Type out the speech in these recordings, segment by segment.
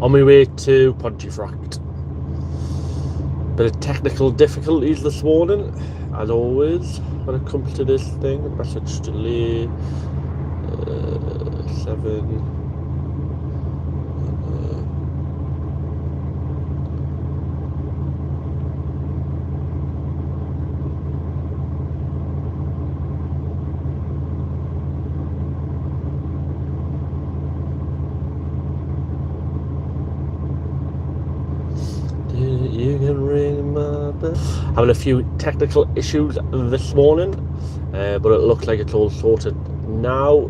on my way to Pontefract. Bit of technical difficulties this morning, as always, when it comes to this thing. Message delay 7. You can ring my bell. Having a few technical issues this morning, but it looks like it's all sorted now.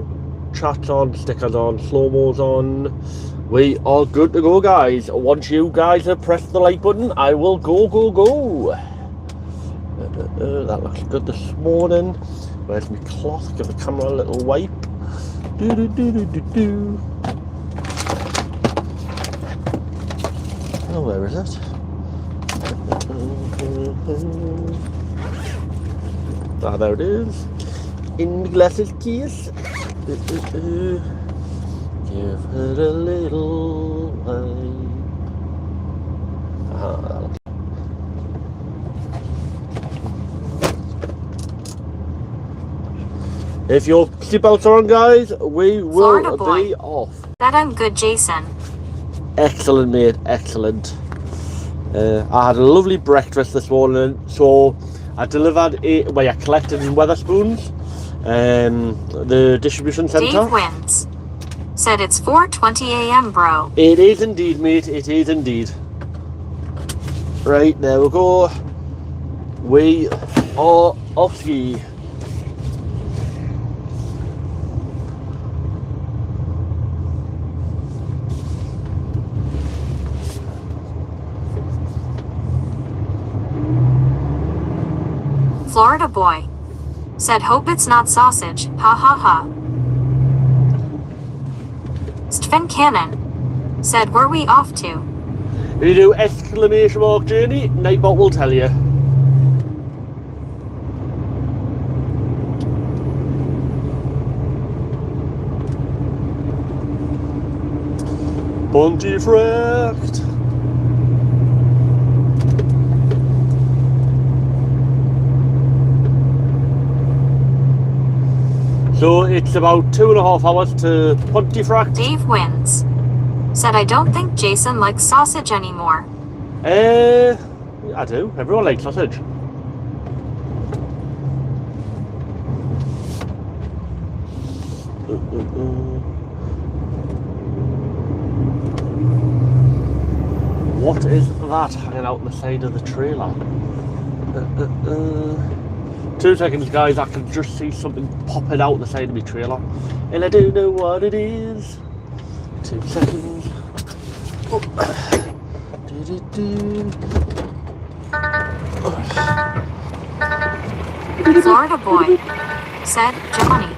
Chat's on, stickers on, slow-mo's on. We are good to go, guys. Once you guys have pressed the like button, I will go. That looks good this morning. Where's my cloth? Give the camera a little wipe. Oh, where is it? Ah, there it is. In the glasses case. Give her a little wipe. If your seatbelts are on, guys, we will be off. That I'm good, Jason. Excellent, mate. Excellent. I had a lovely breakfast this morning, so I delivered I collected in Wetherspoons, the distribution centre. Dave wins. Said it's 4:20 a.m, bro. It is indeed, mate. It is indeed. Right, there we go. We are off ski. Florida boy. Said hope it's not sausage, ha ha ha. Stephen Cannon. Said where we off to? If you do exclamation mark journey, Nightbot will tell you. Pontefract. So it's about 2.5 hours to Pontefract. Dave wins. Said I don't think Jason likes sausage anymore. I do. Everyone likes sausage. What is that hanging out on the side of the trailer? 2 seconds, guys. I can just see something popping out the side of my trailer, and I don't know what it is. 2 seconds. Oh. Florida boy. Said Johnny.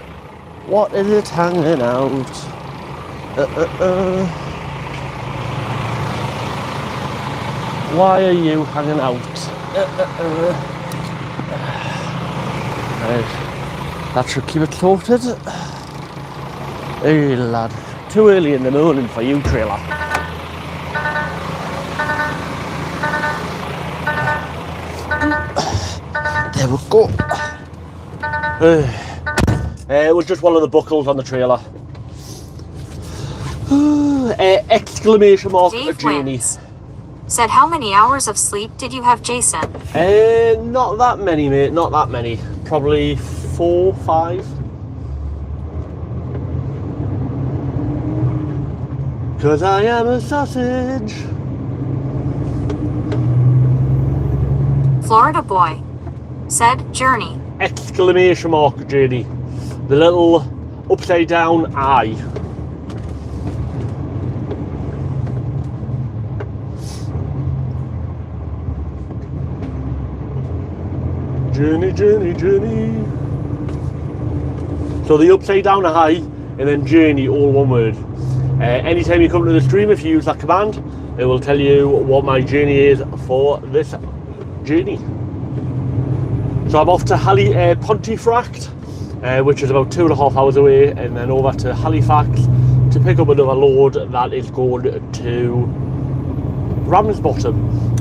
What is it hanging out? Why are you hanging out? Right. That should keep it sorted. Hey lad, too early in the morning for you, trailer. There we go. It was just one of the buckles on the trailer. Exclamation mark journey. Said how many hours of sleep did you have, Jason? Not that many, mate, not that many. Probably 4, 5. Cause I am a sausage. Florida boy. Said journey. Exclamation mark journey. The little upside down I. Journey, journey, journey. So the upside down I and then journey, all one word. Anytime you come to the stream, if you use that command, it will tell you what my journey is for this journey. So I'm off to Pontefract, which is about 2.5 hours away, and then over to Halifax to pick pick up another load that is going to Ramsbottom.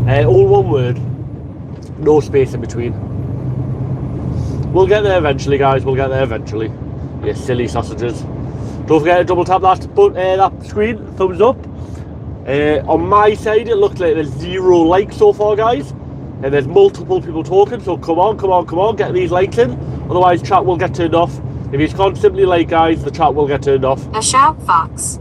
All one word, no space in between. We'll get there eventually, guys. We'll get there eventually. You silly sausages. Don't forget to double tap that screen, thumbs up. On my side, it looks like there's 0 likes so far, guys. And there's multiple people talking, so come on, get these likes in. Otherwise, chat will get turned off. If you constantly like, guys, the chat will get turned off. A shout fox.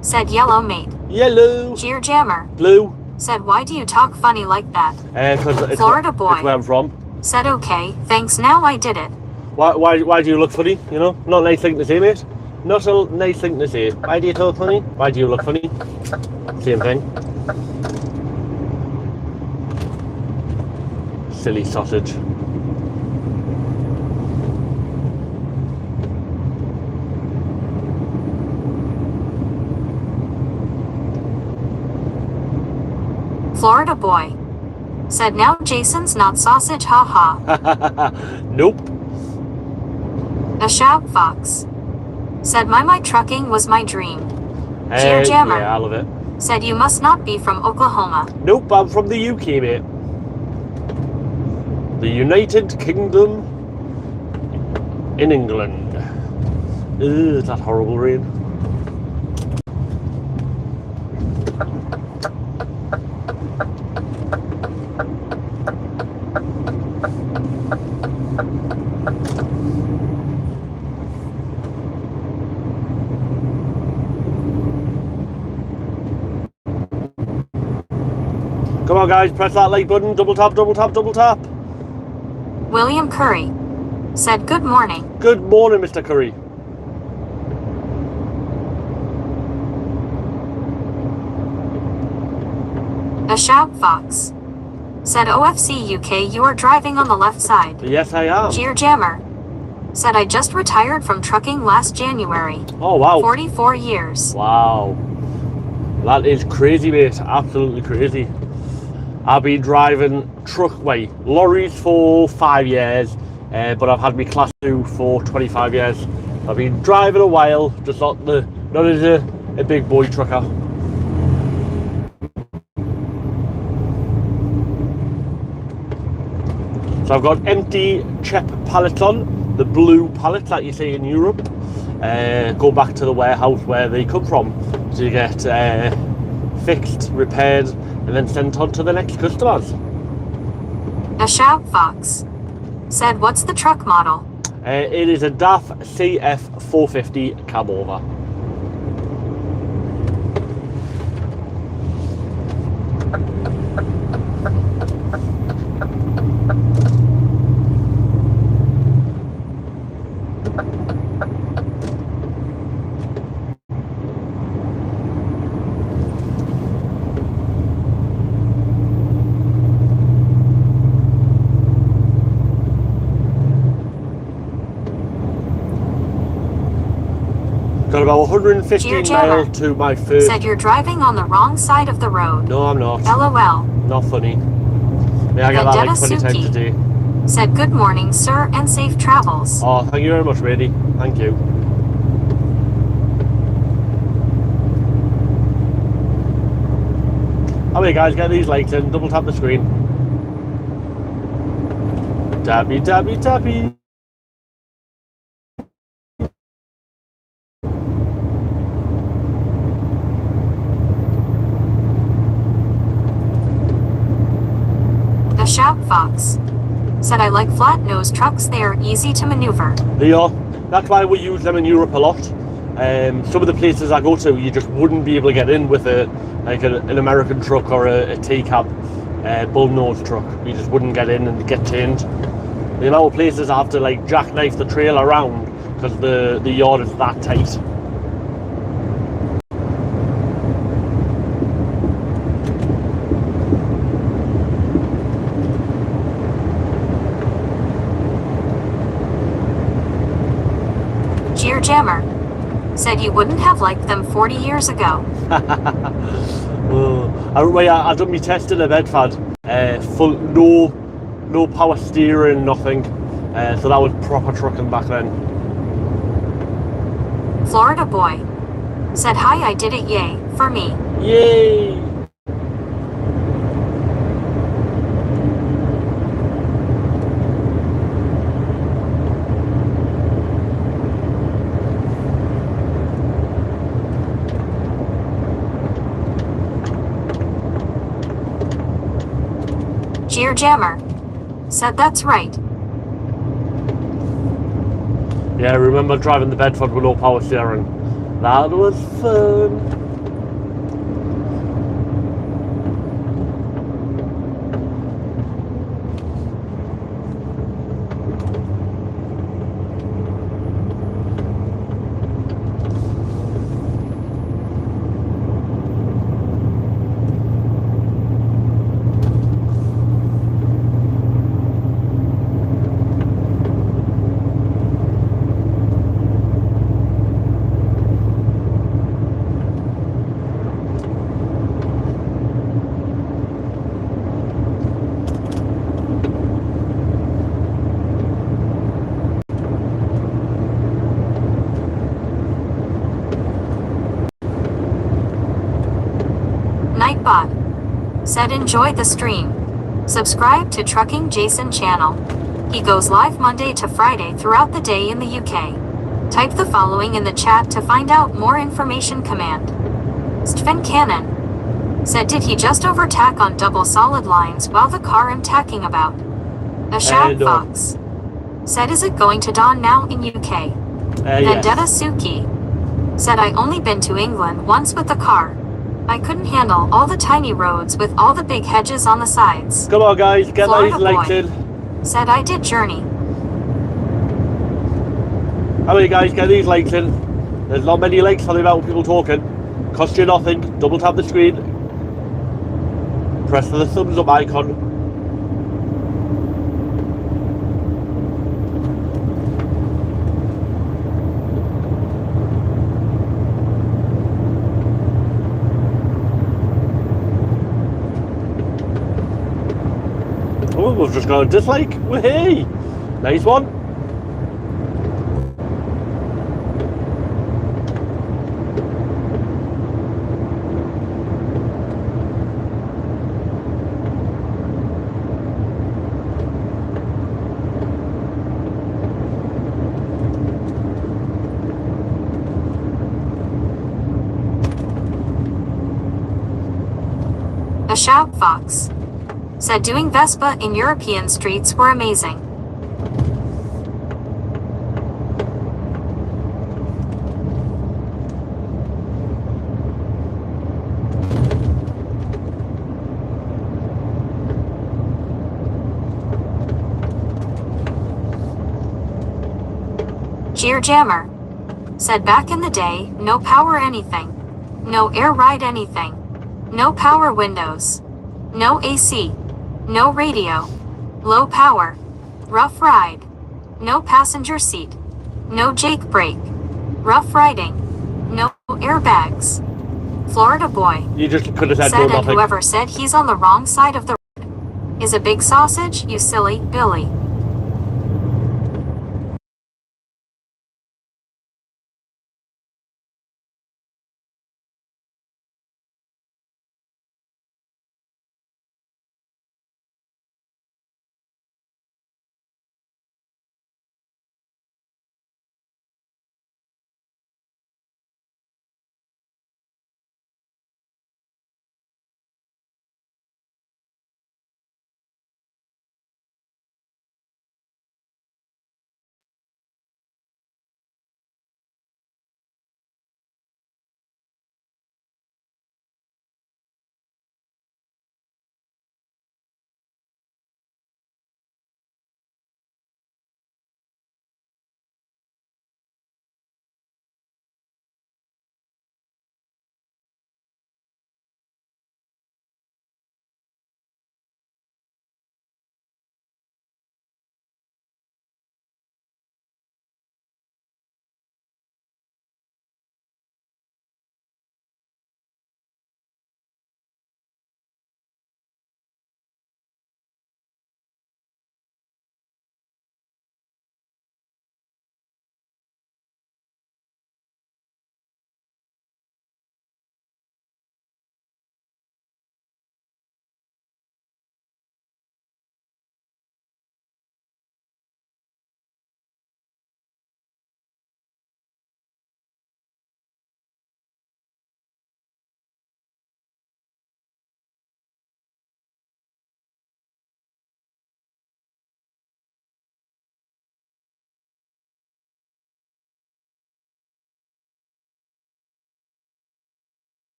Said yellow mate. Yellow. Cheer jammer. Blue. Said why do you talk funny like that? Because Florida boy. It's where I'm from. Said okay, thanks now I did it. Why do you look funny? You know, not a nice thing to say, mate. Not a nice thing to say. Why do you talk funny? Why do you look funny? Same thing. Silly sausage. Florida boy. Said now Jason's not sausage, haha. Nope. A shout fox. Said my trucking was my dream. Cheer jammer. Yeah, I love it. Said you must not be from Oklahoma. Nope, I'm from the UK, mate. The United Kingdom in England. Ugh, that horrible rain. Come on, guys, press that like button. Double tap, double tap, double tap. William Curry. Said good morning. Good morning, Mr. Curry. A shout fox. Said OFC UK you are driving on the left side. Yes, I am. Cheer jammer. Said I just retired from trucking last January. Oh, wow. 44 years. Wow. That is crazy, mate. Absolutely crazy. I've been driving lorries for 5 years, but I've had my class 2 for 25 years. I've been driving a while, just not as a big boy trucker. So I've got empty CHEP pallets on, the blue pallets that you see in Europe. Go back to the warehouse where they come from. So you get fixed, repaired, and then sent on to the next customers. A shout fox. Said what's the truck model? It is a DAF CF 450 cab over. Got about 115 miles to my first. Said you're driving on the wrong side of the road. No, I'm not. LOL. Not funny. Yeah, I get that like 20 times a day. Said good morning, sir, and safe travels. Oh, thank you very much, Brady. Thank you. Alright, guys, get these likes in. Double tap the screen. Tappy, tappy, tappy. A shout fox. Said I like flat-nosed trucks, they are easy to maneuver. They are. That's why we use them in Europe a lot. Some of the places I go to, you just wouldn't be able to get in with an American truck or a T-cab bull-nosed truck. You just wouldn't get in and get chained. The amount of places I have to like jackknife the trail around because the yard is that tight. Cheer jammer. Said you wouldn't have liked them 40 years ago. I done my test in a Bedford. Full no power steering, nothing. So that was proper trucking back then. Florida boy. Said hi, I did it, yay, for me. Yay! Gear Jammer. Said that's right. Yeah, I remember driving the Bedford with low power steering. That was fun. Nightbot. Said enjoy the stream. Subscribe to Trucking Jason channel. He goes live Monday to Friday throughout the day in the UK. Type the following in the chat to find out more information. Command. Sven Cannon. Said did he just overtack on double solid lines while the car I'm tacking about? A Shab No. Fox. Said is it going to dawn now in UK? Vendetta Yes. Suki. Said I only been to England once with the car. I couldn't handle all the tiny roads with all the big hedges on the sides. Come on, guys, get Florida these likes boy. in. Said I did journey. How many guys get these likes in? There's not many likes for the amount of people talking. Cost you nothing. Double tap the screen. Press the thumbs up icon. Oh, we've just got a dislike. Hey, nice one. A Shab Fox. Said doing Vespa in European streets were amazing. Gear Jammer. Said back in the day, no power anything. No air ride anything. No power windows. No AC. No radio. Low power. Rough ride. No passenger seat. No Jake brake. Rough riding. No airbags. Florida boy. You just could have said no Said and nothing. whoever said he's on the wrong side of the road is a big sausage, you silly Billy.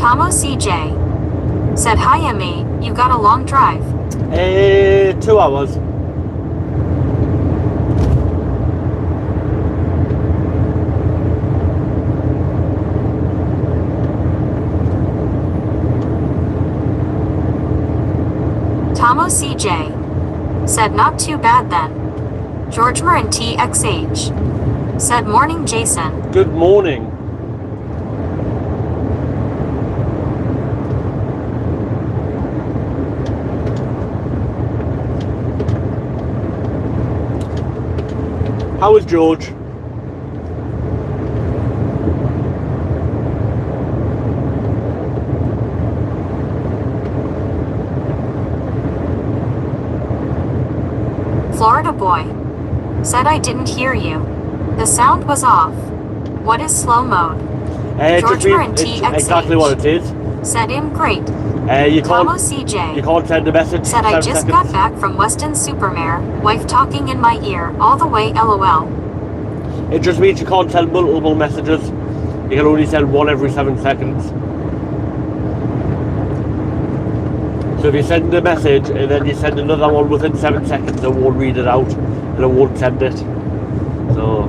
Tomo CJ. Said hiya mate, you got a long drive. 2 hours. Tomo CJ. Said not too bad then. George Marin TXH. Said morning Jason. Good morning. How is George? Florida boy. Said I didn't hear you. The sound was off. What is slow mode? George Marin TXH. Exactly what it is. Said I'm great. You Tomo can't CJ. send a message. Said I just got back from Weston Supermare. Wife talking in my ear all the way LOL. It just means you can't send multiple messages. You can only send one every 7 seconds. So if you send a message and then you send another one within 7 seconds, it won't read it out and it won't send it. So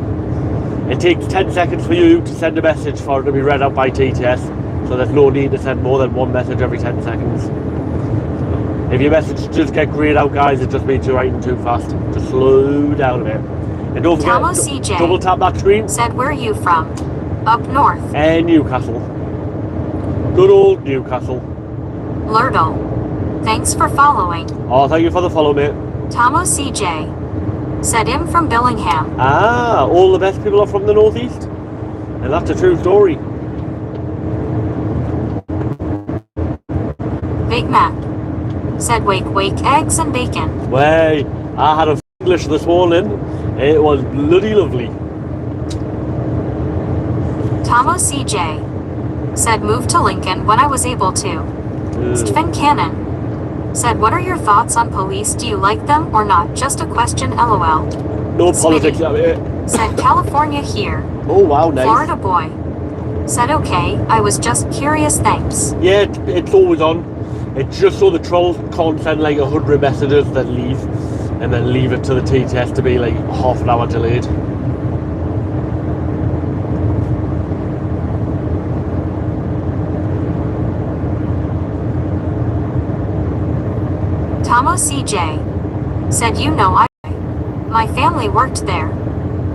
it takes 10 seconds for you to send a message for it to be read out by TTS. So there's no need to send more than one message every 10 seconds. So if your message does get grayed out, guys, it just means you're writing too fast. Just slow down a bit. And don't forget, Tomo CJ. double tap that screen. Said where are you from? Up north. And Newcastle. Good old Newcastle. Lurdle. Thanks for following. Oh, thank you for the follow, mate. Tomo CJ. Said him from Billingham. Ah, all the best people are from the northeast. And that's a true story. Big Mac. Said wake eggs and bacon. Way, I had a English this morning. It was bloody lovely. Tomo CJ. Said move to Lincoln when I was able to. Stephen Cannon. Said what are your thoughts on police? Do you like them or not? Just a question LOL. No Smitty. politics out here. Said California here. Oh wow, nice. Florida boy. Said okay, I was just curious, thanks. Yeah, it's always on. It's just so the trolls can't send like 100 messages then leave. And then leave it to the TTS to be like half an hour delayed. Tomo CJ. Said you know my family worked there.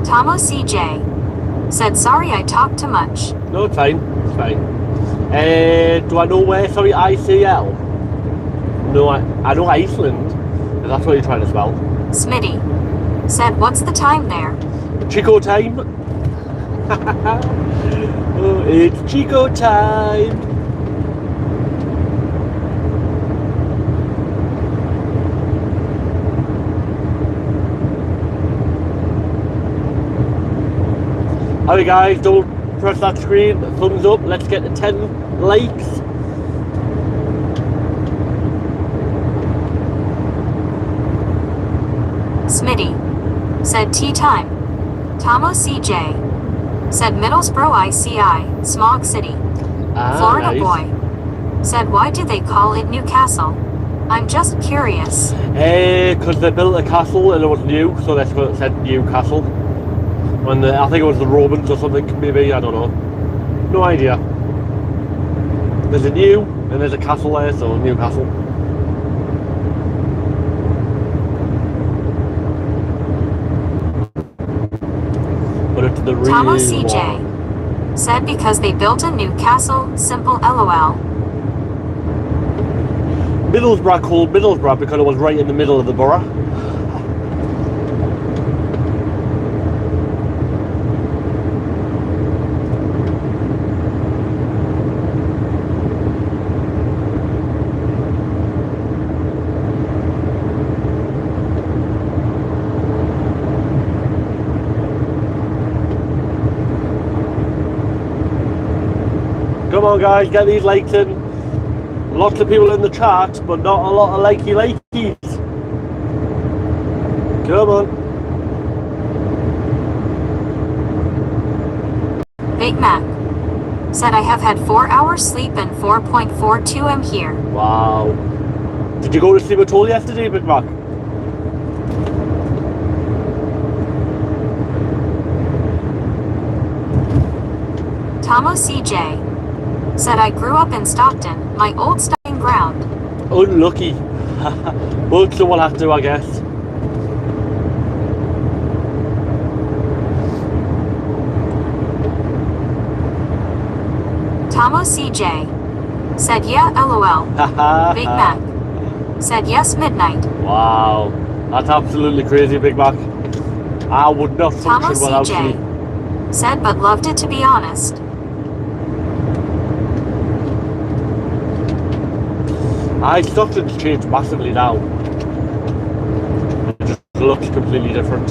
Tomo CJ. Said sorry I talked too much. No, it's fine. It's fine. Do I know where? Sorry, ICL? No, I know Iceland. If that's what you're trying to spell. Smitty. Said what's the time there? Chico time. Oh, it's Chico time. Alright guys, don't press that screen, thumbs up, let's get to 10 likes. Smitty. Said tea time. Tomo CJ. Said Middlesbrough ICI, Smog City. Florida Nice. boy. Said why do they call it Newcastle? I'm just curious. Because they built a castle and it was new, so that's what it said Newcastle. And I think it was the Romans or something, maybe, I don't know. No idea. There's a new and there's a castle there, so Newcastle. But it's the real Tomo one. CJ. Said because they built a new castle, simple LOL. Middlesbrough called Middlesbrough because it was right in the middle of the borough. Come on guys, get these likes in. Lots of people in the chat, but not a lot of likey likies. Come on. Big Mac. said I have had 4 hours sleep and 4.42 am here. Wow. Did you go to sleep at all yesterday, Big Mac? Tomo CJ said I grew up in Stockton, my old stomping ground. Unlucky. But someone has to, I guess. Tomo CJ said yeah, lol. Big Mac said yes, midnight. Wow. That's absolutely crazy, Big Mac. I would not Tomo function without CJ sleep. said but loved it to be honest. Stockton's changed massively now. It just looks completely different.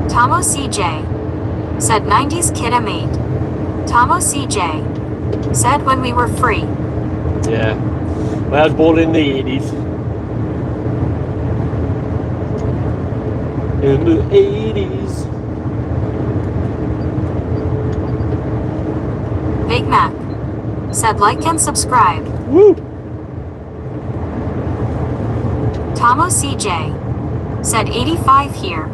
Tomo CJ said 90s kid I made. Tomo CJ said when we were free. Yeah. Well, I was born in the 80s. In the 80s. Big Mac said like and subscribe. Woo! Tomo CJ said 85 here.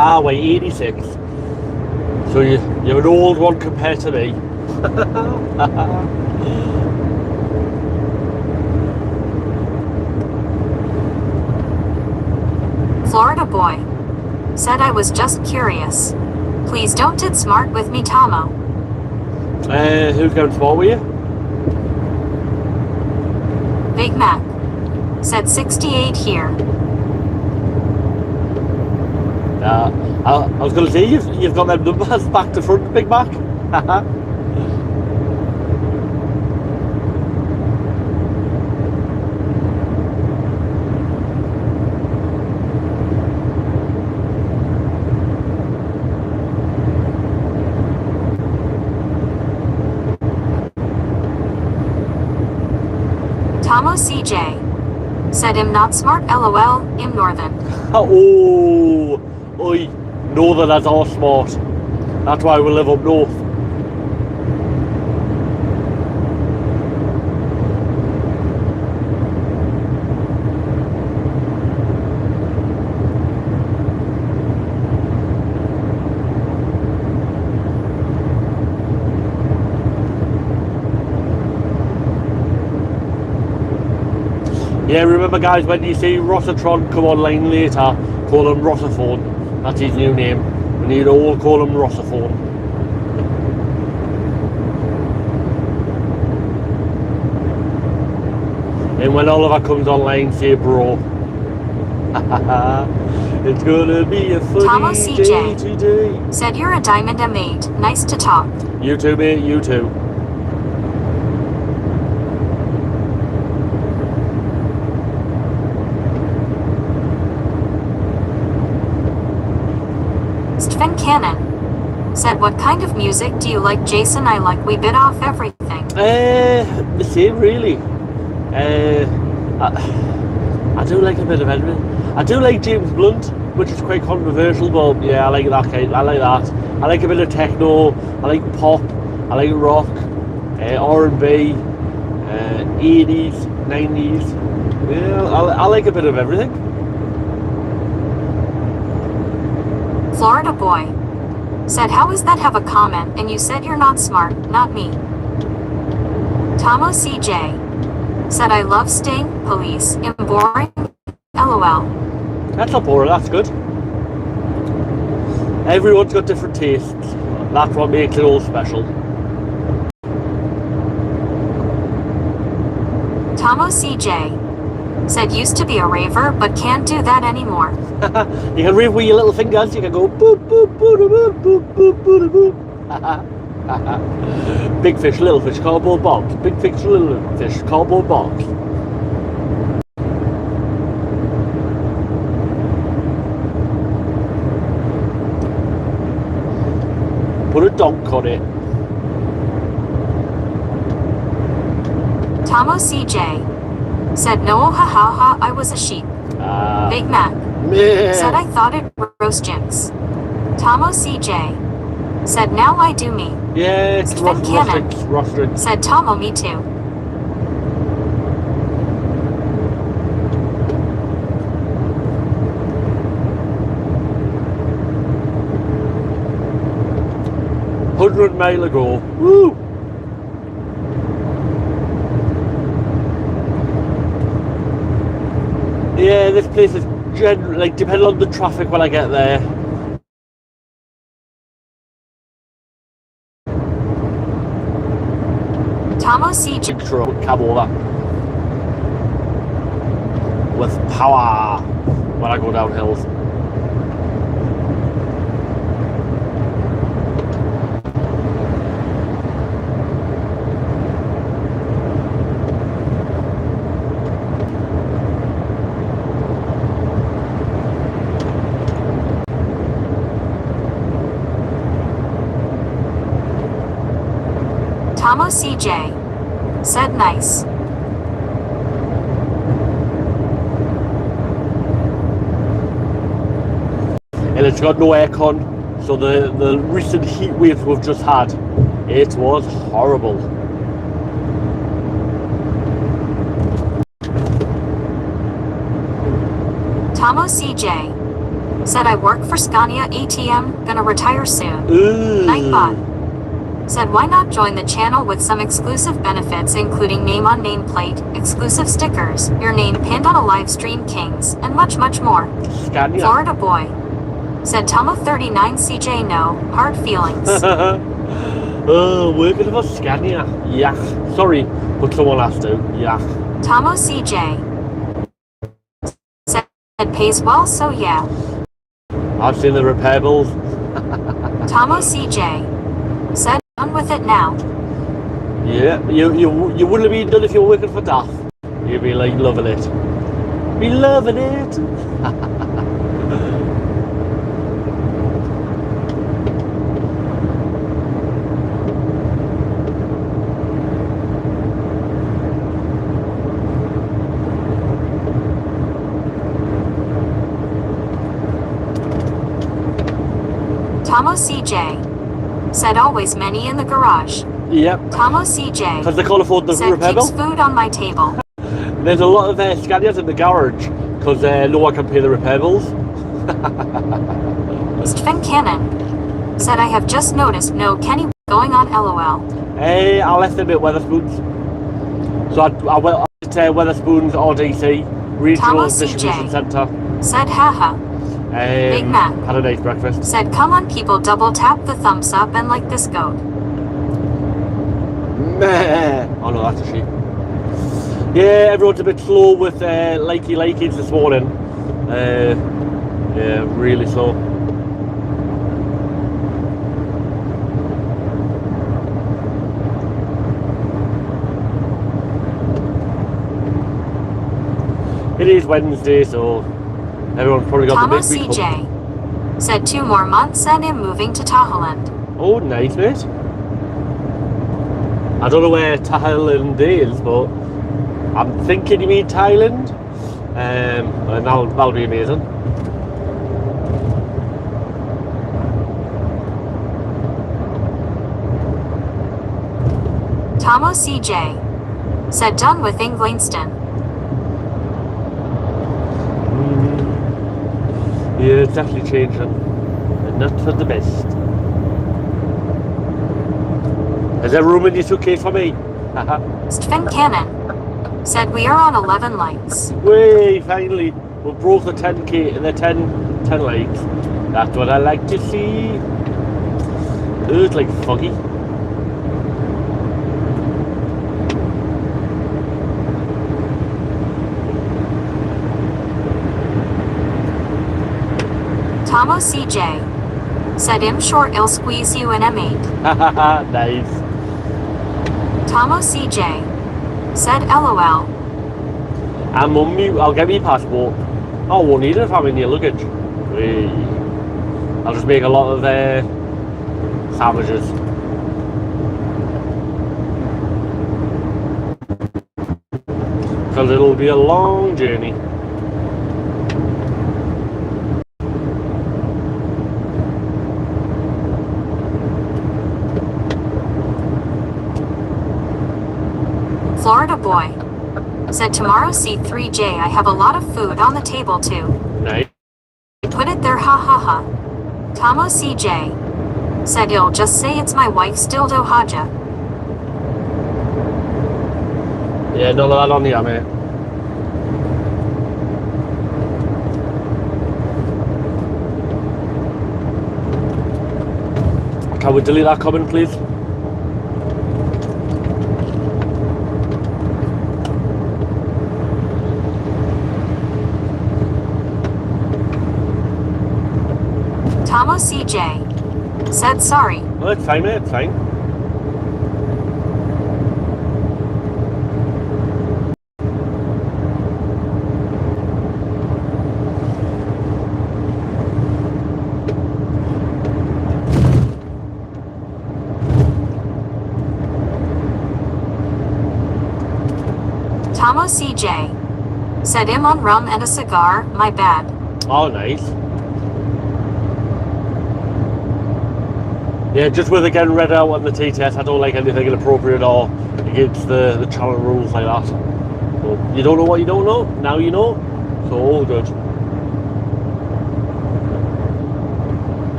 Ah, wait, 86. So you're an old one compared to me. Florida boy said I was just curious. Please don't get smart with me, Tomo. Who's going smart with you? Big Mac said 68 here. I was going to say, you've got them numbers back to front, Big Mac. Tomo CJ said I'm not smart, lol, I'm northern. Oh, oi, northerners are smart. That's why we live up north. Yeah, remember guys, when you see Rossatron come online later, call him Rossaphone. That's his new name. We need to all call him Rossaphone. And when Oliver comes online, say bro. It's gonna be a Tomo funny CJ day today. said you're a diamond I made. Nice to talk. You too, mate, you too. Stephen Cannon said what kind of music do you like, Jason? I like we bit off everything. The same really. I do like a bit of everything. I do like James Blunt, which is quite controversial, but yeah, I like that kind. I like that. I like a bit of techno. I like pop. I like rock, R&B, 80s, 90s. Yeah, I like a bit of everything. Florida boy said how is that have a comment and you said you're not smart, not me. Tomo CJ said I love Sting, Police, am boring, lol. That's not boring, that's good. Everyone's got different tastes. That's what makes it all special. Tomo CJ said used to be a raver but can't do that anymore. You can rave with your little fingers, you can go boop boop boop boop boop boop boop boop. Big fish, little fish, cardboard box. Big fish, little fish, cardboard box. Put a donk on it. Tomo CJ. Said no ha ha ha I was a sheep. Big Mac. Said I thought it roast jinx. Tomo CJ. Said now I do me. Yeah, it's rostrix. Said Tomo me too. $100 ago. Woo! Yeah, this place is like depending on the traffic when I get there. Tomo CJ. Big truck cab over with power when I go down hills. Tomo CJ. Said nice. And it's got no aircon, so the recent heat waves we've just had, it was horrible. Tomo CJ. Said I work for Scania ATM, gonna retire soon. Nightbot. Said why not join the channel with some exclusive benefits including name on nameplate, exclusive stickers, your name pinned on a live stream kings, and much more. Scania. Florida boy. Said Tomo 39 CJ no, hard feelings. Working for Scania. Yeah. Sorry, but someone has to. Yeah. Tomo CJ. Said pays well so yeah. I've seen the repair bills. Tomo CJ. Said done with it now. Yeah, you wouldn't have been done if you were working for DAF. You'd be like loving it. Be loving it. Tomo CJ. Said always many in the garage. Yep. Tomo CJ. Because they can't afford the said repair keeps bill. food on my table. There's a lot of Scanias in the garage because no one can pay the repair bills. Stephen Cannon. Said I have just noticed no Kenny going on LOL. Hey, I left them at Weatherspoons. So I went to Weatherspoons RDC, Regional Tomo Distribution CJ. Centre. Said haha. Big Mac. Had a nice breakfast. Said come on people double tap the thumbs up and like this goat. Meh. Oh no, that's a sheep. Yeah, everyone's a bit slow with likey's this morning. Yeah, really slow. It is Wednesday, so everyone's probably got Tomo the big week. CJ. Said 2 more months and I'm moving to Tahoeland. Oh, nice, mate. I don't know where Thailand is, but I'm thinking you mean Thailand. And that'll be amazing. Tomo CJ. Said done with Englanston. Yeah, it's definitely changing. And not for the best. Is there room in your suitcase for me? Stephen Cannon. Said we are on 11 likes. Way, finally. We broke the 10k, the 10 likes. That's what I like to see. Ooh, it's like foggy. Tomo CJ. Said I'm sure I'll squeeze you in M8. Nice. Tomo CJ. Said LOL. And mummy, I'll get me passport. Oh, won't need it if I'm in your luggage. Whee. I'll just make a lot of sandwiches. because it'll be a long journey. Florida boy. Said tomorrow C3J I have a lot of food on the table too. Nice. Put it there ha ha ha. Tomo CJ. Said you'll just say it's my wife's dildo haja. Yeah, none of that on here, mate. Can we delete that comment, please? Tomo CJ. Said sorry. No, it's fine, mate, it's fine. Tomo CJ. Said him on rum and a cigar, my bad. Oh, nice. Yeah, just with it getting read out on the T-test, I don't like anything inappropriate or against the channel rules like that. So you don't know what you don't know, now you know, so all good.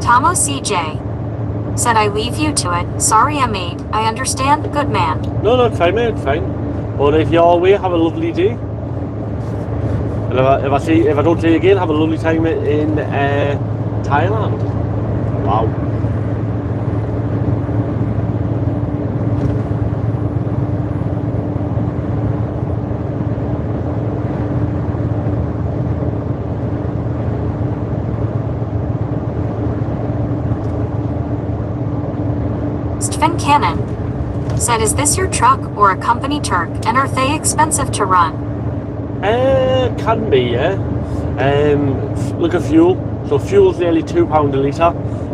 Tomo CJ. Said I leave you to it. Sorry I made. I understand. Good man. No, it's fine, mate, it's fine. But if you're away, have a lovely day. And if I don't see you again, have a lovely time in Thailand. Wow. Stephen Cannon. Said is this your truck or a company Turk and are they expensive to run? Can be, yeah. Look at fuel. So fuel's nearly £2 a litre.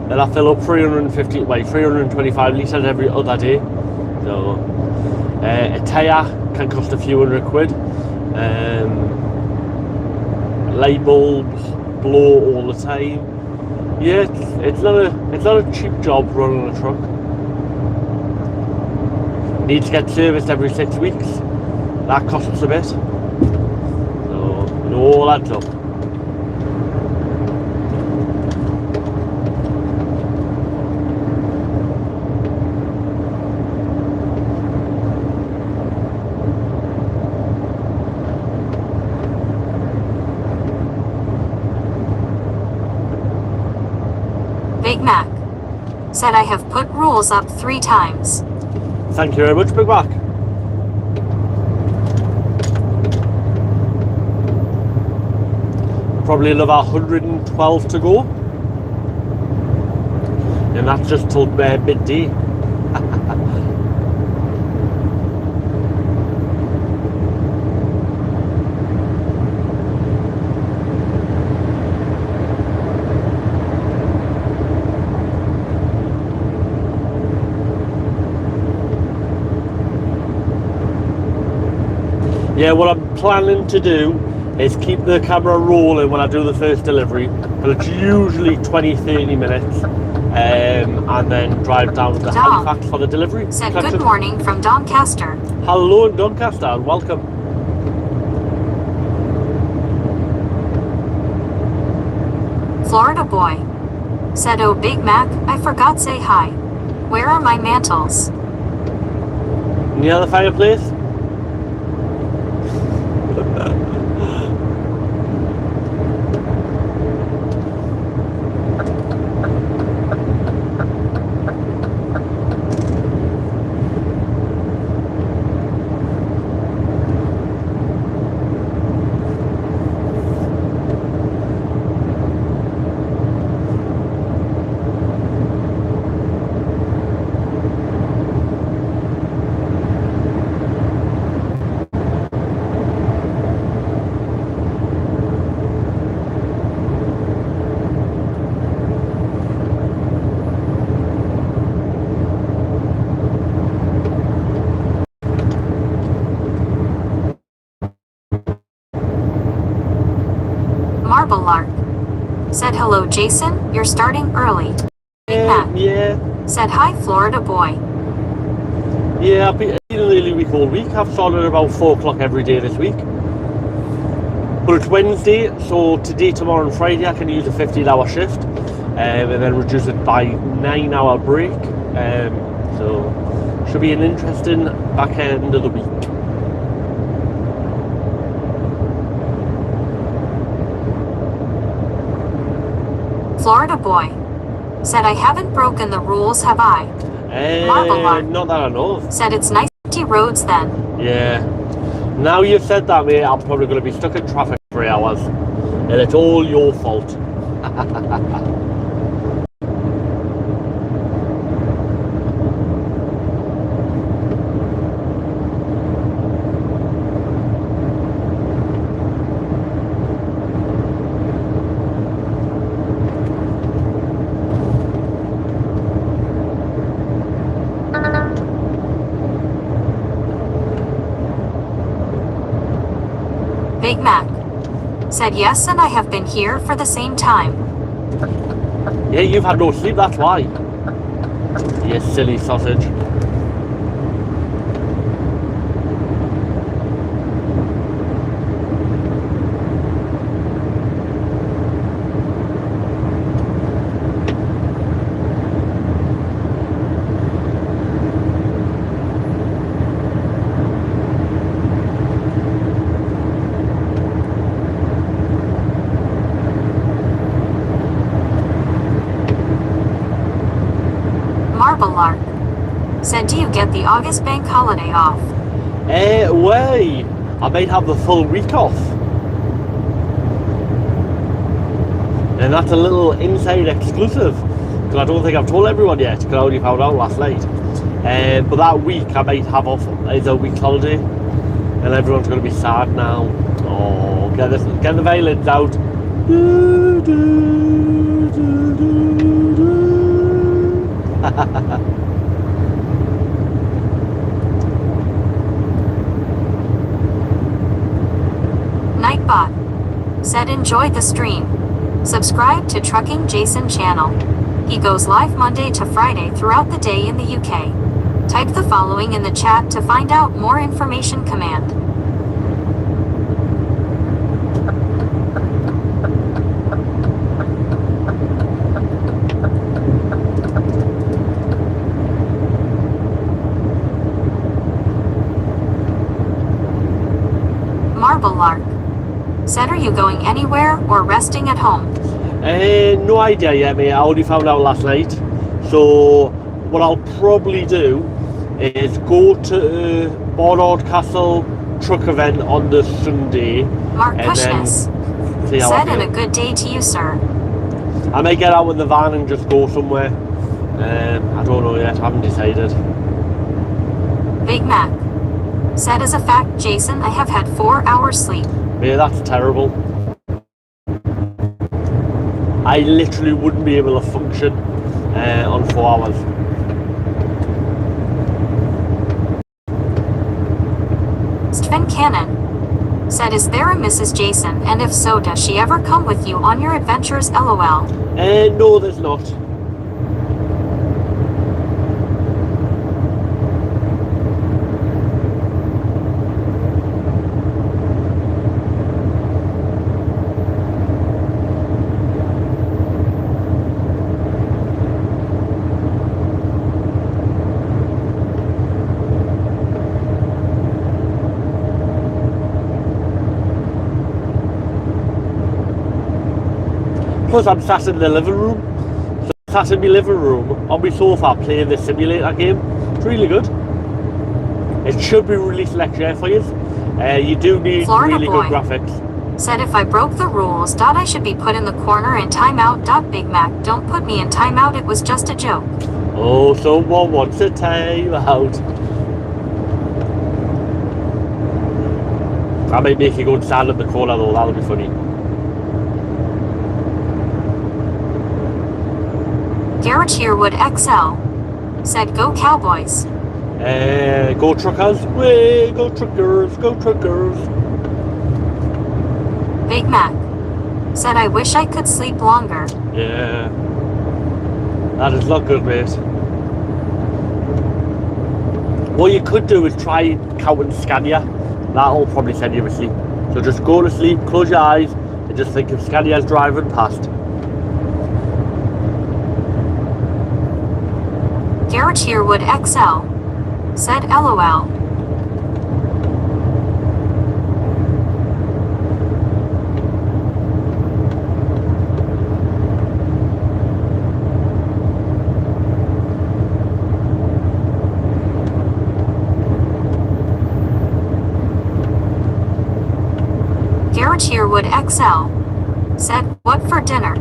Then I fill up 325 litres every other day. So a tyre can cost a few £100. Light bulbs blow all the time. Yeah, it's not a cheap job running a truck. Needs to get serviced every 6 weeks. That costs a bit. It all adds up. Big Mac. Said I have put rules up 3 times. Thank you very much, Big Mac. Probably another 112 to go, and that's just till midday. Yeah, what I'm planning to do is keep the camera rolling when I do the first delivery, but it's usually 20-30 minutes, and then drive down to Halifax for the delivery. Said good morning from Doncaster. Hello in Doncaster, and welcome. Florida boy. Said oh Big Mac, I forgot say hi. Where are my mantles? Near the fireplace? hello Jason, you're starting early. Big Mac Yeah. said hi Florida boy. Yeah, I've been in a really week all week. I've started about 4 o'clock every day this week. But it's Wednesday, so today, tomorrow and Friday I can use a 15-hour shift and then reduce it by 9-hour break. So should be an interesting back end of the week. Florida boy said I haven't broken the rules, have I? Marble Mark Not that I know of. said it's nice roads then. Yeah. Now you've said that, mate, I'm probably going to be stuck in traffic for 3 hours. And it's all your fault. Big Mac said yes, and I have been here for the same time. Yeah, you've had no sleep, that's why. You silly sausage. Marble Lark said do you get the August bank holiday off? Way. I might have the full week off. And that's a little inside exclusive. Because I don't think I've told everyone yet, because I only found out last night. But that week I might have off as a week's holiday. And everyone's going to be sad now. Oh, get the violins out. Do, do, do, do, do. Nightbot said enjoy the stream. Subscribe to Trucking Jason channel. He goes live Monday to Friday throughout the day in the UK. Type the following in the chat to find out more information. Command. Marble Lark said are you going anywhere or resting at home? No idea yet, mate. I only found out last night. So what I'll probably do is go to Barnard Castle truck event on the Sunday. Mark and Pushness then see how I said and feel. a good day to you, sir. I may get out with the van and just go somewhere. I don't know yet. I haven't decided. Big Mac said as a fact, Jason, I have had 4 hours sleep. Yeah, that's terrible. I literally wouldn't be able to function on 4 hours. Sven Cannon said, is there a Mrs. Jason, and if so, does she ever come with you on your adventures, lol? No, there's not. Plus, I'm sat in the living room. So I'm sat in my living room on my sofa playing the simulator game. It's really good. It should be released next year for you. You do need Florida really boy good graphics. said if I broke the rules, I should be put in the corner in timeout. Big Mac, don't put me in timeout, it was just a joke. Oh, someone wants a time out. I might make you go and stand in the corner though, that'll be funny. Garrett Yearwood XL said go Cowboys. Go truckers, way, go truckers, go truckers. Big Mac Said I wish I could sleep longer. Yeah. That is not good, mate. What you could do is try counting Scania. That'll probably send you to sleep. So just go to sleep, close your eyes, and just think of Scania's driving past. Garrett Yearwood XL. Said LOL. Garrett Yearwood XL. Said, what for dinner?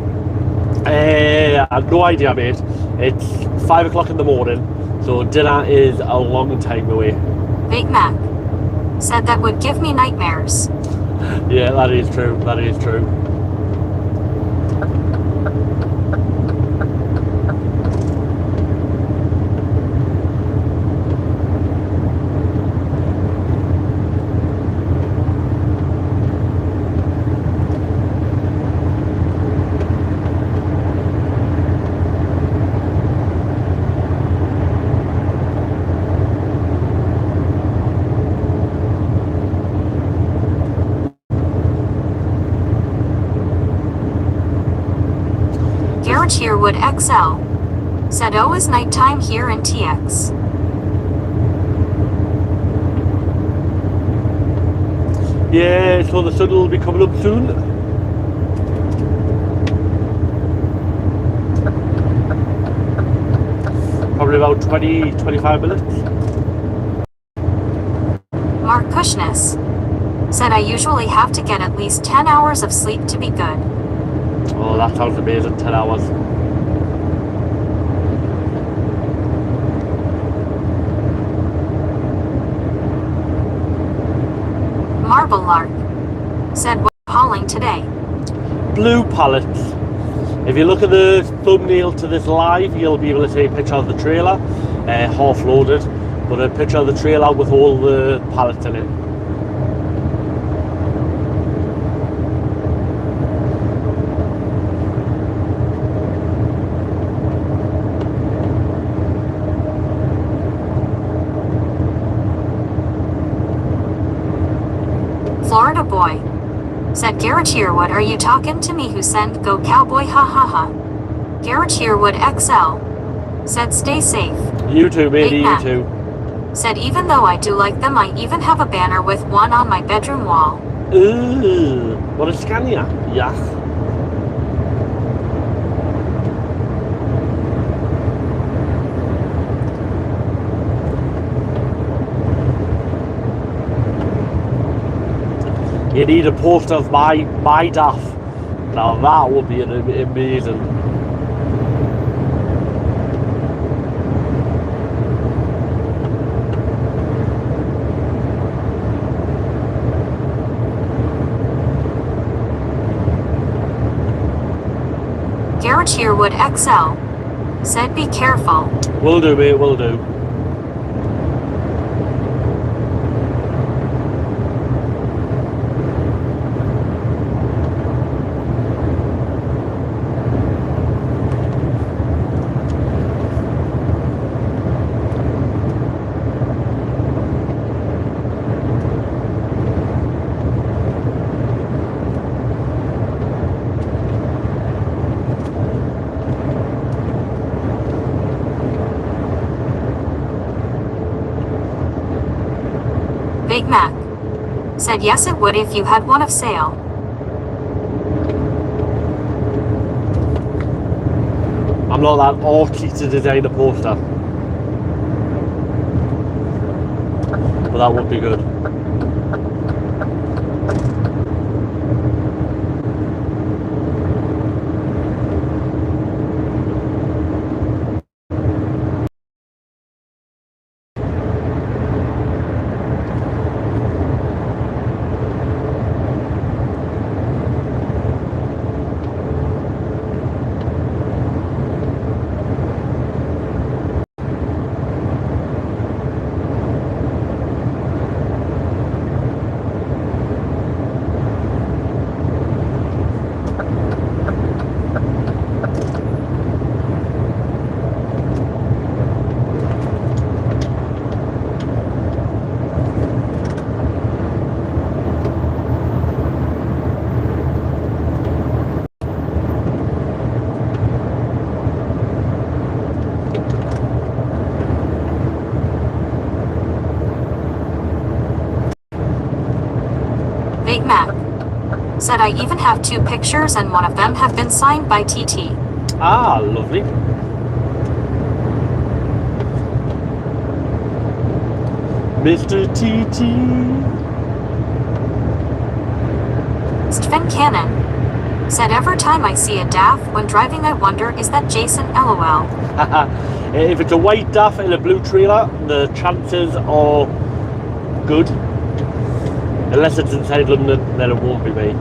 I have no idea, mate. It's 5 o'clock in the morning, so dinner is a long time away. Big Mac. Said that would give me nightmares. Yeah, that is true. That is true. Garrett Yearwood XL. Said oh is nighttime here in TX. Yeah, so the sun will be coming up soon. Probably about 20-25 minutes. Mark Kushness. Said I usually have to get at least 10 hours of sleep to be good. Oh, that sounds amazing, 10 hours. Marble Lark. Said what hauling today? Blue pallets. If you look at the thumbnail to this live, you'll be able to see a picture of the trailer, half loaded, but a picture of the trailer with all the pallets in it. Florida boy. Said Garrett Yearwood, are you talking to me? Who sent go cowboy ha ha ha. Garrett Yearwood XL. Said stay safe. You too, matey, Big you Mac. too. Said even though I do like them, I even have a banner with one on my bedroom wall. Ooh, what a Scania. Yeah. You need a poster of my DAF. Now that would be amazing. Garrett Yearwood XL. Said be careful. Will do, mate, will do. Big Mac. Said yes it would if you had one of sale. I'm not that arty to design a poster. But that would be good. Said I even have 2 pictures and one of them have been signed by TT. Ah, lovely. Mr. TT. Stephen Cannon. Said every time I see a DAF when driving I wonder is that Jason LOL. If it's a white DAF in a blue trailer, the chances are good. Unless it's inside London, then it won't be me.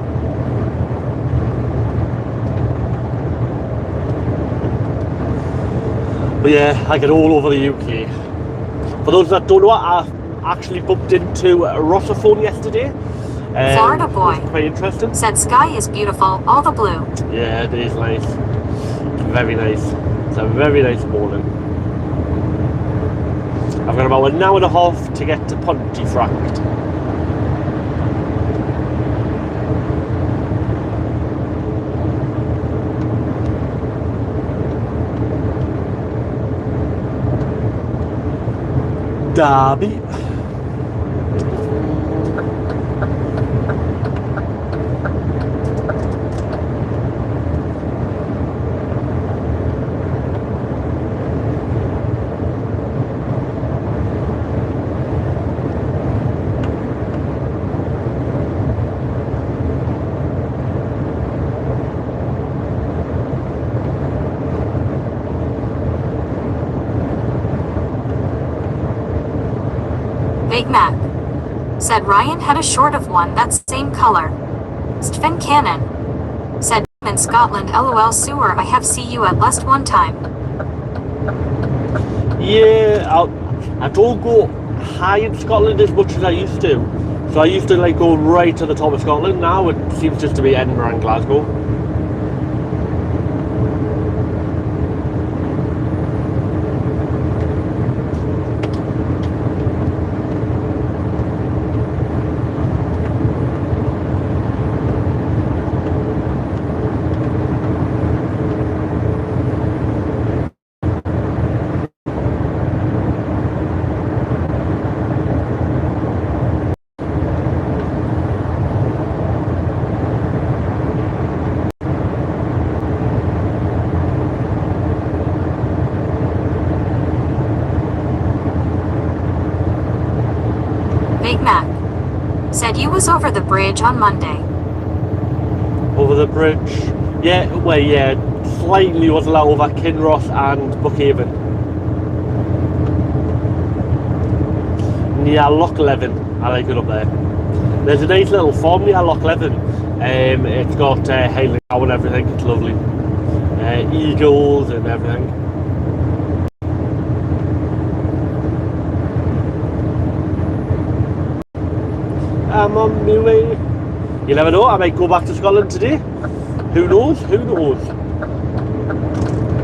But yeah, I get all over the UK. For those that don't know, I actually bumped into Rossophone yesterday. Florida boy. Quite interesting. Said sky is beautiful, all the blue. Yeah, it is nice. Very nice. It's a very nice morning. I've got about an hour and a half to get to Pontefract. Derby. Big Mac. Said Ryan had a short of one that same color. Stephen Cannon. Said in Scotland LOL sewer I have see you at least one time. Yeah, I don't go high in Scotland as much as I used to. So I used to like go right to the top of Scotland. Now it seems just to be Edinburgh and Glasgow. Big Mac. Said you was over the bridge on Monday. Over the bridge? Yeah, well, yeah, slightly was allowed over Kinross and Buckhaven. Near Loch Leven, I like it up there. There's a nice little farm near Loch Leven. It's got hailing cow and everything, it's lovely. Eagles and everything. I'm on my way. You never know, I might go back to Scotland today. Who knows? Who knows?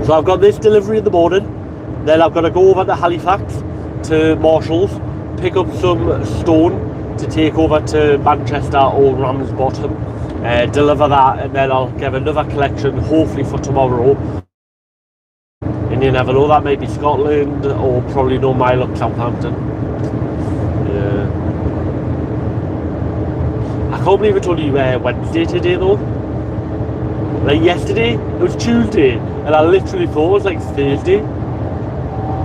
So I've got this delivery in the morning. Then I've got to go over to Halifax to Marshall's, pick up some stone to take over to Manchester or Ramsbottom, deliver that, and then I'll give another collection hopefully for tomorrow. And you never know, that might be Scotland or probably no mile up Southampton. Yeah. I can't believe it's only Wednesday today though. Like yesterday, it was Tuesday, and I literally thought it was like Thursday.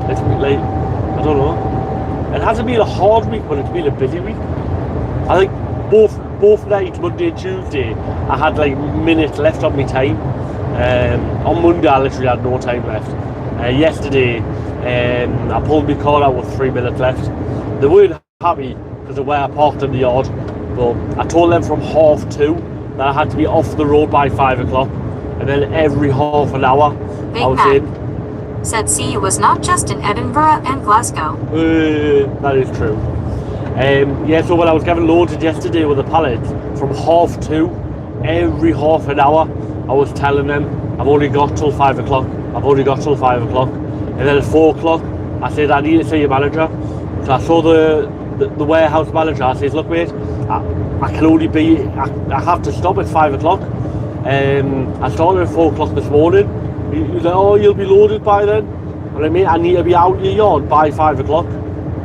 It's like, I don't know. It hasn't been a hard week, but it's been a busy week. I think both nights, Monday and Tuesday, I had like minutes left on my time. On Monday, I literally had no time left. Yesterday, I pulled my car out with 3 minutes left. They weren't happy because of where I parked in the yard. But I told them from 2:30 that I had to be off the road by 5 o'clock, and then every half an hour I was in. Said see was not just in Edinburgh and Glasgow. That is true. Yeah, so when I was getting loaded yesterday with the pallets, from 2:30, every half an hour I was telling them I've only got till 5 o'clock. I've only got till 5 o'clock. And then at 4 o'clock I said I need to see your manager. So I saw the warehouse manager. I says, look mate, I can only be, I have to stop at 5 o'clock. I started at 4 o'clock this morning. He was like, oh, you'll be loaded by then. I'm like, mate, I need to be out in the yard by 5 o'clock.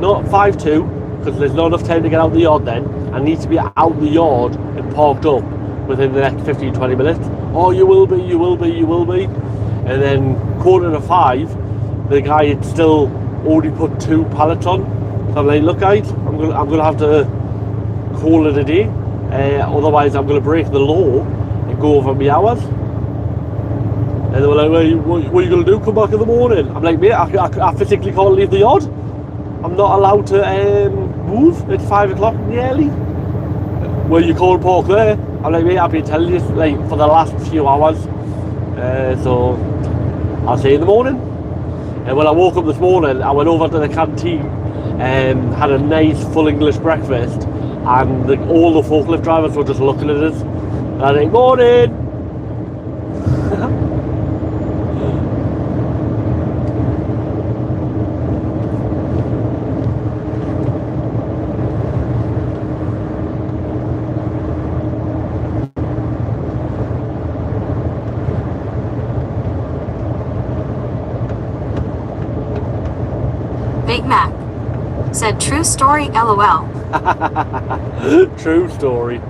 Not 5:02, because there's not enough time to get out the yard then. I need to be out the yard and parked up within the next 15-20 minutes. Oh, you will be, you will be, you will be. And then 4:45, the guy had still only put 2 pallets on. So I'm like, look guys, I'm gonna have to call it a day. Otherwise I'm gonna break the law and go over my hours. And they were like, well, what are you gonna do? Come back in the morning? I'm like, mate, I physically can't leave the yard. I'm not allowed to move at 5 o'clock nearly. Well, you can't park there. I'm like, mate, I've been telling you like for the last few hours. So I'll see you in the morning. And when I woke up this morning, I went over to the canteen and had a nice full English breakfast, and all the forklift drivers were just looking at us. And I was like, morning. Big Mac said, true story, LOL. True story.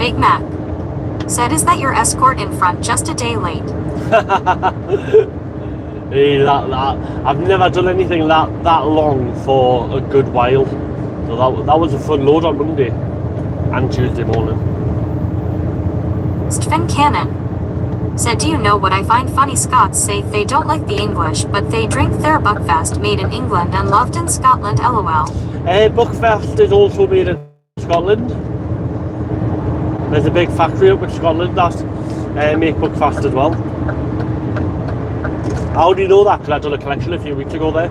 Big Mac said, is that your escort in front just a day late? Hey, I've never done anything that long for a good while. So that was a fun load on Monday and Tuesday morning. Stephen Cannon said, do you know what I find funny? Scots say they don't like the English, but they drink their Buckfast made in England and loved in Scotland, LOL. Buckfast is also made in Scotland. There's a big factory up in Scotland that make Buckfast as well. How do you know that? Because I done a collection a few weeks ago there.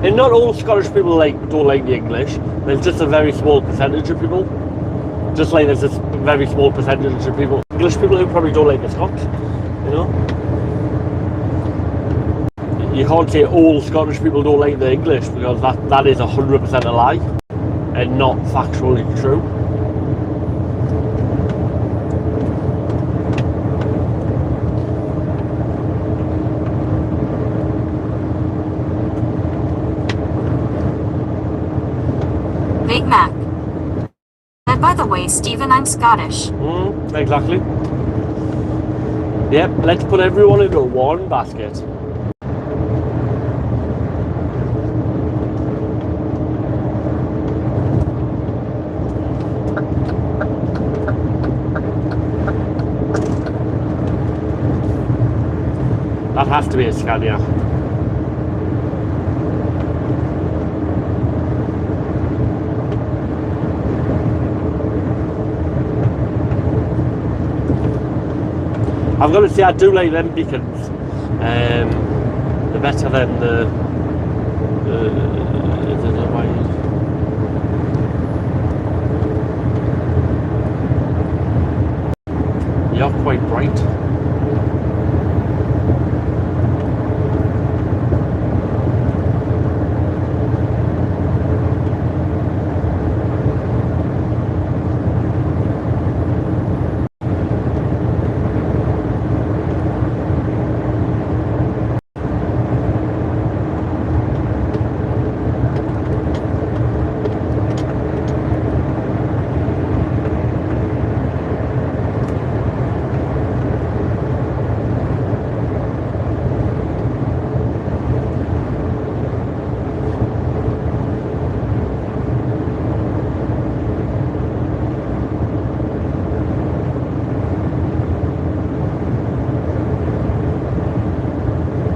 And not all Scottish people don't like the English. There's just a very small percentage of people. Just like there's this very small percentage of people, English people, who probably don't like the Scots, you know? You can't say all Scottish people don't like the English, because that is 100% a lie and not factually true. Big Mac said, by the way, Stephen, I'm Scottish. Exactly. Yep, let's put everyone into one basket. That has to be a Scania. I've got to say, I do like them beacons. They're better than the white. You're quite bright.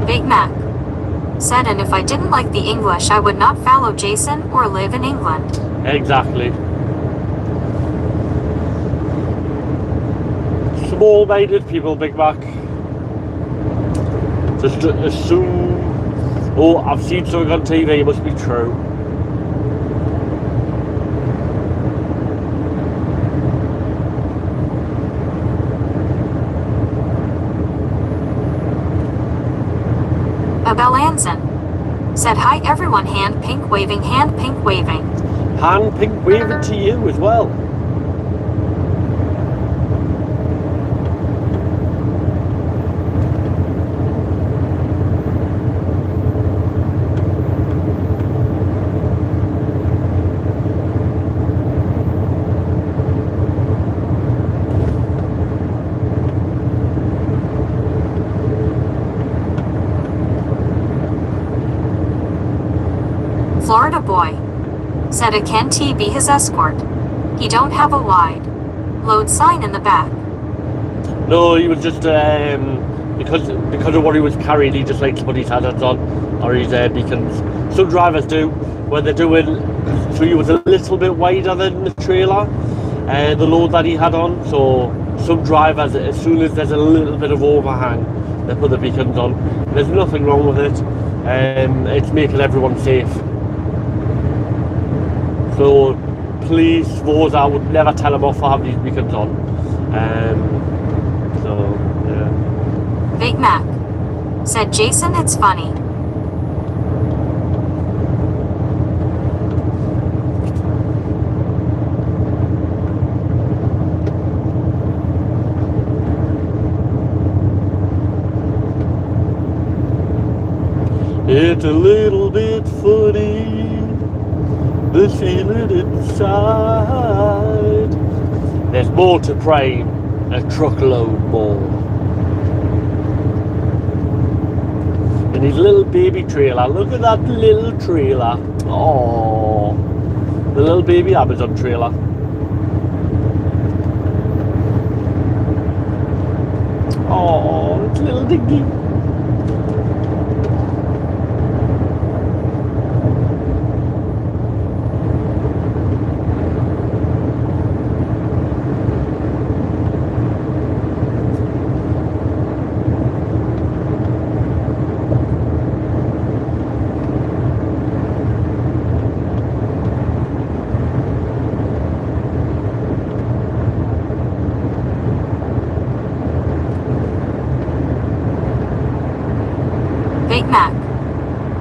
Big Mac said, and if I didn't like the English, I would not follow Jason or live in England. Exactly. Small-minded people, Big Mac. Just assume, oh, I've seen something on TV, it must be true. Abel Anson said, hi everyone, hand pink waving, hand pink waving. Hand pink waving to you as well. Florida boy said, a can T be his escort? He don't have a wide load sign in the back. No, he was just because of what he was carrying, he just likes to put his hazards on or his beacons. Some drivers do when they're doing. So he was a little bit wider than the trailer, the load that he had on. So some drivers, as soon as there's a little bit of overhang, they put the beacons on. There's nothing wrong with it. It's making everyone safe. So please, those I would never tell them off for having these beacons on. So yeah. Big Mac said, Jason, it's funny. It's a little bit funny, the feeling inside. There's more to pray, a truckload more. And his little baby trailer, look at that little trailer. Oh, the little baby Amazon trailer. Oh, it's a little dingy. Big Mac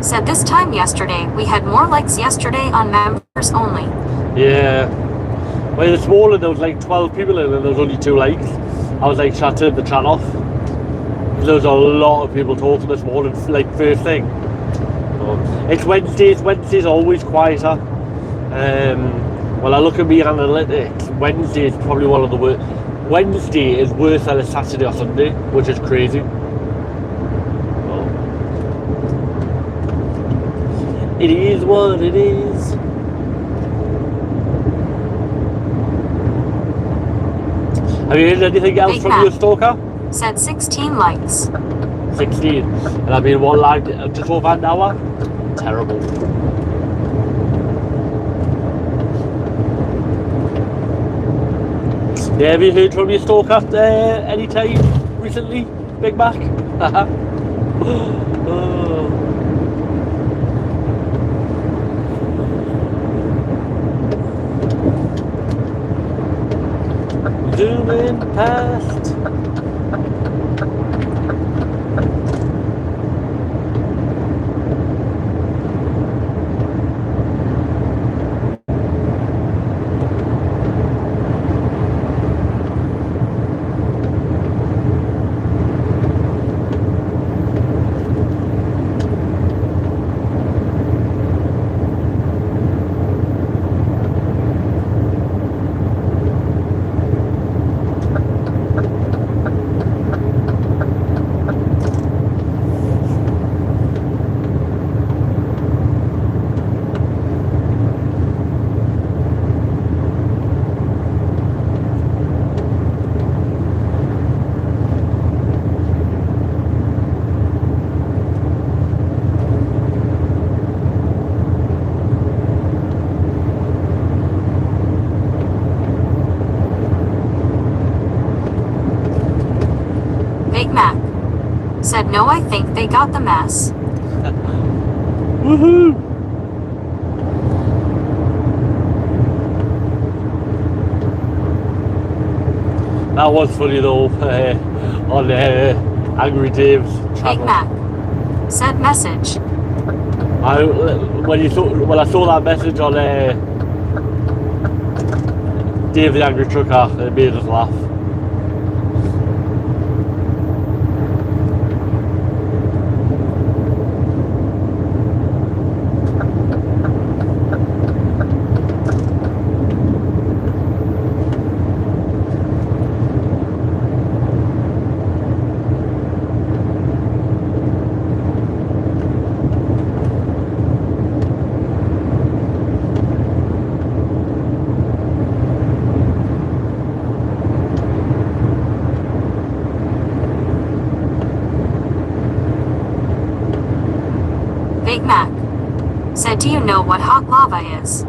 said, this time yesterday, we had more likes yesterday on members only. Yeah. Well, this morning there was like 12 people in and there was only 2 likes. I was like, shall I turn the chat off? There was a lot of people talking this morning, like first thing. It's Wednesdays. Wednesdays are always quieter. Well, I look at me analytics. Wednesday is probably one of the worst. Wednesday is worse than a Saturday or Sunday, which is crazy. It is what it is. Have you heard anything else Big from Mac your stalker? said 16 likes. 16. And I've been one like just over an hour. Terrible. Yeah, have you heard from your stalker any time recently, Big Mac? Oh. Zooming past Said no, I think they got the mess. Woohoo! That was funny though, on Angry Dave's Big channel. Mac. Said message. When I saw that message on Dave the Angry Trucker, it made us laugh. Big Mac. Said, do you know what hot lava is?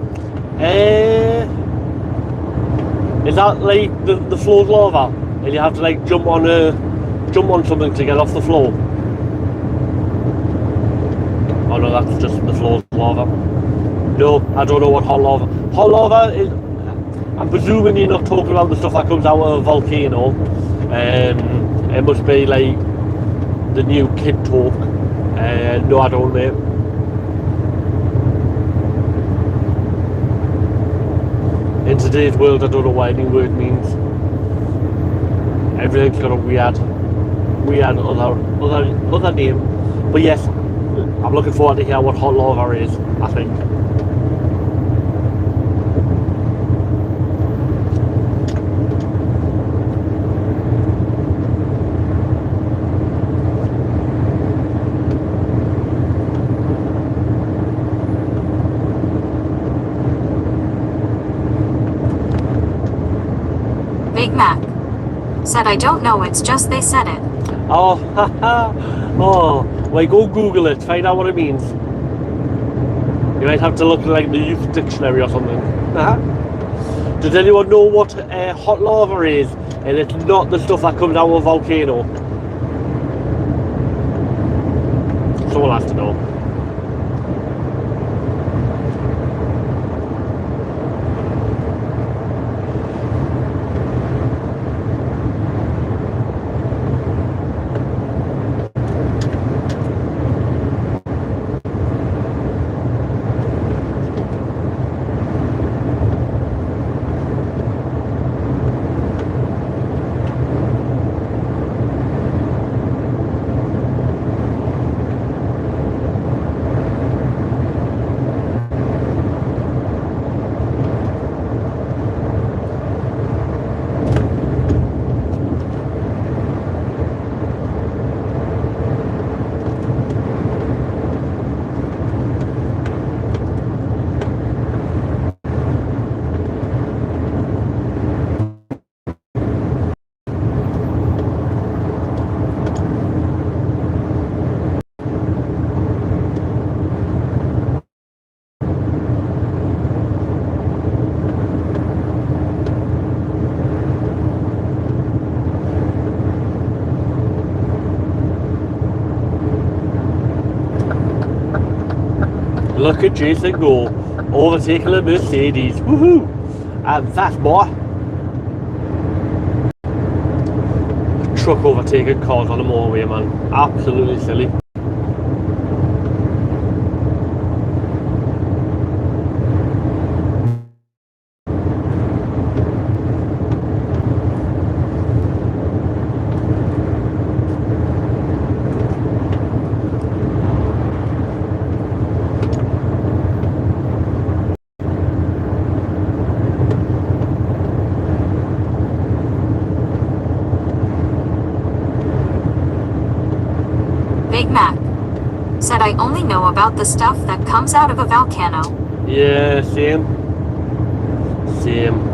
Is that like the floor's lava, and you have to like jump on something to get off the floor? Oh no, that's just the floor's lava. No, I don't know what hot lava. Hot lava is. I'm presuming you're not talking about the stuff that comes out of a volcano. It must be like the new kid talk. No, I don't, mate. In today's world, I don't know what any word means. Everything's got a weird other name. But yes, I'm looking forward to hear what hot lava is, I think. Big Mac. Said, I don't know, it's just they said it. Oh, haha. Oh, well, go Google it, find out what it means. You might have to look at like the youth dictionary or something. Does anyone know what hot lava is? And it's not the stuff that comes out of a volcano. Someone has to know. Look at Jason go, overtaking a Mercedes. Woohoo! And fast boy. Truck overtaking cars on the motorway, man. Absolutely silly. Big Mac. Said, I only know about the stuff that comes out of a volcano. Yeah, same. Same.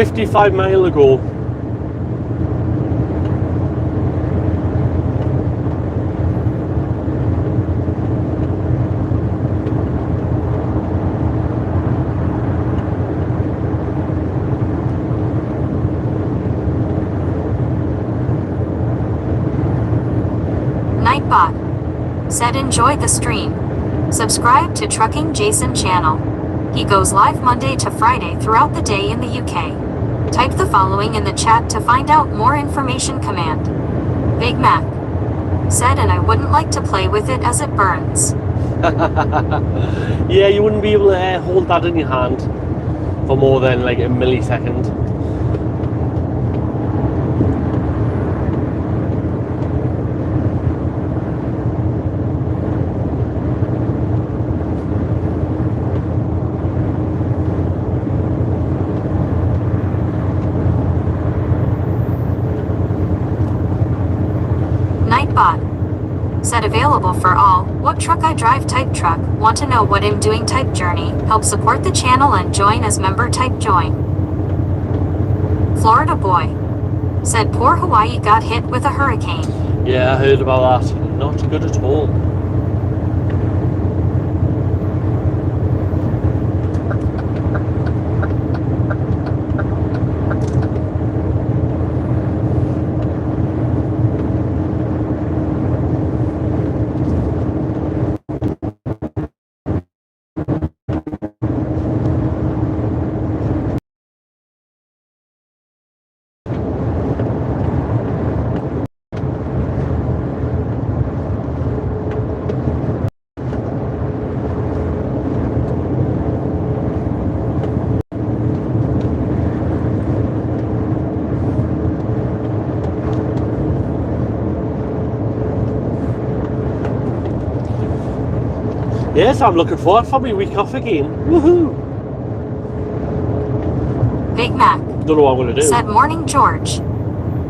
55 mile ago. Nightbot said enjoy the stream. Subscribe to Trucking Jason channel. He goes live Monday to Friday throughout the day in the UK. Type the following in the chat to find out more information. Command Big Mac said, and I wouldn't like to play with it as it burns. Yeah, you wouldn't be able to hold that in your hand for more than like a millisecond. Nightbot said available for all. What truck I drive type truck. Want to know what I'm doing type journey. Help support the channel and join as member type join. Florida boy said poor Hawaii got hit with a hurricane. Yeah, I heard about that. Not good at all. Yes, I'm looking forward for my week off again. Woohoo! Big Mac Don't know what I'm going to do. said morning George.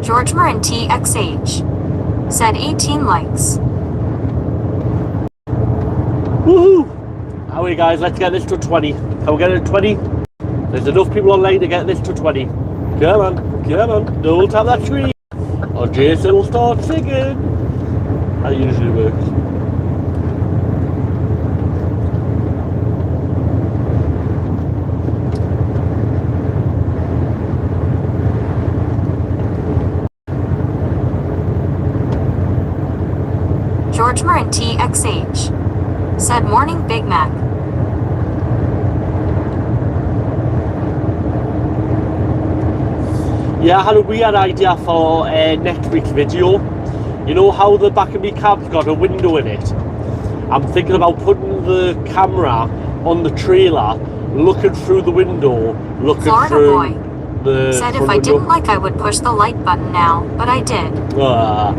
George Marin TXH said 18 likes. Woohoo! How are you guys? Let's get this to 20. Can we get it to 20? There's enough people online to get this to 20. Come on, come on. Don't tap that screen. Or Jason will start singing. That usually works. George Marin TXH said morning Big Mac. Yeah, I had a weird idea for next week's video. You know how the back of my cab's got a window in it? I'm thinking about putting the camera on the trailer, looking through the window, looking Florida through boy the said if front I window. didn't like I would push the like button now, but I did. Well,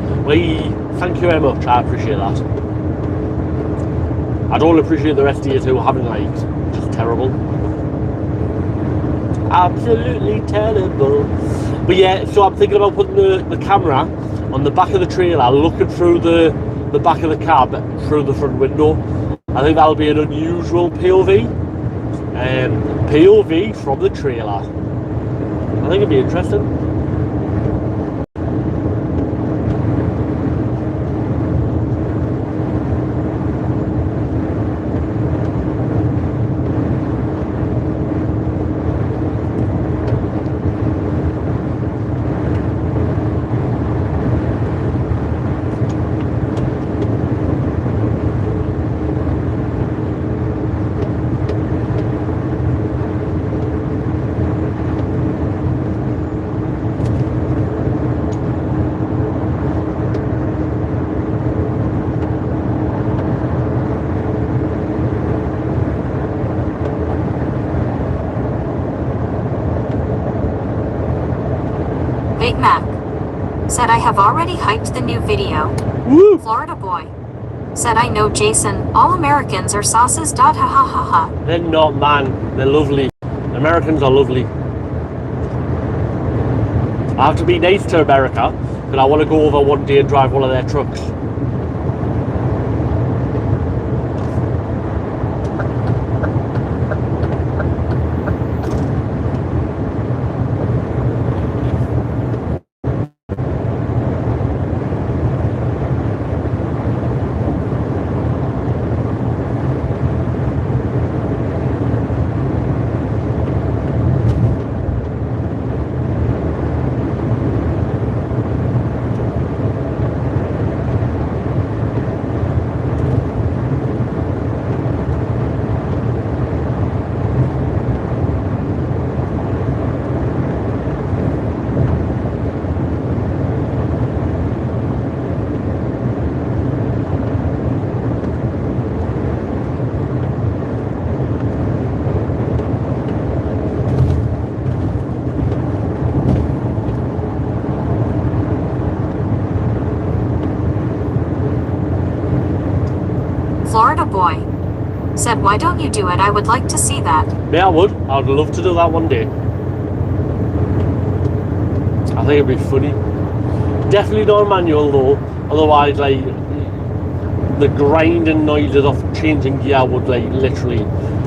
thank you very much, I appreciate that. I don't appreciate the rest of you who haven't liked. Just terrible. Absolutely terrible. But yeah, so I'm thinking about putting the camera on the back of the trailer, looking through the back of the cab through the front window. I think that'll be an unusual POV. POV from the trailer. I think it'd be interesting. Big Mac said I have already hyped the new video. Woo! Florida boy said I know Jason, all Americans are sauces. Ha ha ha ha. They're not, man. They're lovely. Americans are lovely. I have to be nice to America, but I want to go over one day and drive one of their trucks. Florida boy. Said, why don't you do it? I would like to see that. Yeah, I would. I'd love to do that one day. I think it'd be funny. Definitely not manual though. Otherwise, like, the grinding noises of changing gear would, like, literally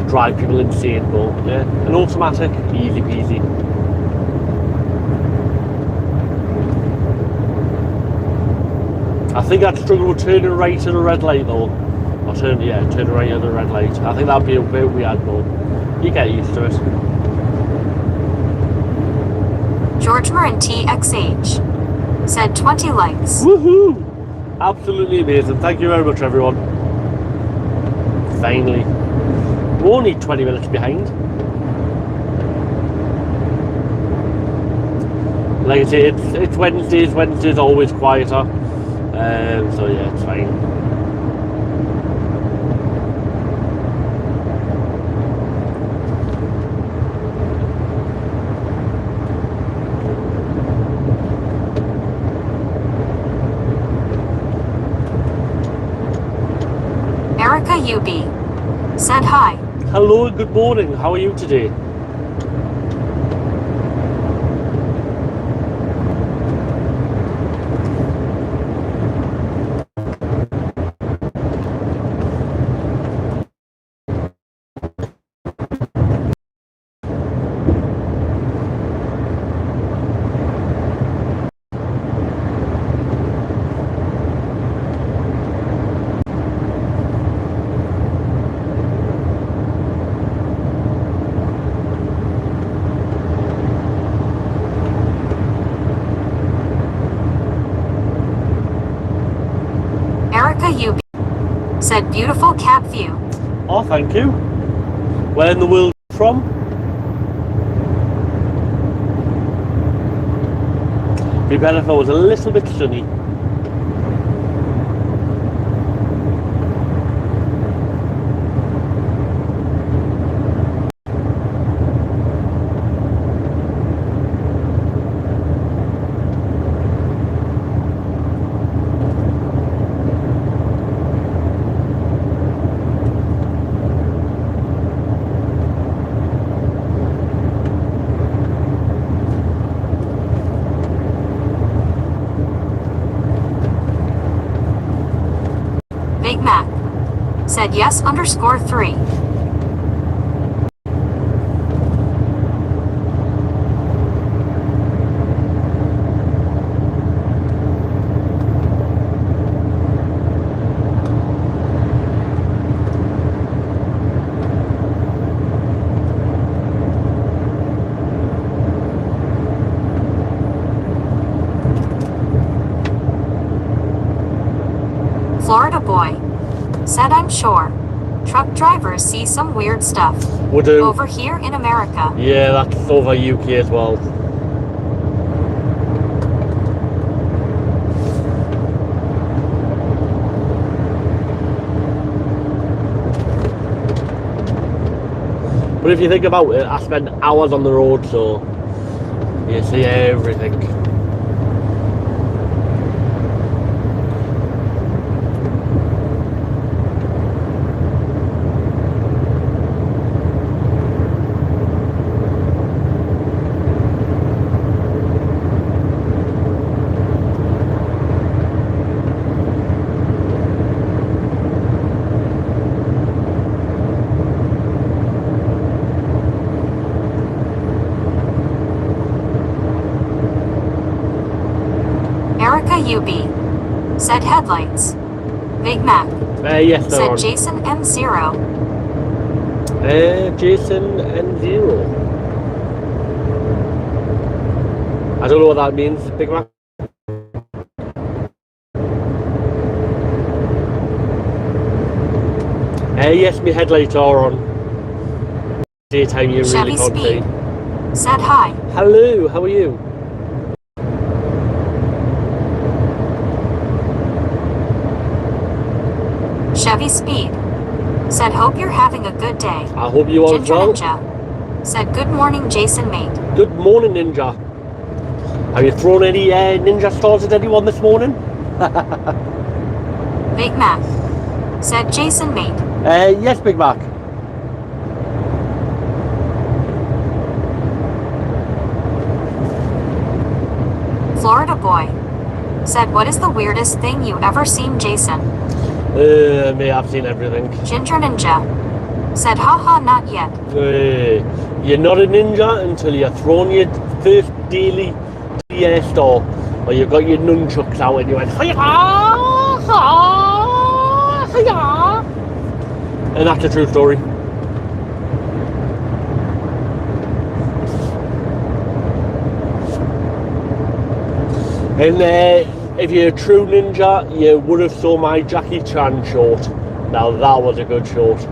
drive people insane. But yeah, an automatic, easy peasy. I think I'd struggle with turning right at a red light though. Or turning right at a red light. I think that'd be a bit weird, but you get used to it. George Marin TXH said 20 likes. Woohoo! Absolutely amazing. Thank you very much, everyone. Finally. We're only 20 minutes behind. Like I say, it's Wednesdays. Wednesdays always quieter. So yeah, it's fine. Erica UB said hi. Hello and good morning. How are you today? UB said beautiful cat view. Oh, thank you. Where in the world from? Be better if it was a little bit sunny. Big Mac said yes _3. Florida boy said I'm sure truck drivers see some weird stuff We do. over here in America. Yeah, that's over UK as well. But if you think about it, I spend hours on the road, so you see everything. Erica UB said headlights. Big Mac Yes, they're said on. Jason M0. Jason N0. I don't know what that means, Big Mac. Yes, my headlights are on. Daytime you really Chevy can't see. Speed said hi. Hello, how are you? Chevy Speed said hope you're having a good day. I hope you are as Ginger well. Ninja said good morning Jason mate. Good morning, Ninja. Have you thrown any ninja stars at anyone this morning? Big Mac said Jason mate. Yes, Big Mac. Florida boy, said what is the weirdest thing you ever seen, Jason? Me, I've seen everything. Ginger Ninja, said haha not yet. You're not a ninja until you're throwing your first daily to store, or you've got your nunchucks out and you went hiya, hiya, and that's a true story. And if you're a true ninja, you would have saw my Jackie Chan short. Now that was a good short.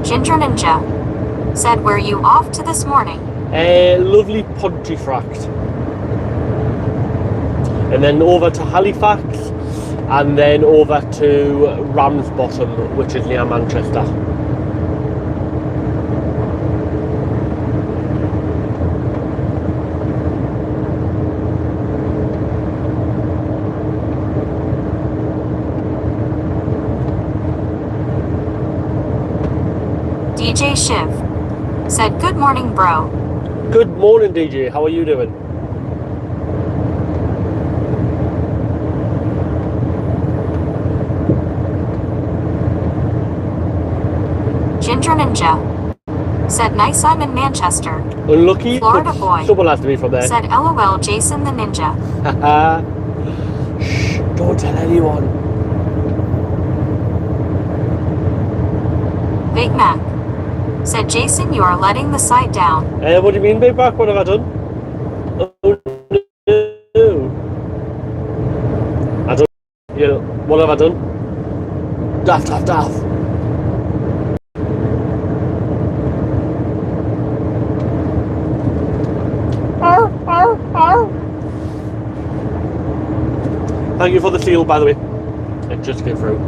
Ginger Ninja, said were you off to this morning? Lovely Pontefract. And then over to Halifax, and then over to Ramsbottom, which is near Manchester. DJ Shiv, said good morning bro. Good morning, DJ. How are you doing? Ginger Ninja, said nice I'm in Manchester. Unlucky. Florida boy, someone has to be from there. said LOL Jason the Ninja. Shh, don't tell anyone. Big Mac, said Jason you are letting the side down. What do you mean, Big Mac? What have I done? Oh no. I don't, you know, what have I done? Daft. Thank you for the seal, by the way. It just came through.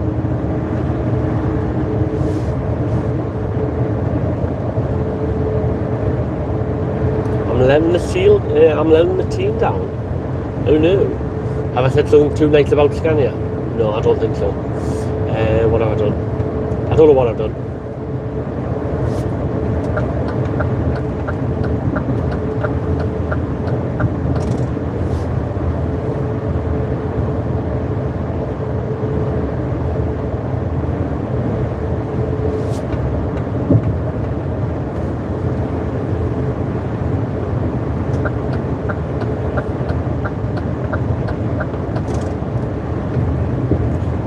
I'm letting the team down. Oh no. Have I said something too nice about Scania? No, I don't think so. What have I done? I don't know what I've done.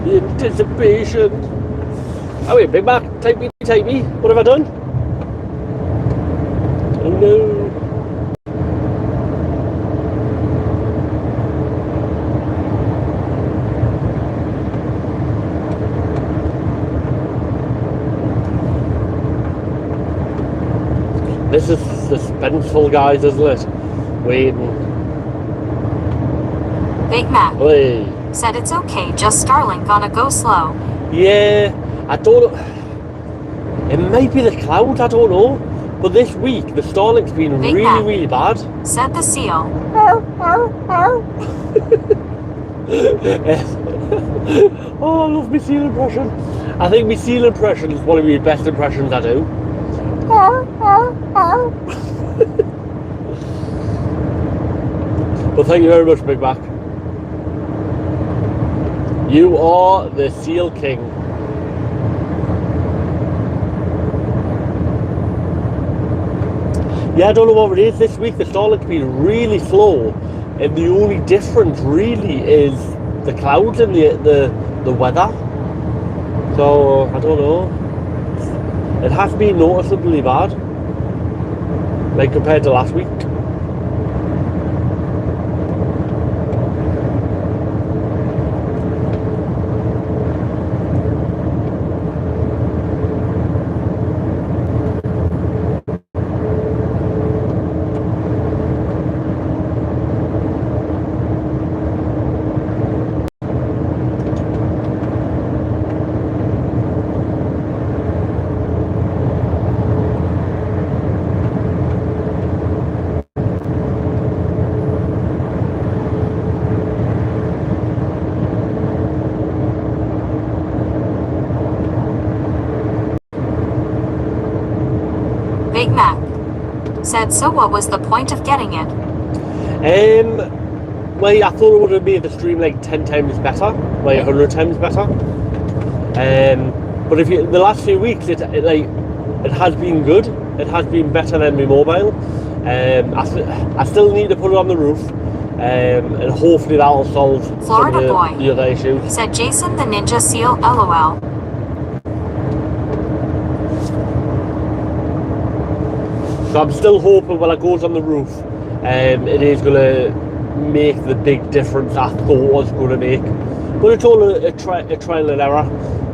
Anticipation. Oh wait, Big Mac, take me. What have I done? Oh no. This is suspenseful, guys, isn't it? Waiting. Big Mac. Hey. Said it's okay, just Starlink gonna go slow. Yeah, I don't know. It might be the clouds, I don't know. But this week, the Starlink's been Big really, Mac. really bad. Said the seal. Oh, I love my seal impression. I think my seal impression is one of my best impressions I do. Well, thank you very much, Big Mac. You are the Seal King. Yeah, I don't know what it is this week. The Starlink's been really slow, and the only difference really is the clouds and the the weather. So I don't know. It has been noticeably bad, like compared to last week. Big Mac said, so what was the point of getting it? Well, I thought it would have made the stream like 10 times better, like 100 times better. But if you, the last few weeks, it has been good. It has been better than my mobile. I still need to put it on the roof, and hopefully that'll solve Florida some boy of the other issues. said Jason the Ninja Seal LOL. So I'm still hoping when it goes on the roof, it is going to make the big difference I thought it was going to make. But it's all a trial and error.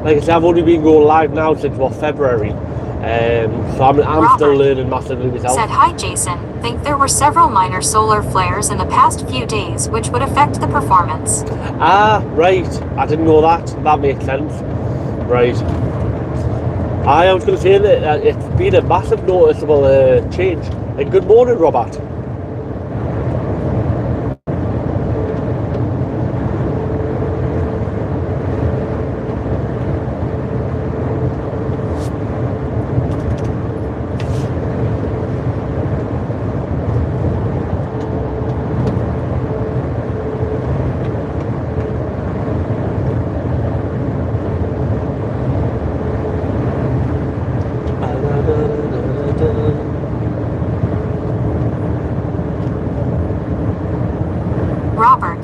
Like I said, I've only been going live now since February. So I'm still learning massively myself. Said, hi Jason, think there were several minor solar flares in the past few days which would affect the performance. Ah, right. I didn't know that. That makes sense. Right. I was going to say that it's been a massive noticeable change. And good morning, Robert. Robert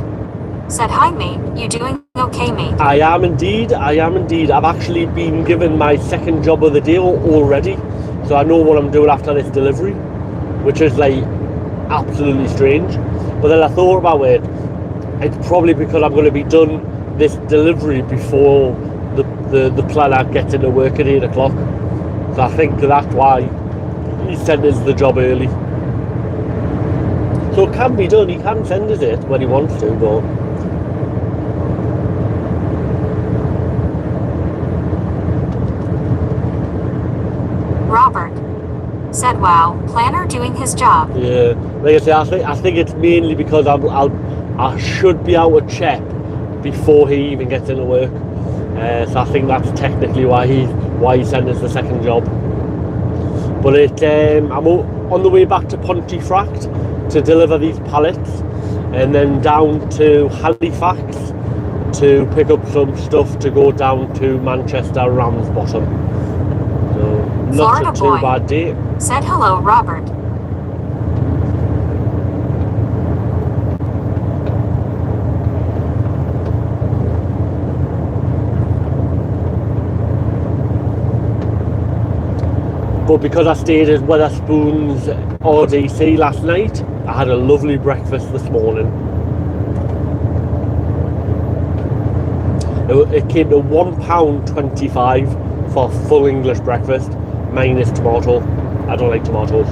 said, hi mate, you doing okay mate? I am indeed. I've actually been given my second job of the day already. So I know what I'm doing after this delivery, which is like absolutely strange. But then I thought about it. It's probably because I'm going to be done this delivery before the planner gets into work at 8 o'clock. So I think that's why he sent us the job early. So it can be done. He can send us it when he wants to, but Robert said, wow, planner doing his job. yeah, like I say, I think it's mainly because I should be out of check before he even gets into work. So I think that's technically why he sent us the second job. But I'm on the way back to Pontefract to deliver these pallets, and then down to Halifax to pick up some stuff to go down to Manchester Ramsbottom. So not a too bad day. Said, hello Robert. But because I stayed at Wetherspoons RDC last night, I had a lovely breakfast this morning. It came to £1.25 for full English breakfast, minus tomato. I don't like tomatoes.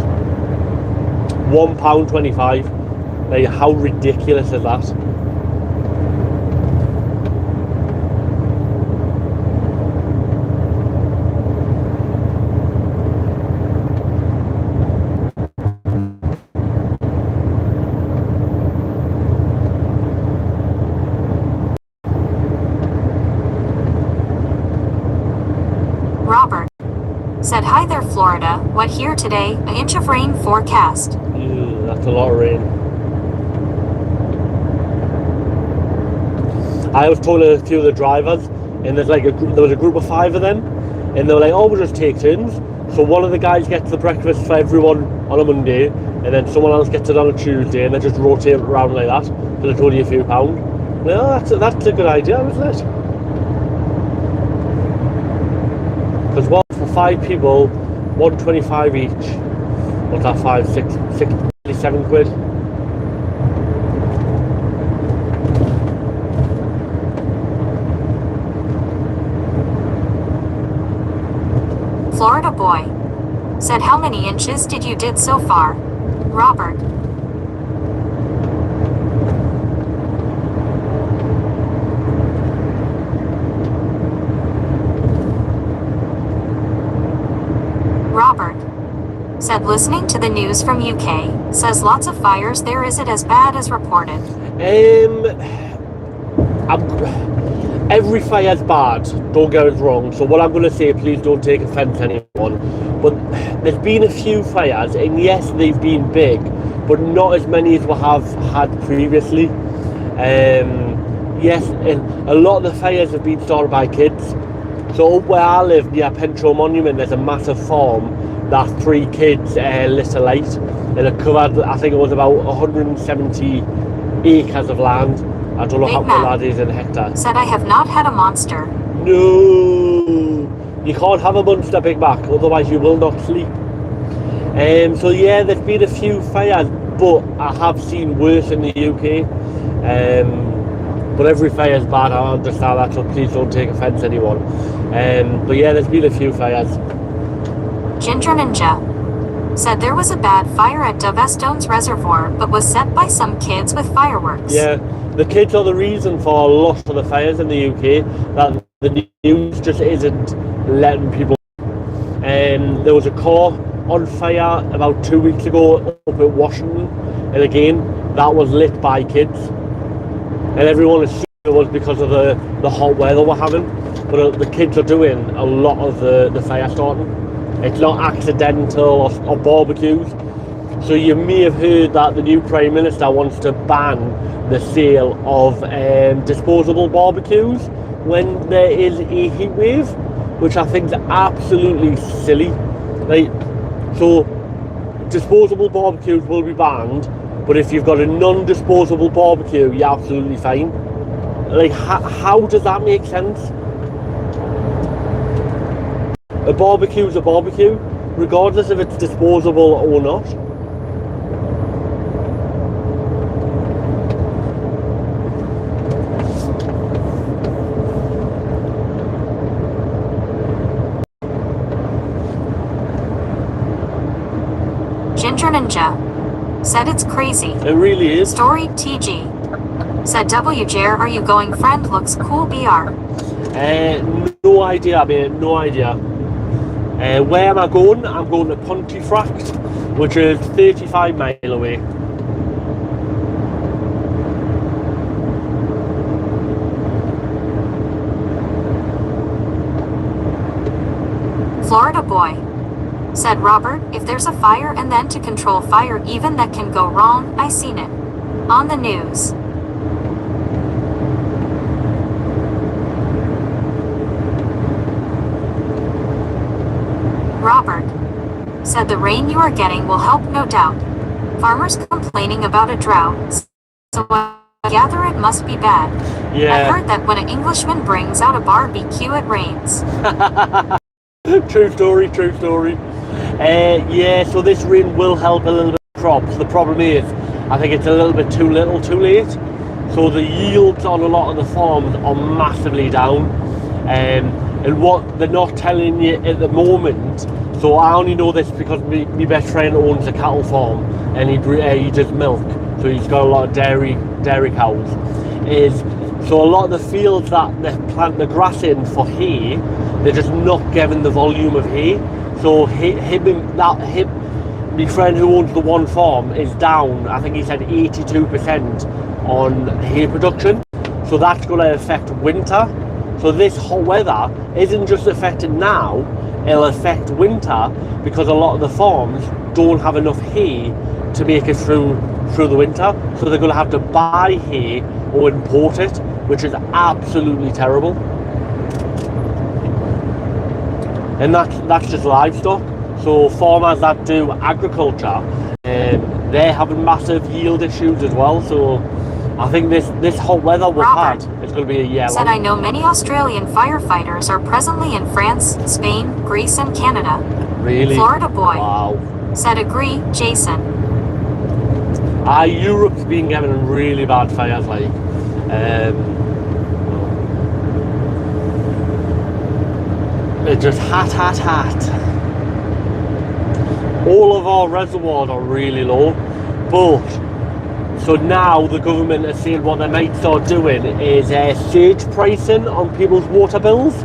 £1.25. Like, how ridiculous is that? Robert said, hi there Florida, what here today, an inch of rain forecast. That's a lot of rain. I was told a few of the drivers, and there's like there was a group of 5 of them, and they were like, oh, we'll just take turns. So one of the guys gets the breakfast for everyone on a Monday, and then someone else gets it on a Tuesday, and they just rotate around like that. So it's only a few pounds. No, that's a good idea, isn't it? Because what for 5 people, 125 each. What's that? 5, 6, 7 quid. Florida boy said, how many inches did you did so far? Robert. Robert said, listening to the news from UK, says lots of fires there. Is it as bad as reported? Every fire's bad, don't get us wrong. So what I'm going to say, please don't take offence anyone, but there's been a few fires, and yes, they've been big, but not as many as we have had previously. Yes, and a lot of the fires have been started by kids. So up where I live, near Pentro Monument, there's a massive farm that 3 kids lit a light, and it covered, I think it was about 170 acres of land. I don't know how much that is in hectares. Said, I have not had a monster. No, you can't have a monster, Big Mac, otherwise you will not sleep. So yeah, there's been a few fires, but I have seen worse in the UK. But every fire is bad, I understand that, so please don't take offence anyone. But yeah, there's been a few fires. Ginger Ninja said there was a bad fire at Dovestones Reservoir, but was set by some kids with fireworks. Yeah, the kids are the reason for a lot of the fires in the UK, that the news just isn't letting people. There was a car on fire about 2 weeks ago up at Washington, and again, that was lit by kids. And everyone assumed it was because of the hot weather we're having, but the kids are doing a lot of the fire starting. It's not accidental or barbecues. So you may have heard that the new Prime Minister wants to ban the sale of disposable barbecues when there is a heat wave, which I think is absolutely silly. Like, so disposable barbecues will be banned, but if you've got a non-disposable barbecue, you're absolutely fine. Like, how does that make sense? A barbecue is a barbecue, regardless if it's disposable or not. Ginger Ninja said it's crazy. It really is. Story TG said, WJR, are you going? Friend looks cool BR. No idea, mate, no idea. Where am I going? I'm going to Pontefract, which is 35 miles away. Florida boy said, Robert, if there's a fire and then to control fire even that can go wrong, I seen it on the news. Robert said the rain you are getting will help, no doubt. Farmers complaining about a drought, so I gather it must be bad. Yeah. I heard that when an Englishman brings out a barbecue it rains. True story, true story. Yeah, so this rain will help a little bit of crops. The problem is, I think it's a little bit too little, too late. So the yields on a lot of the farms are massively down. And what they're not telling you at the moment, so I only know this because my best friend owns a cattle farm and he does milk, so he's got a lot of dairy cows. So a lot of the fields that they plant the grass in for hay, they're just not given the volume of hay. So my friend who owns the one farm is down, I think he said 82% on hay production. So that's going to affect winter. So this hot weather isn't just affecting now, it'll affect winter because a lot of the farms don't have enough hay to make it through the winter. So they're going to have to buy hay or import it, which is absolutely terrible. And that's just livestock. So farmers that do agriculture, they're having massive yield issues as well. So I think this hot weather we've had is going to be a year Said, long. I know many Australian firefighters are presently in France, Spain, Greece, and Canada. Really? Florida boy. Wow. Said, agree, Jason. Europe's been getting really bad fires, like. It's just hot. All of our reservoirs are really low, but so now the government is saying what they might start doing is surge pricing on people's water bills.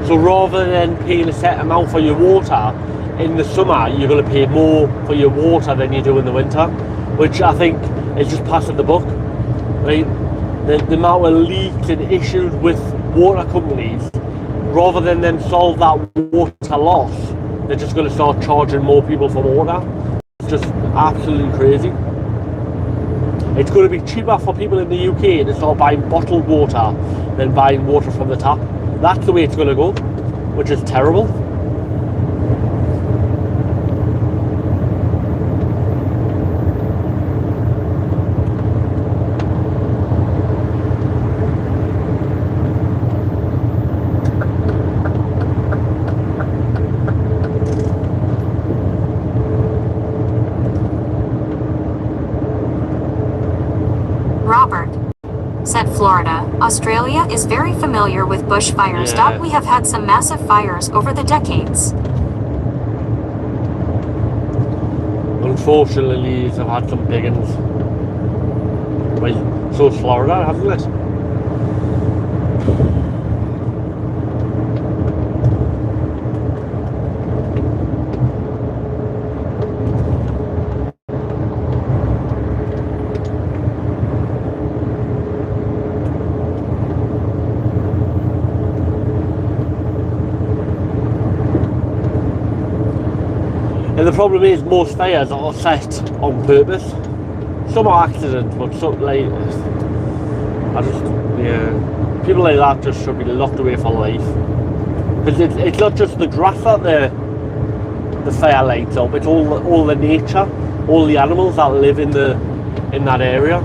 So rather than paying a set amount for your water, in the summer you're going to pay more for your water than you do in the winter, which I think is just passing the buck. Right? The amount of leaks and issues with water companies, rather than them solve that water loss, they're just going to start charging more people for water. It's just absolutely crazy. It's going to be cheaper for people in the UK to start buying bottled water than buying water from the tap. That's the way it's going to go, which is terrible. Robert. Said, Florida, Australia is very familiar with bushfires. Yeah. We have had some massive fires over the decades. Unfortunately, they've had some big ones. Well, so it's Florida, hasn't it? And the problem is, most fires are set on purpose. Some are accidents, but some, like, people like that just should be locked away for life. Because it's not just the grass that the fire lights up; it's all the nature, all the animals that live in that area.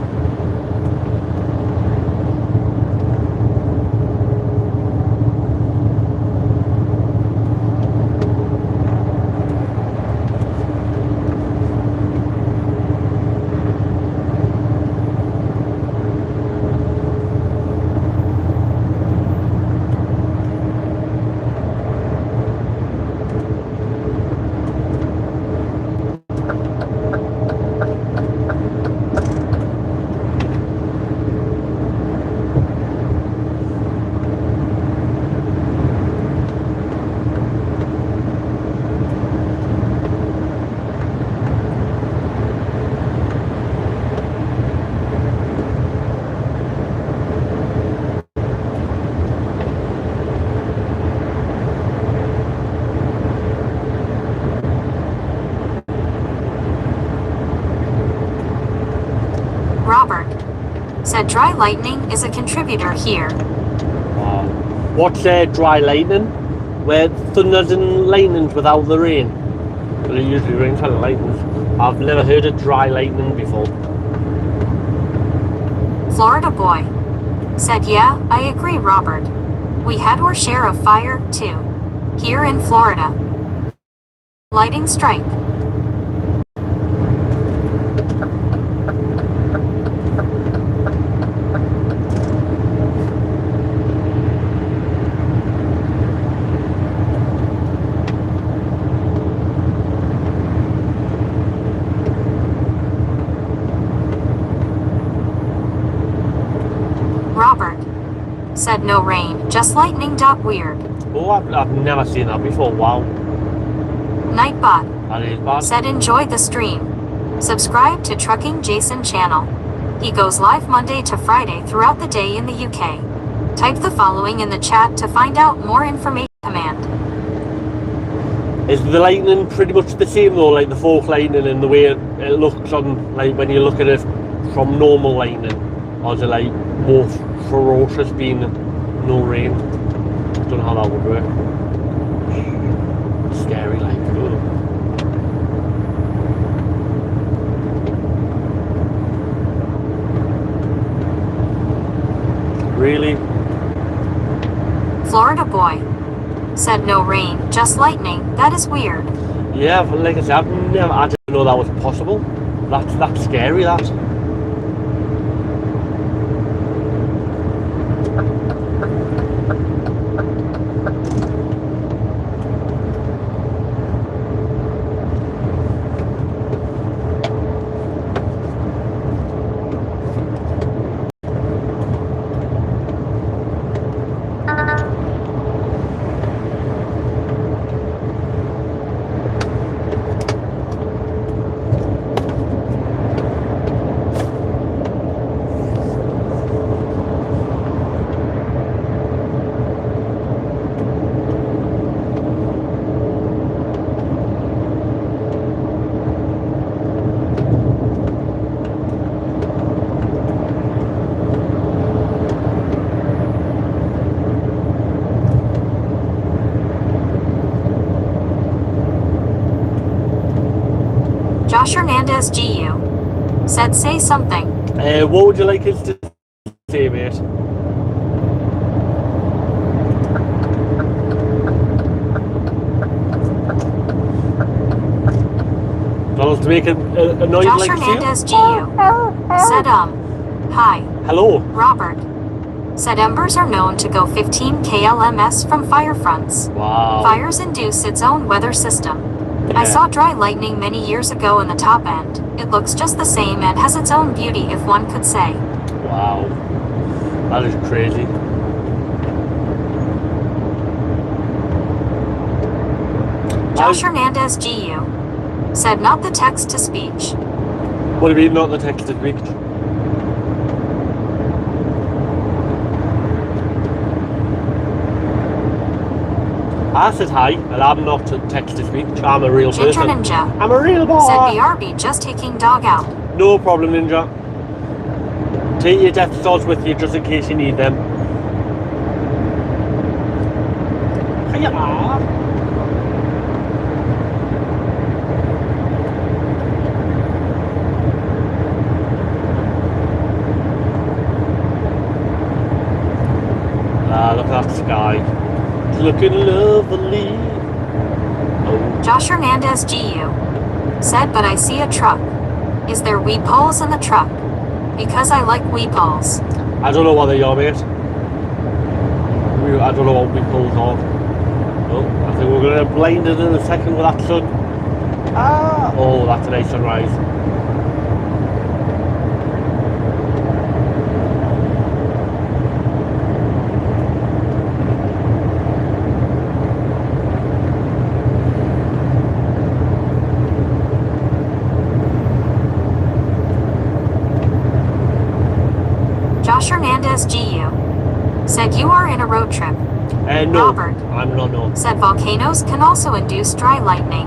Robert. Said, dry lightning is a contributor here. What's dry lightning? Where thunders and lightnings without the rain. But it usually rains when it lightens. I've never heard of dry lightning before. Florida boy. Said, yeah, I agree, Robert. We had our share of fire, too. Here in Florida. Lightning strike. Robert. Said, no rain, just lightning. Weird. Oh, I've never seen that before. Wow. Nightbot. That is bad. Said, enjoy the stream. Subscribe to Trucking Jason channel. He goes live Monday to Friday throughout the day in the UK. Type the following in the chat to find out more information. Command. Is the lightning pretty much the same though, like the fork lightning and the way it looks on, like when you look at it from normal lightning? Or is it like more ferocious being no rain? Don't know how that would work. Scary, like. Ugh. really? Florida boy. Said no rain, just lightning. That is weird. Yeah, but like I said, I didn't know that was possible. That's scary, that. Josh Hernandez GU. Said say something. What would you like us to say, mate? Want us to make a noise Josh like Hernandez you? GU. Said hi. Hello. Robert. Said embers are known to go 15 kLms from fire fronts. Wow. Fires induce its own weather system. I Yeah. saw dry lightning many years ago in the top end. It looks just the same and has its own beauty, if one could say. Wow. That is crazy. Josh Hernandez GU. Said not the text to speech. What do you mean, not the text to speech? I said hi, and I'm not to text to speech. I'm a real Ginger person. Ninja. I'm a real boy. Said BRB just taking dog out. No problem, Ninja. Take your death swords with you just in case you need them. Hiya. Ah, look at that sky. It's looking lovely. Oh. Josh Hernandez GU. Said but I see a truck. Is there weed poles in the truck? Because I like weed poles. I don't know what they are, mate. I don't know what we pulled off. Oh, I think we're going to get blinded in a second with that sun. Ah! Oh, that's a nice sunrise. Josh Hernandez GU. Said you are in a road trip. No, Robert. I'm not. Said volcanoes can also induce dry lightning.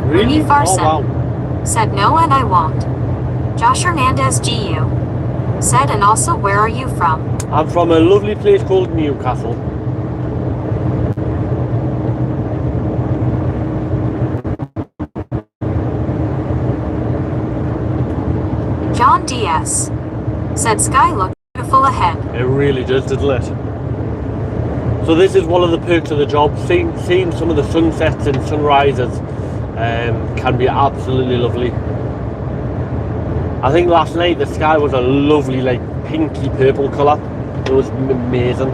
Really? Rudy Farson. Oh, wow. Said no and I won't. Josh Hernandez GU. Said and also where are you from? I'm from a lovely place called Newcastle. John DS. Said sky looked beautiful ahead. It really does, doesn't it? So this is one of the perks of the job. Seeing some of the sunsets and sunrises can be absolutely lovely. I think last night the sky was a lovely, like, pinky purple colour. It was amazing.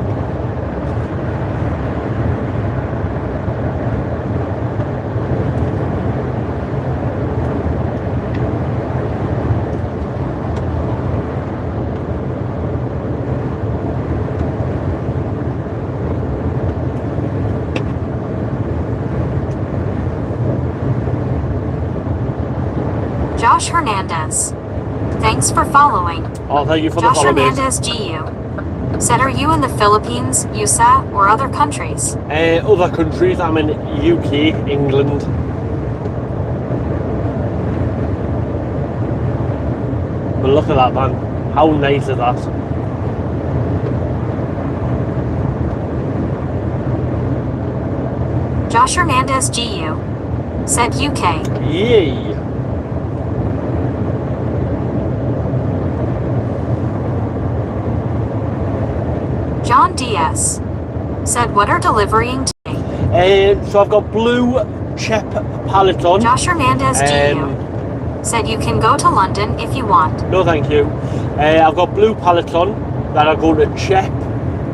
Josh Hernandez. Thanks for following. Oh, thank you for Josh the follow, mate. Hernandez GU. Said are you in the Philippines, USA, or other countries? Other countries, I'm in UK, England. But look at that, man. How nice is that? Josh Hernandez GU. Said UK. Yay! John DS said, what are delivering today? So I've got blue chip pallets on. Josh Hernandez GU said you can go to London if you want. No, thank you. I've got blue pallets on that are going to Chep,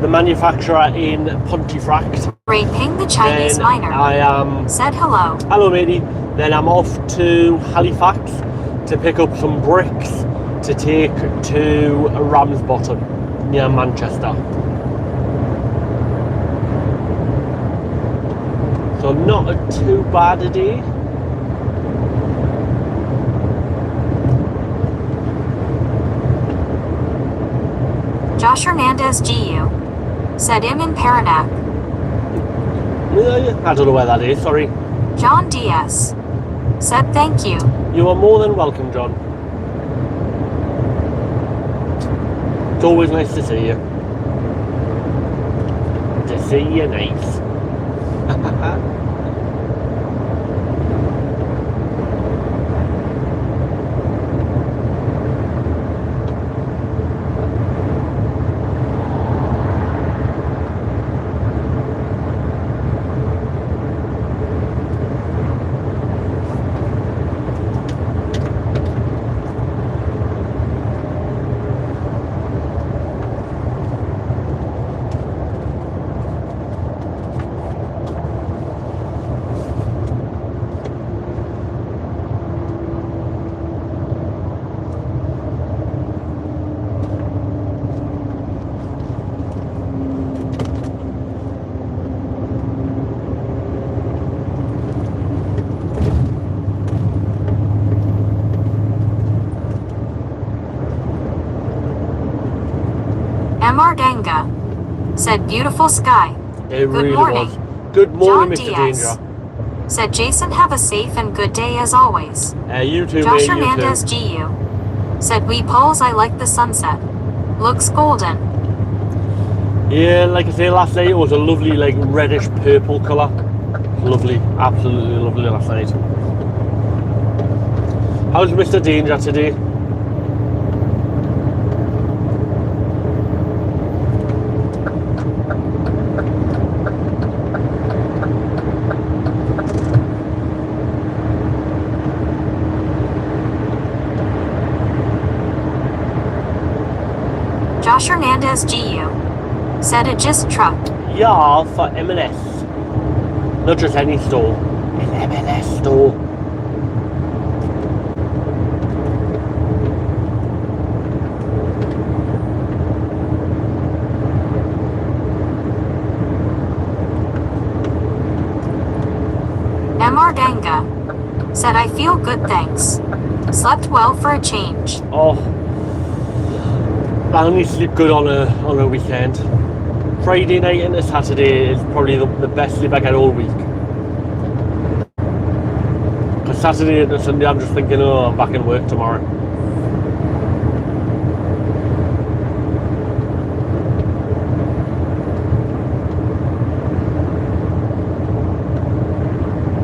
the manufacturer in Pontefract. Great Ping the Chinese Then miner I am. said hello. Hello, matey. Then I'm off to Halifax to pick up some bricks to take to Ramsbottom near Manchester. So not too bad a day. Josh Hernandez GU said I'm in Paranac. I don't know where that is, sorry. John DS said thank you. You are more than welcome, John. It's always nice to see you. To see you nice. Mr. Danga said beautiful sky. It Good really morning. was. Good morning, John Mr. Diaz Danger. said Jason have a safe and good day as always. You too, Josh mate, you Hernandez too. GU said we Poles I like the sunset. Looks golden. Yeah, like I say, last night it was a lovely, like, reddish purple colour. Lovely, absolutely lovely last night. How's Mr. Danger today? Josh Hernandez GU said it just trucked. Yeah, for M&S. Not just any store. An M&S store. Mr. Danga said I feel good thanks. Slept well for a change. Oh, I only sleep good on a weekend. Friday night into Saturday is probably the best sleep I get all week. Because Saturday into Sunday I'm just thinking, oh, I'm back in work tomorrow.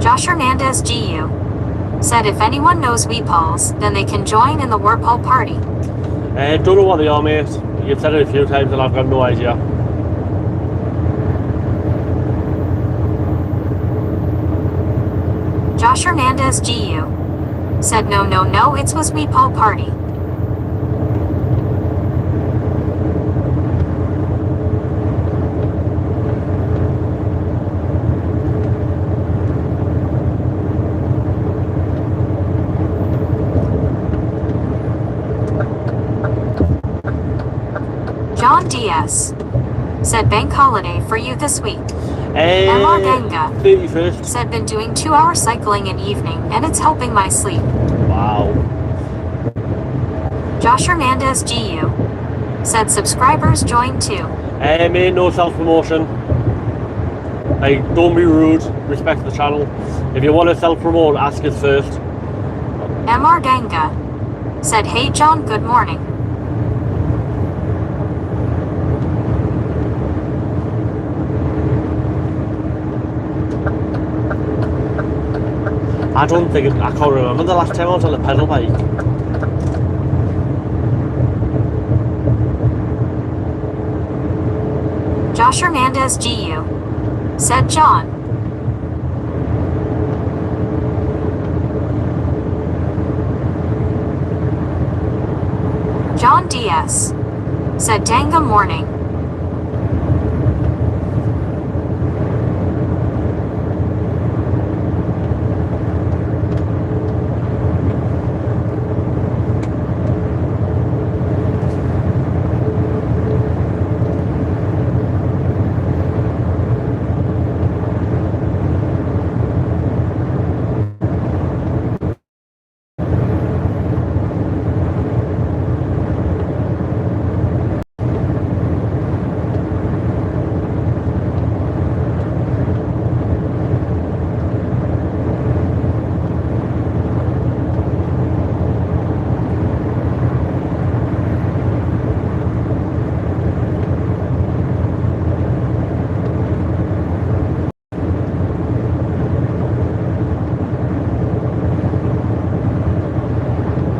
Josh Hernandez GU said if anyone knows Weepols, then they can join in the Warpole party. Don't know what they are, mate. You've said it a few times and I've got no idea. Josh Hernandez GU said no, it was Weepole party. John DS said bank holiday for you this week. Mr. Danga 31st. said been doing 2-hour cycling in evening and it's helping my sleep. Wow. Josh Hernandez GU said subscribers joined too. Mate, no self-promotion. Like, don't be rude. Respect the channel. If you want to self-promote, ask us first. Mr. Danga said hey John, good morning. I can't remember the last time I was on a pedal bike. Josh Hernandez GU, said John. John DS, said Danga morning.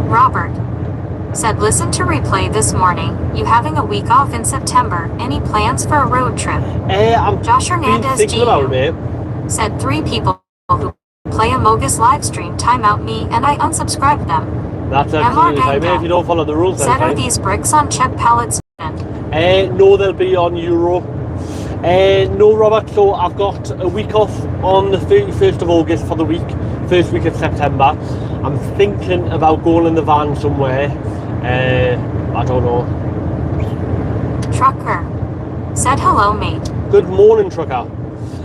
Robert, said listen to replay this morning. You having a week off in September. Any plans for a road trip? I'm Josh Hernandez thinking about it, mate. said 3 people who play a Mogus live stream time out me and I unsubscribed them. That's absolutely fine, mate. If you don't follow the rules, then said are fine. these bricks on Czech pallets? No, they'll be on Euro. No, Robert, so I've got a week off on the 31st of August for the week, first week of September. I'm thinking about going in the van somewhere. I don't know. Trucker, said hello mate. Good morning, trucker.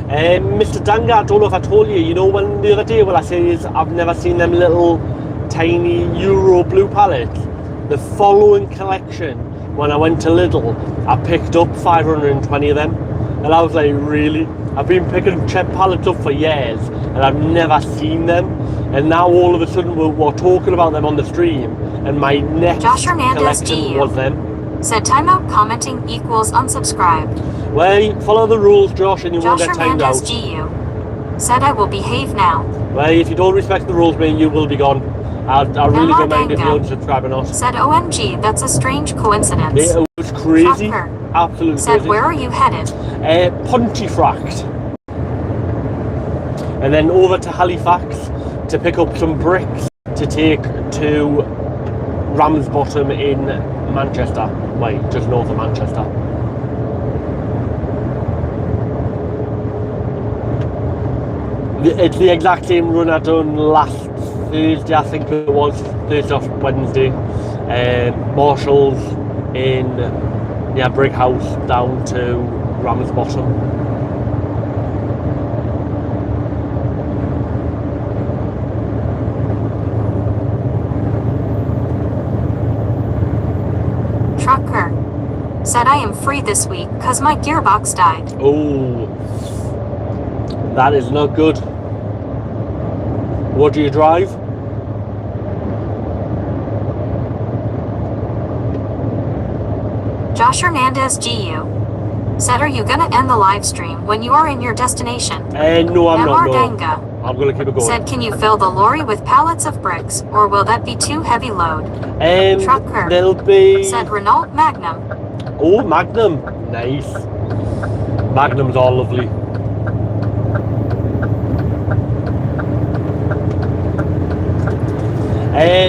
Mr. Danga, I don't know if I told you, you know when the other day when I say is I've never seen them little tiny Euro blue pallets. The following collection, when I went to Lidl, I picked up 520 of them. And I was like, really? I've been picking Czech pallets up for years and I've never seen them. And now all of a sudden we're talking about them on the stream and my next Josh Hernandez collection GU, was them. said timeout commenting equals unsubscribed. Well, follow the rules, Josh, and you won't Josh get timed Hernandez out. GU, said I will behave now. Well, if you don't respect the rules, mate, you will be gone. I really don't mind if you unsubscribe or not. Said OMG, that's a strange coincidence. It was crazy. Trucker, Absolutely said crazy. where are you headed? Pontefract. And then over to Halifax to pick up some bricks to take to Ramsbottom in Manchester. Wait, just north of Manchester. It's the exact same run I done last Thursday, I think it was, Thursday or Wednesday. Marshalls in Brighouse down to Ramsbottom. Trucker, said I am free this week cause my gearbox died. Oh, that is not good. What do you drive? Josh Hernandez GU, said are you gonna end the live stream when you are in your destination? No, I'm not. MR No. Danga, I'm gonna keep it going. said can you fill the lorry with pallets of bricks or will that be too heavy load? Trucker, There'll be. said Renault Magnum. Oh, Magnum. Nice. Magnums are lovely.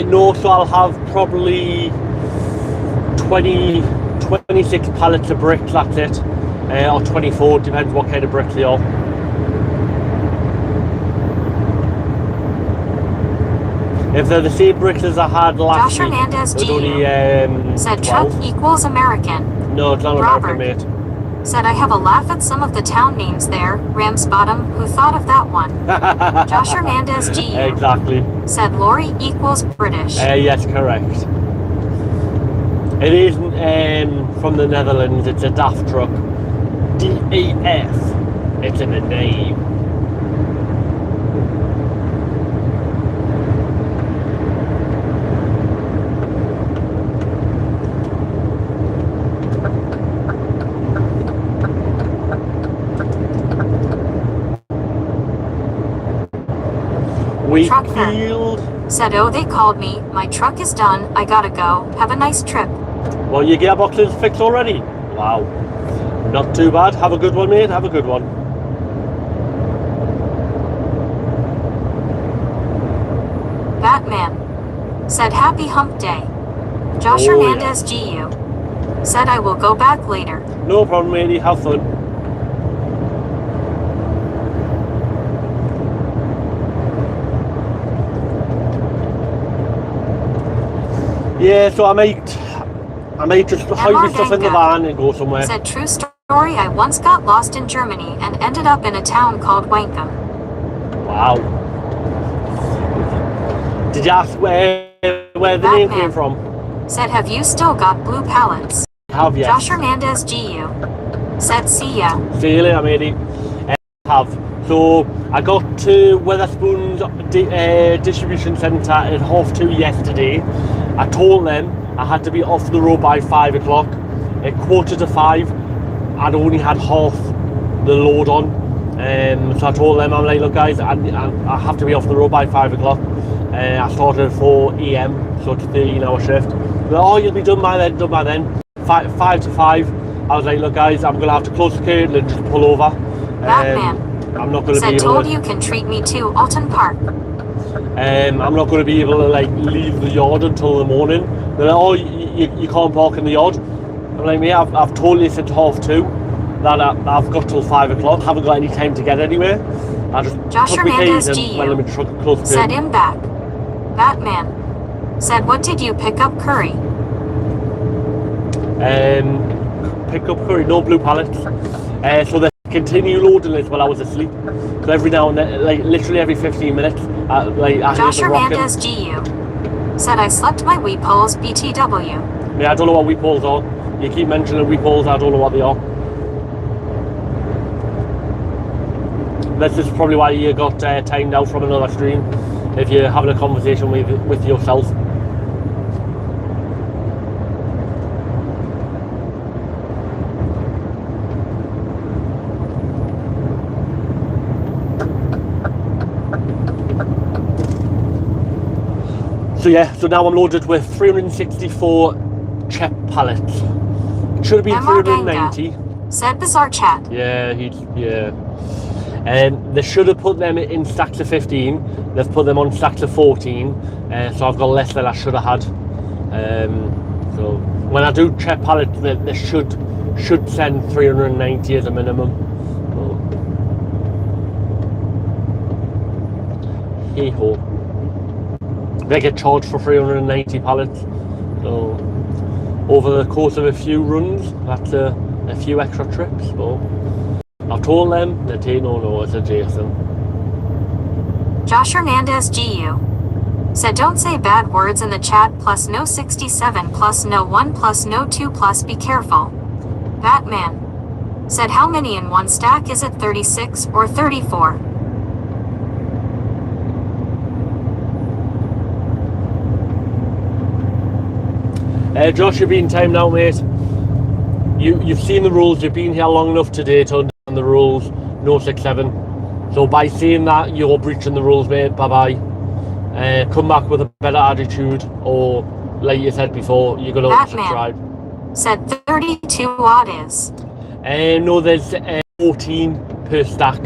No, so I'll have probably 26 pallets of bricks, that's it. Or 24, depends what kind of bricks they are. If they're the same bricks as I had last Josh week, Hernandez it was GU, only said 12. truck equals American. No, it's not Robert, American, mate. said I have a laugh at some of the town names there. Ramsbottom, who thought of that one? Josh Hernandez GU, Exactly. said lorry equals British. Yes, correct. It is from the Netherlands. It's a DAF truck. DAF. It's in the name. Wakefield. Said oh they called me. My truck is done. I gotta go. Have a nice trip. Well, your gearbox is fixed already. Wow. Not too bad. Have a good one, mate. Have a good one. Batman said happy hump day. Josh Oh, Hernandez GU said I will go back later. No problem, matey. Have fun. Yeah, so I might just hide my stuff in the van and go somewhere. Said true story, I once got lost in Germany and ended up in a town called Wankum. Wow. Did you ask where the name came from? Said have you still got blue pallets? Have, yes. Josh Hernandez GU said see ya. See you later, matey. Have. So I got to Wetherspoon's distribution centre at 2:30 yesterday. I told them I had to be off the road by 5 o'clock. At 4:45, I'd only had half the load on. So I told them, I'm like, look guys, I have to be off the road by 5 o'clock. I started at 4 AM, so it's a 13-hour shift. But, oh, you'll be done by then. 5 to 5. I was like, look guys, I'm going to have to close the curtain and just pull over. Batman I'm not going to be said able told to, you can treat me to Alton Park. I'm not going to be able to like leave the yard until the morning. They're like, oh, you can't park in the yard. I'm like, mate, I've told you since 2:30 that I've got till 5 o'clock. Haven't got any time to get anywhere. I just Josh took my Hernandez keys and GU went in the truck and closed the said curtain. him back. Batman said what did you pick up curry? Pick up curry, no blue pallets. So they continue loading this while I was asleep. So every now and then, like literally every 15 minutes, I Josh hear the rocking. Hernandez GU said I slept my wee poles BTW. Yeah, I don't know what wheat poles are. You keep mentioning wheat poles, I don't know what they are. This is probably why you got timed out from another stream, if you're having a conversation with yourself. So yeah, so now I'm loaded with 364 chip pallets. It should have been 390. Said bizarre chat. Yeah, they should have put them in stacks of 15. They've put them on stacks of 14. So I've got less than I should have had. So when I do chip pallets, they should send 390 as a minimum. So, hey ho. They get charged for 390 pallets. So over the course of a few runs, that's a few extra trips. But I've told them they take no notice of Jason. Josh Hernandez GU said don't say bad words in the chat plus no 67 plus no 1 plus no 2 plus be careful. Batman said how many in one stack is it 36 or 34? Josh, you're being timed out, mate. You've seen the rules. You've been here long enough today to understand the rules. No 67. So by saying that, you're breaching the rules, mate. Bye bye. Come back with a better attitude, or like you said before, you're gonna unsubscribe. Said 32 odd is. No, there's 14 per stack.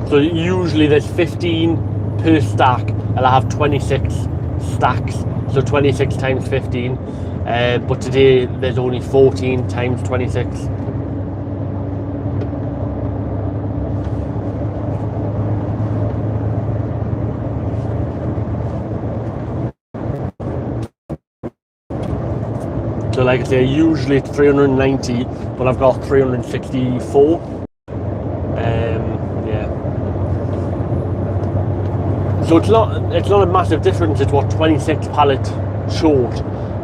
So usually there's 15 per stack, and I have 26 stacks, so 26 times 15. But today there's only 14 times 26. So like I say, usually it's 390, but I've got 364. Yeah. So it's not a massive difference. It's what, 26 pallets short,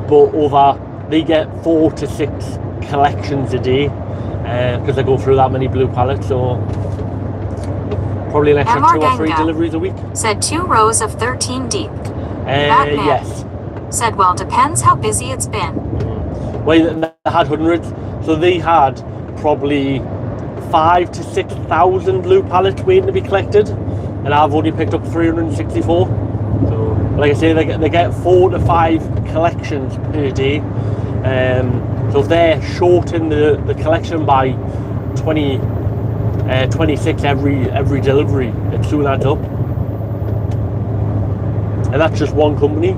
but they get 4 to 6 collections a day because they go through that many blue pallets. So probably an extra 2 or 3 deliveries a week. Said 2 rows of 13 deep. Yes. Said well, depends how busy it's been. Well, they had hundreds, so they had probably 5,000 to 6,000 blue pallets waiting to be collected, and I've only picked up 364. So, like I say, they get 4 to 5 collections collections per day. So if they're shorting the collection by 26 every delivery, it soon adds up. And that's just one company.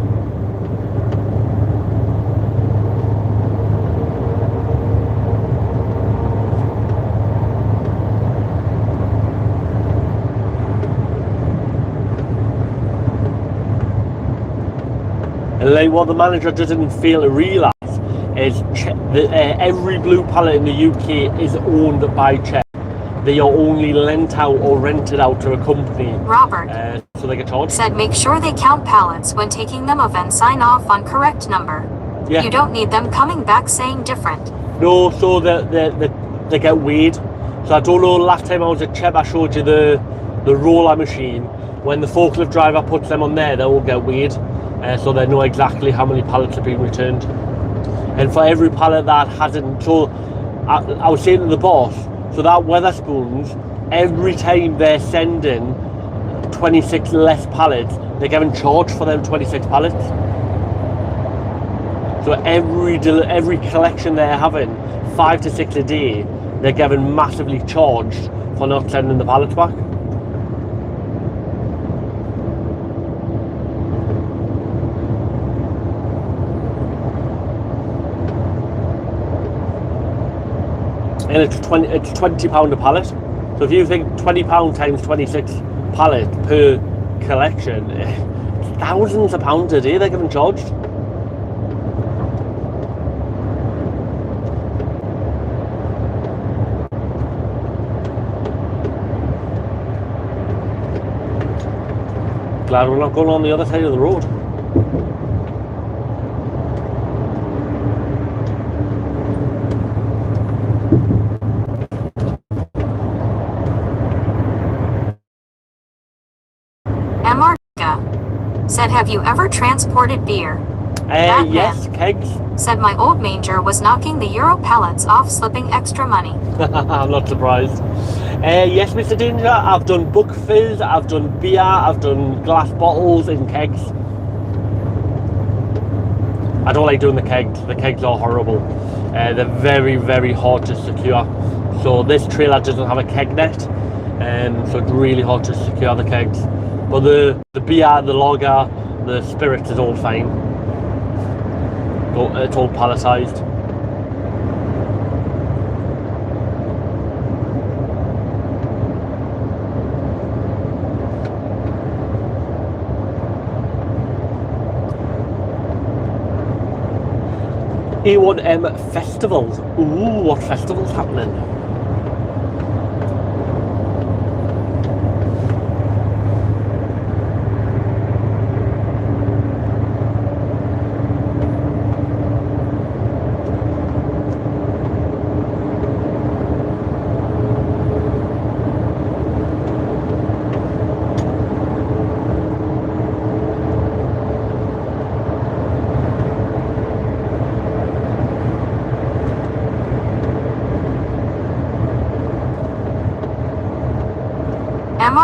And like what the manager didn't fail to realise is every blue pallet in the UK is owned by CHEP. They are only lent out or rented out to a company. Robert so they get charged. said make sure they count pallets when taking them off and sign off on correct number. Yeah. You don't need them coming back saying different. No, so they get weighed. So I don't know, last time I was at CHEP I showed you the roller machine. When the forklift driver puts them on there, they all get weighed. So they know exactly how many pallets are being returned. And for every pallet that hasn't, so I was saying to the boss, so that Weatherspoons, every time they're sending 26 less pallets, they're getting charged for them 26 pallets. So every collection they're having, 5 to 6 a day, they're getting massively charged for not sending the pallets back. And it's £20 a pallet. So if you think £20 times 26 pallets per collection, it's thousands of pounds a day they're getting charged. Glad we're not going on the other side of the road. Said, have you ever transported beer? Yes, kegs. Said my old manger was knocking the Euro pallets off, slipping extra money. I'm not surprised. Yes, Mr. Danger, I've done book fizz, I've done beer, I've done glass bottles and kegs. I don't like doing the kegs. The kegs are horrible. They're very, very hard to secure. So this trailer doesn't have a keg net, so it's really hard to secure the kegs. But the beer, the lager, the spirits is all fine. It's all palletised. A1M festivals. Ooh, what festivals happening?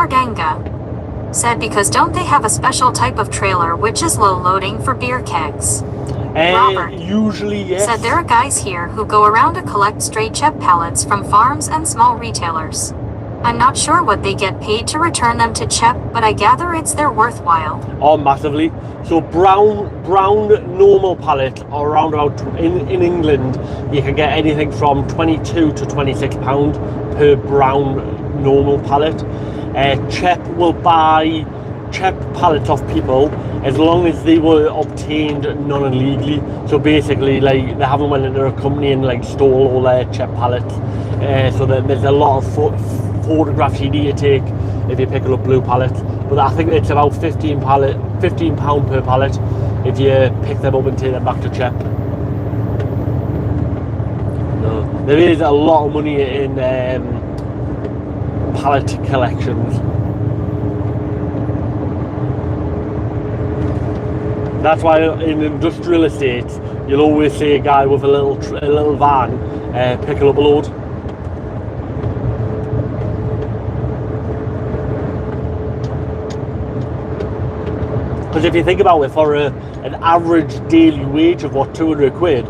Ganga said because don't they have a special type of trailer which is low loading for beer kegs? Robert usually yes. Said there are guys here who go around to collect stray CHEP pallets from farms and small retailers. I'm not sure what they get paid to return them to CHEP, but I gather it's their worthwhile. Oh, massively. So brown normal pallet are around about in England you can get anything from 22 to 26 pound per brown normal pallet. CHEP will buy CHEP pallets off people as long as they were obtained non-illegally. So basically, like, they haven't went into a company and like stole all their CHEP pallets. So there's a lot of photographs you need to take if you're picking up blue pallets. But I think it's about £15 per pallet if you pick them up and take them back to CHEP. So there is a lot of money in pallet collections. That's why in industrial estates you'll always see a guy with a little van picking up a load. Because if you think about it, for an average daily wage of what, 200 quid,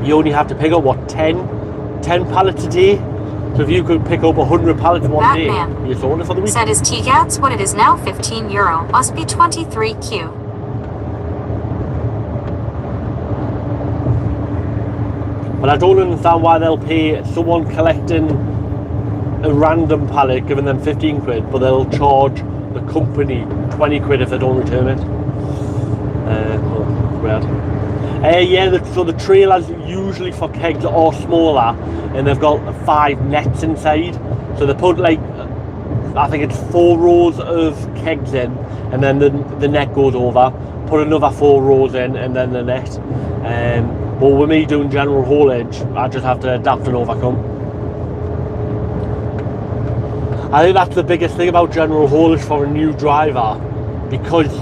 you only have to pick up what, 10 pallets a day. So if you could pick up 100 pallets one day, you're sorted for the week. Said his TGAT's what it is now, €15, must be 23Q. But I don't understand why they'll pay someone collecting a random pallet, giving them 15 quid, but they'll charge the company 20 quid if they don't return it. Weird. Yeah, so the trailers usually for kegs are smaller, and they've got 5 nets inside. So they put like, I think it's 4 rows of kegs in, and then the net goes over, put another 4 rows in, and then the net. But with me doing general haulage, I just have to adapt and overcome. I think that's the biggest thing about general haulage for a new driver, because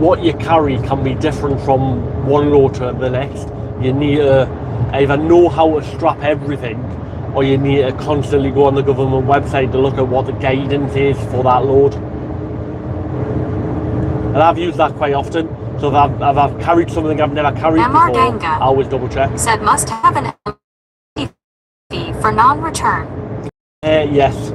what you carry can be different from one load to the next. You need to either know how to strap everything, or you need to constantly go on the government website to look at what the guidance is for that load. And I've used that quite often. So if I've carried something I've never carried before, I always double check. Said must have an fee for non-return. Yes.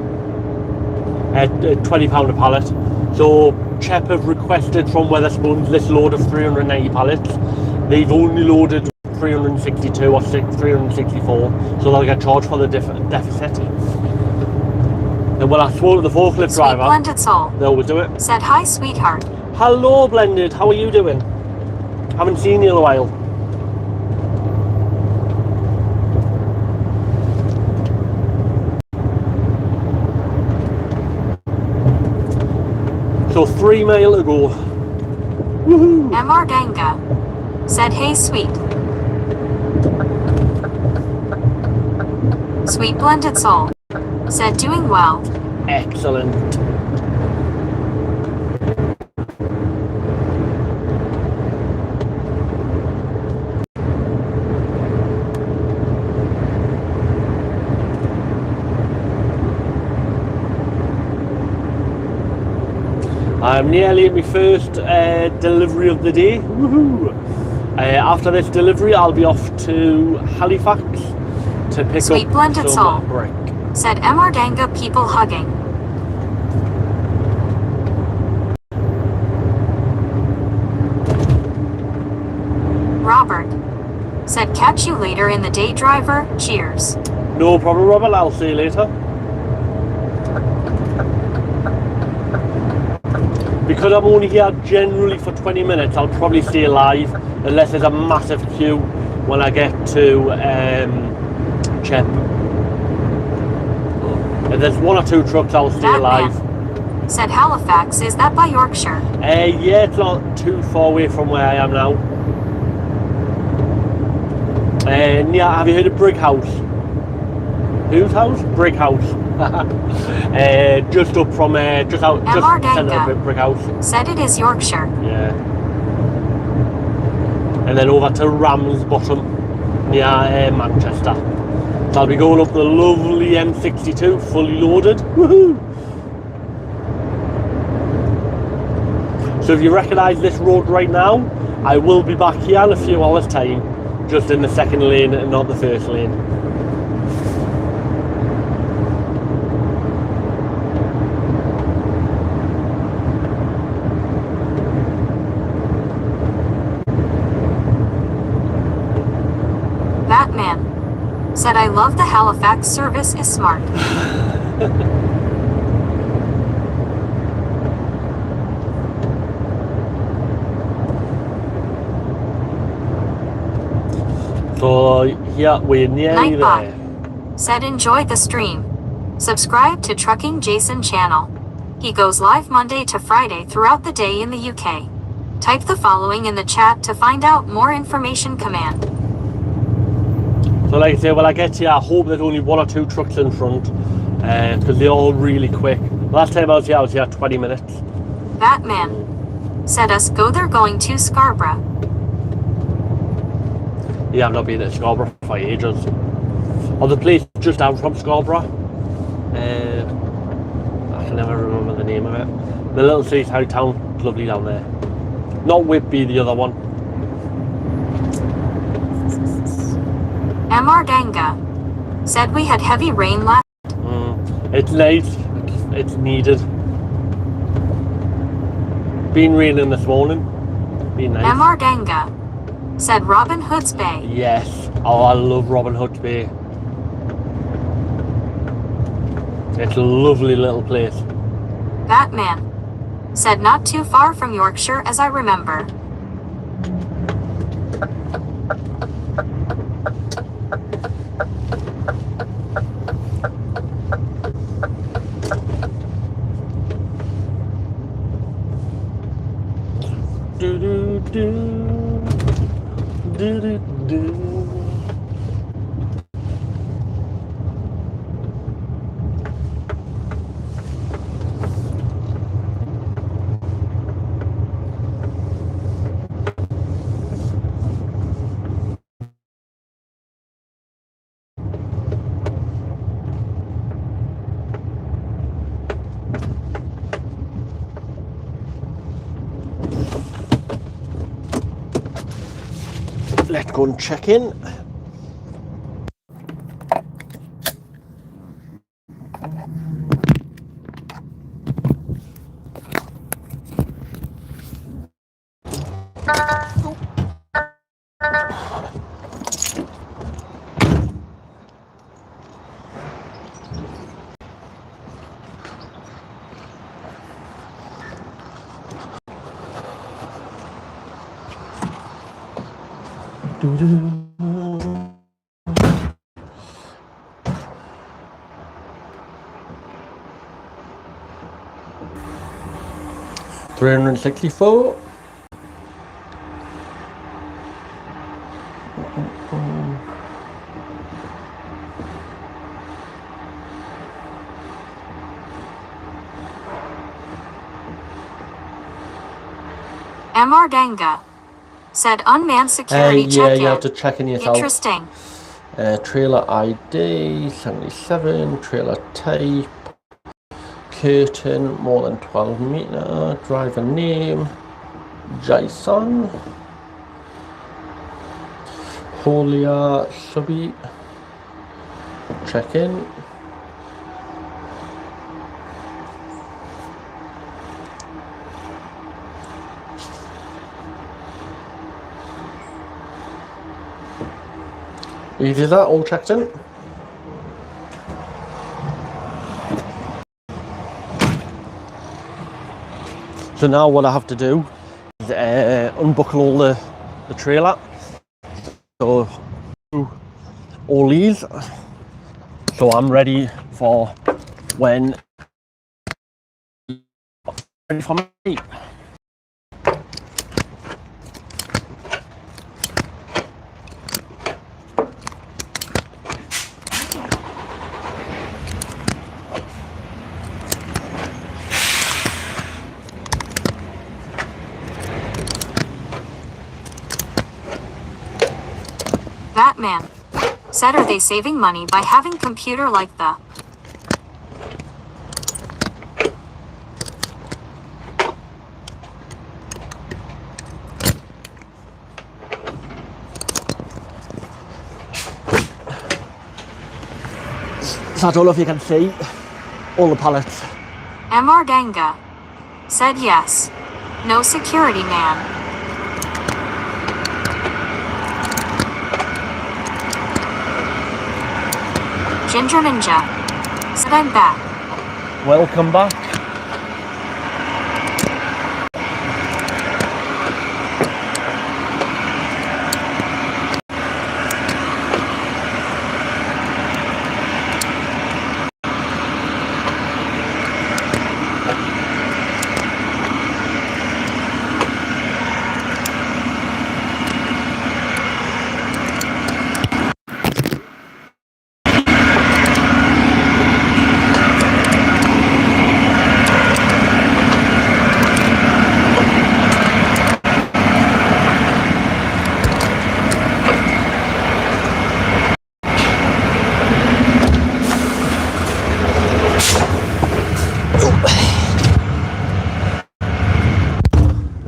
£20 a pallet. So CHEP have requested from Wetherspoons this load of 390 pallets. They've only loaded 362 or 364, so they'll get charged for the deficit. And when I spoke to the forklift driver, Blended Soul, they always do it. Said hi sweetheart. Hello Blended, how are you doing? Haven't seen you in a while. So 3 mile to go. Woohoo! MR Ganga. Said hey sweet. Sweet Blended Soul. Said doing well. Excellent. I'm nearly at my first delivery of the day. Woohoo! After this delivery, I'll be off to Halifax to pick Sweet up Blended some Soul. brick. Said MR Ganga people hugging. Robert. Said catch you later in the day driver. Cheers. No problem, Robert. I'll see you later. Because I'm only here generally for 20 minutes, I'll probably stay alive unless there's a massive queue when I get to CHEP. If there's 1 or 2 trucks, I'll stay alive. Said Halifax, is that by Yorkshire? Yeah, it's not too far away from where I am now. Yeah, have you heard of Brick House? Whose house? Brick House. Just up from just centre of Brick House. Said it is Yorkshire. Yeah. And then over to Ramsbottom near Manchester. So I'll be going up the lovely M62 fully loaded. Woohoo! So if you recognise this road right now, I will be back here in a few hours time, just in the second lane and not the first lane. Batman. Said I love the Halifax service is smart. So yeah, we're nearly there. Said enjoy the stream. Subscribe to Trucking Jason channel. He goes live Monday to Friday throughout the day in the UK. Type the following in the chat to find out more information command. So like I say, when I get here, I hope there's only 1 or 2 trucks in front, because they're all really quick. Last time I was here 20 minutes. Batman. Said us go there going to Scarborough. Yeah, I've not been at Scarborough for ages. Or the place just down from Scarborough. I can never remember the name of it. The little seaside town, it's lovely down there. Not Whitby, the other one. Amardanga said we had heavy rain last. It's nice. It's needed. Been raining this morning. Been nice. Amardanga said Robin Hood's Bay. Yes. Oh, I love Robin Hood's Bay. It's a lovely little place. Batman said not too far from Yorkshire as I remember. Do do do do do do. Let's go and check in. $364. Amardanga said unmanned security Yeah, check-in. you have to check in yourself. Interesting. Trailer ID 77, trailer type, curtain more than 12 meter, driver name, Jason, Holia subby, check in. You did that, all checked in? So now what I have to do is unbuckle all the trailer. So all these. So I'm ready for when ready for me. Batman said are they saving money by having computer like the So I don't know if you can see all the pallets. Amardanga said yes. No security man. Ginger Ninja said I'm back. Welcome back.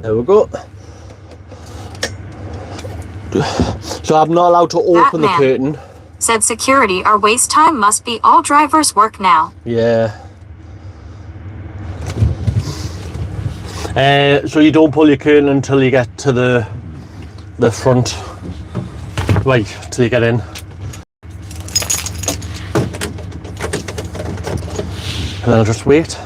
There we go. So I'm not allowed to open the Batman. curtain. Said security, our waste time must be all drivers work now. Yeah. So you don't pull your curtain until you get to the front. Right, till you get in. And then I'll just wait.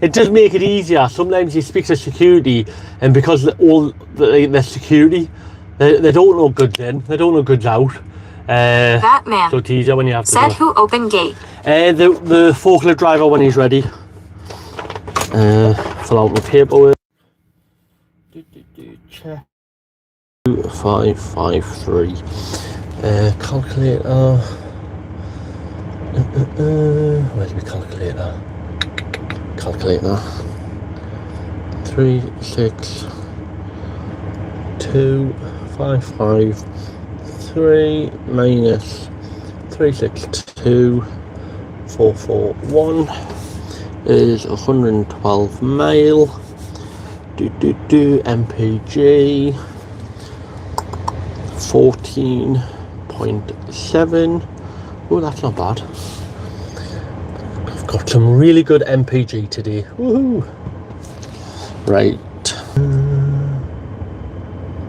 It does make it easier. Sometimes you speak to security, and because all the security, they don't know goods in, they don't know goods out. Batman. So it's easier when you have to Said do it. who opened gate. The forklift driver when he's ready. Fill out my paperwork. Check. 553. Calculator. Where's my calculator? Calculator. 3, 6, 2, 5, 5, 3 minus 362 441 is 112 mile. MPG 14.7. Oh, that's not bad. I've got some really good MPG today. Woohoo! Right.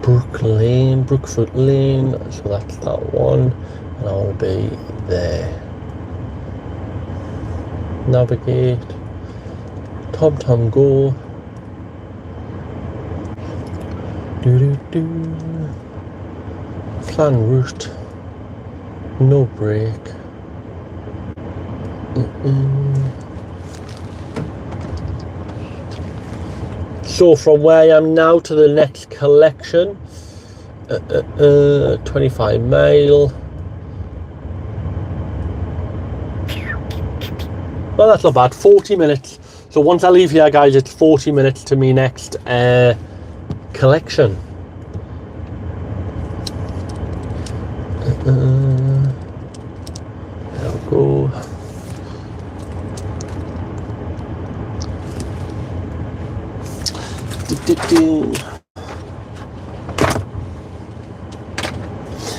Brookfoot Lane. So that's that one, and I'll be there. Navigate. Tom go. Plan route. No break. So from where I am now to the next collection, 25 mile. Well, that's not bad. 40 minutes. So once I leave here, guys, it's 40 minutes to me next collection. There we go.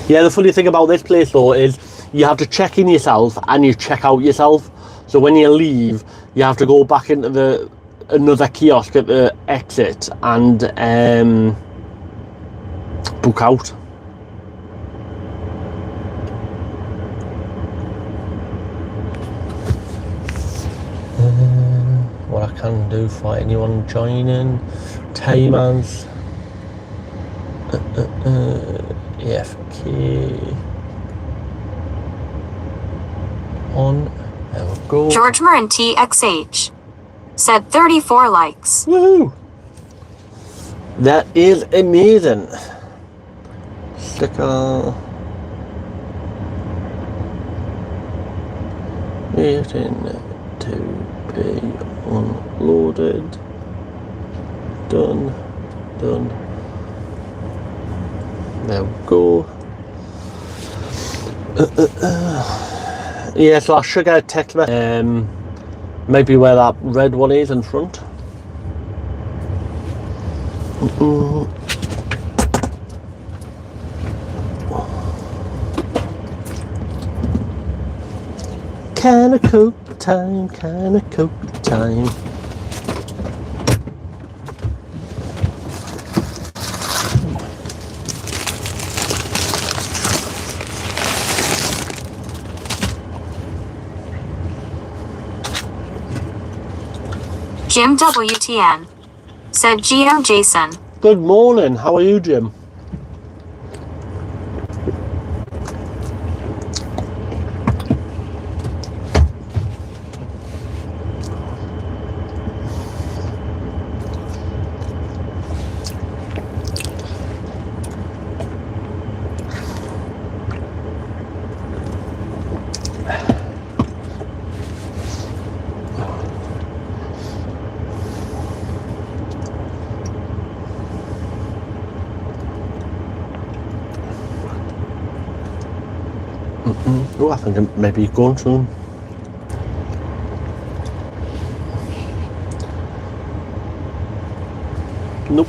Yeah, the funny thing about this place though is you have to check in yourself and you check out yourself. So when you leave, you have to go back into another kiosk at the exit and book out. What I can do for anyone joining, timers, AFK on. There we go. George Marin TXH said 34 likes. Woohoo! That is amazing. Sticker. Waiting to be unloaded. Done. There we go. Yeah, so I should get a text message. Maybe where that red one is in front. Can of Coke time, can of Coke time. Jim WTN said GM Jason. Good morning, how are you, Jim? Oh, I think maybe you're going soon. Nope.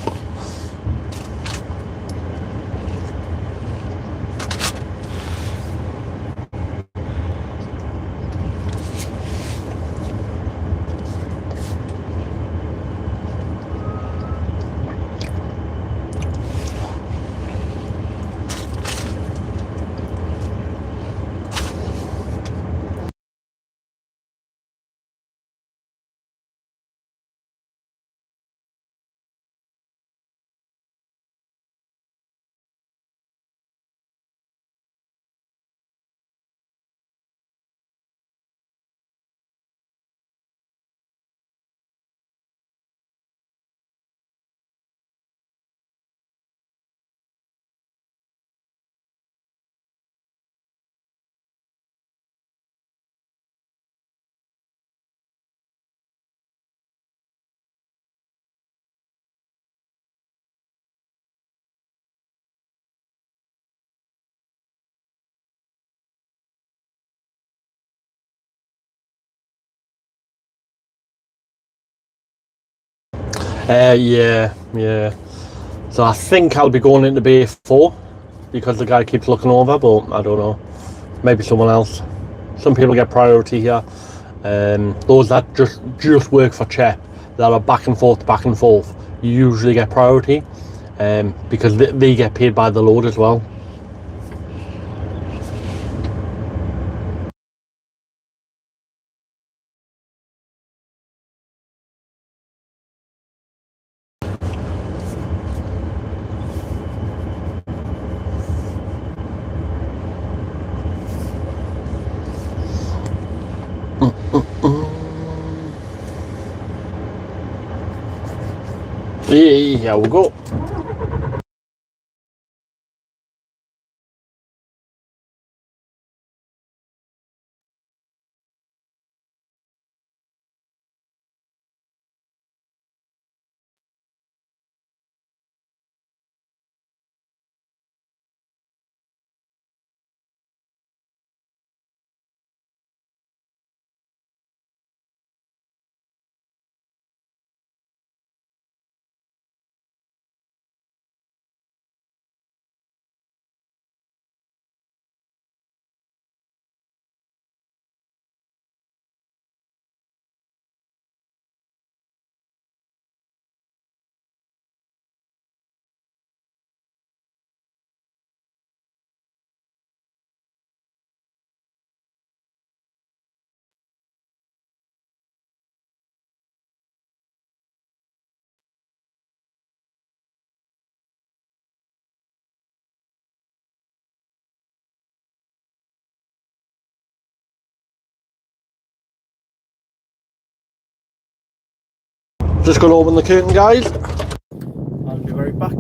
Yeah. So I think I'll be going into bay 4 because the guy keeps looking over, but I don't know. Maybe someone else. Some people get priority here. Those that just work for CHEP, that are back and forth, usually get priority because they get paid by the load as well. Here we go. Just gonna open the curtain, guys. I'll be right back.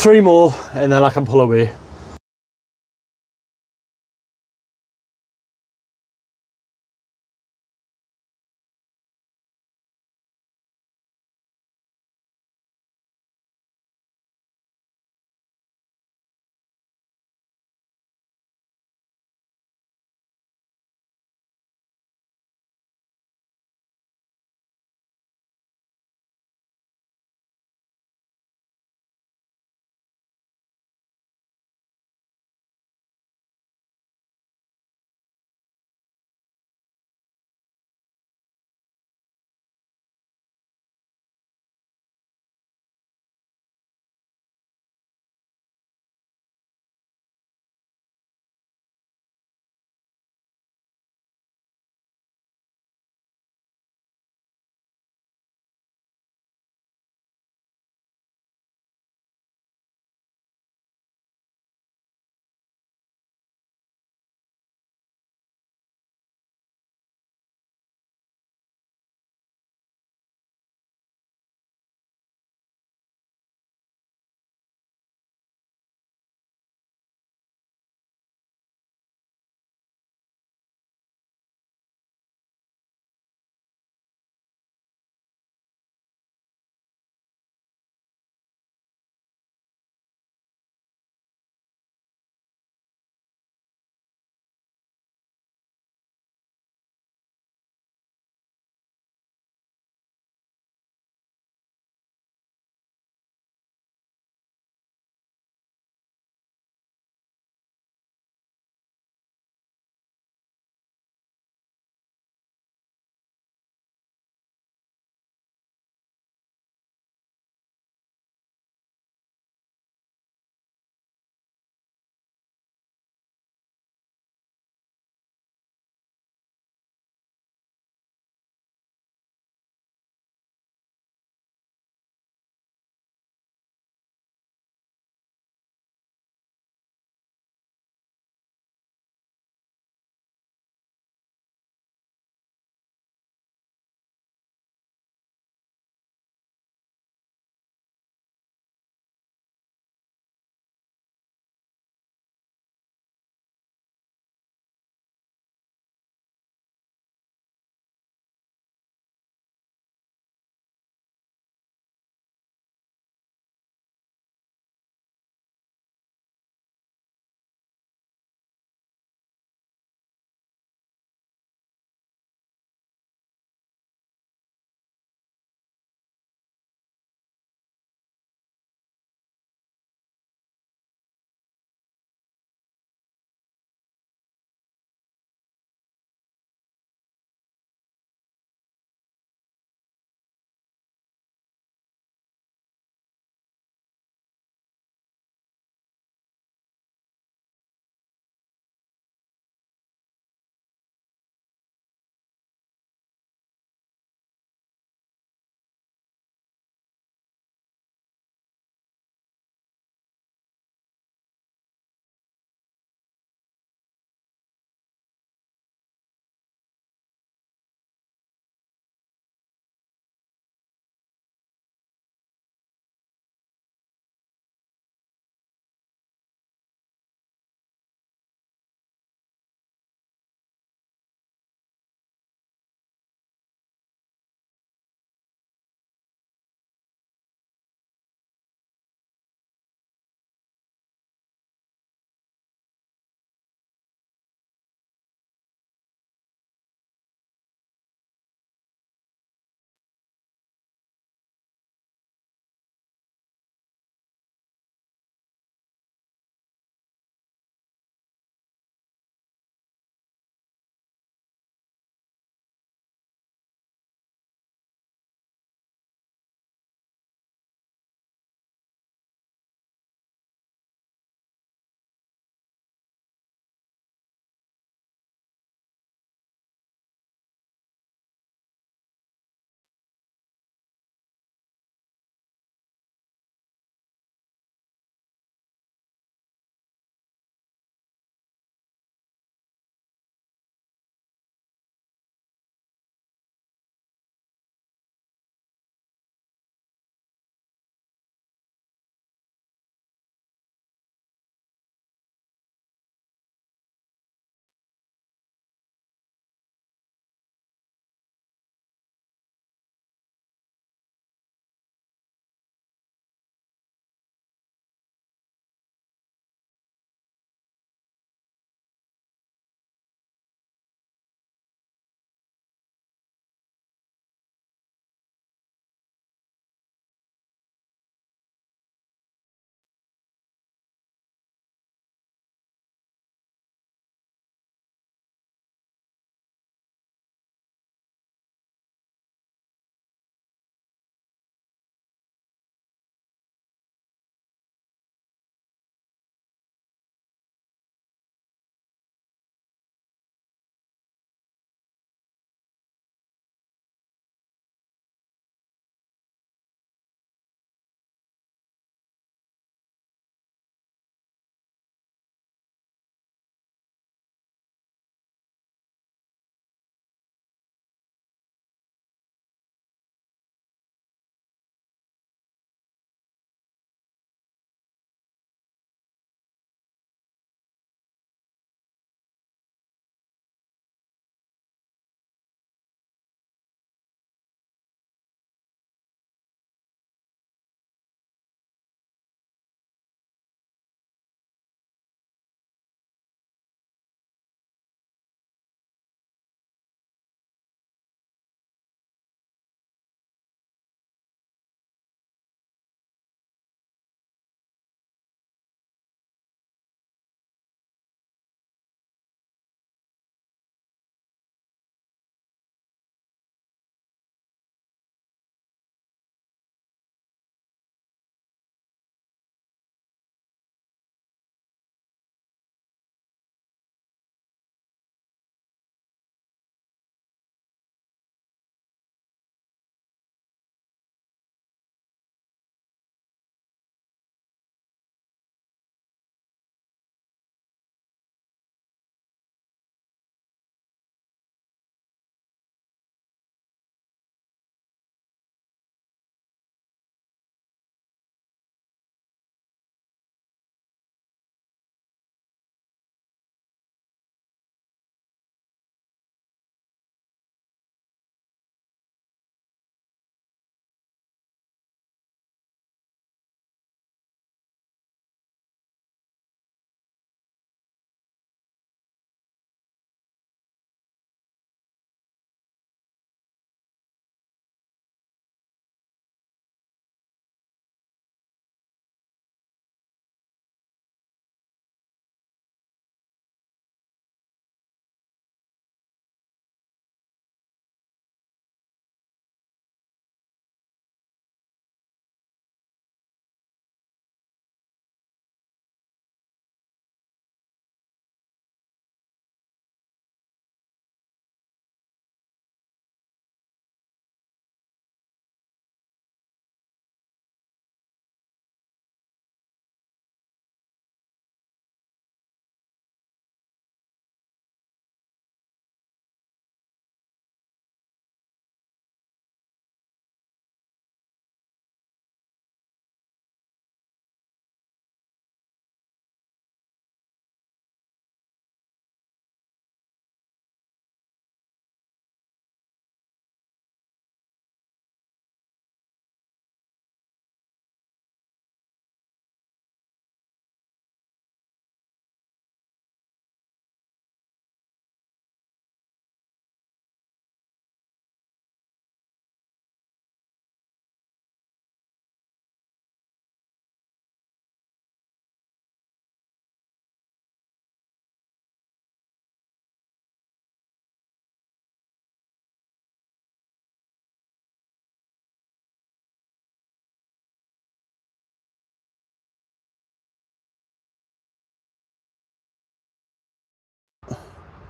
3 more and then I can pull away.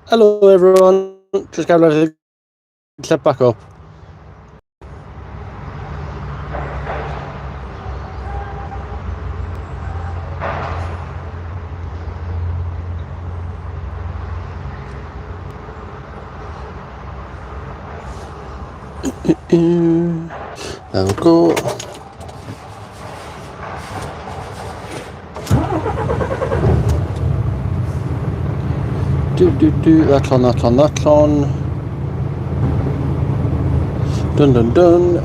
Hello everyone, just got ready to set back up. There we go. That's on. Dun.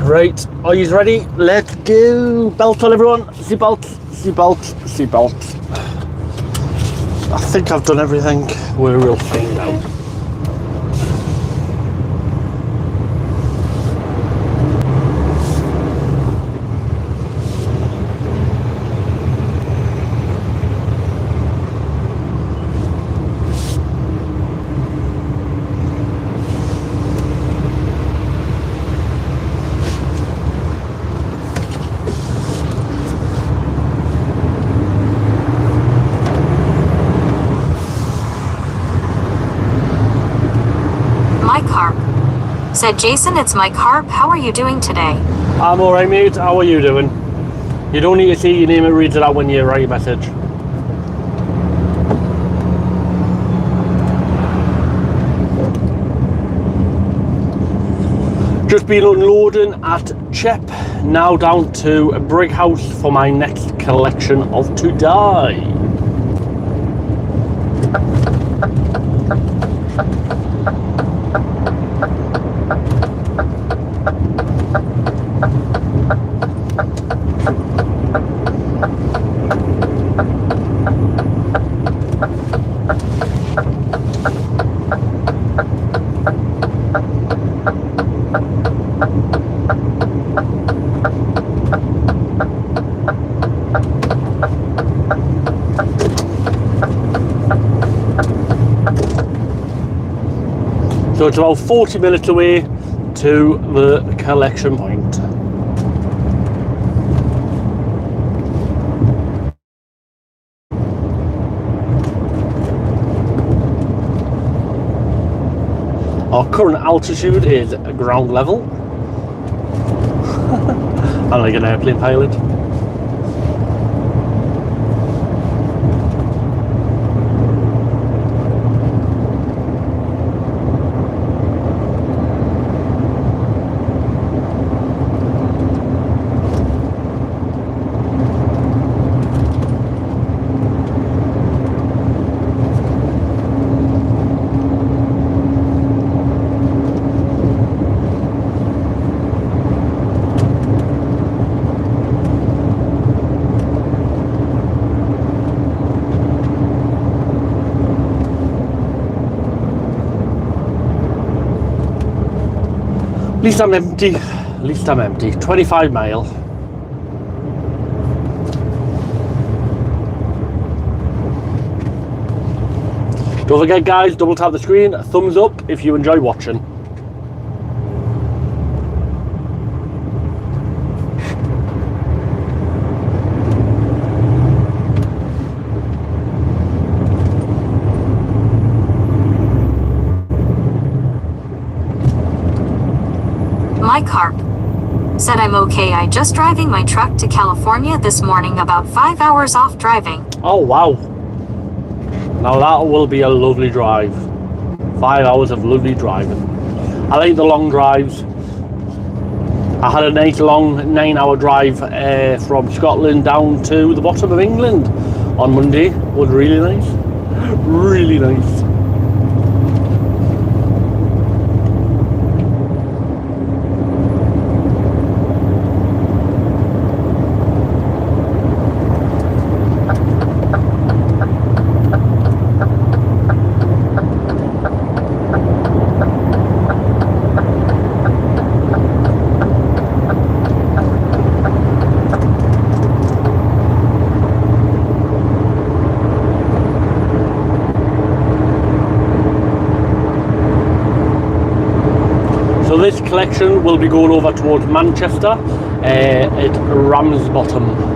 Right, are you ready? Let's go. Belt on everyone. Seatbelt. I think I've done everything. We'll find out. Said Jason, it's Mike Harp. How are you doing today? I'm alright, mate. How are you doing? You don't need to see your name, it reads it out when you write a message. Just been unloading at Chep, now down to Brighouse for my next collection of today. So it's about 40 minutes away to the collection point. Our current altitude is ground level. I'm like an airplane pilot. At least I'm empty. 25 mile. Don't forget guys, double tap the screen, thumbs up if you enjoy watching. Mike Harp said I'm okay. I just driving my truck to California this morning, about 5 hours off driving. Oh wow. Now that will be a lovely drive. 5 hours of lovely driving. I like the long drives. I had a nice long 9-hour drive from Scotland down to the bottom of England on Monday. It was really nice. Really nice. So this collection will be going over towards Manchester at Ramsbottom.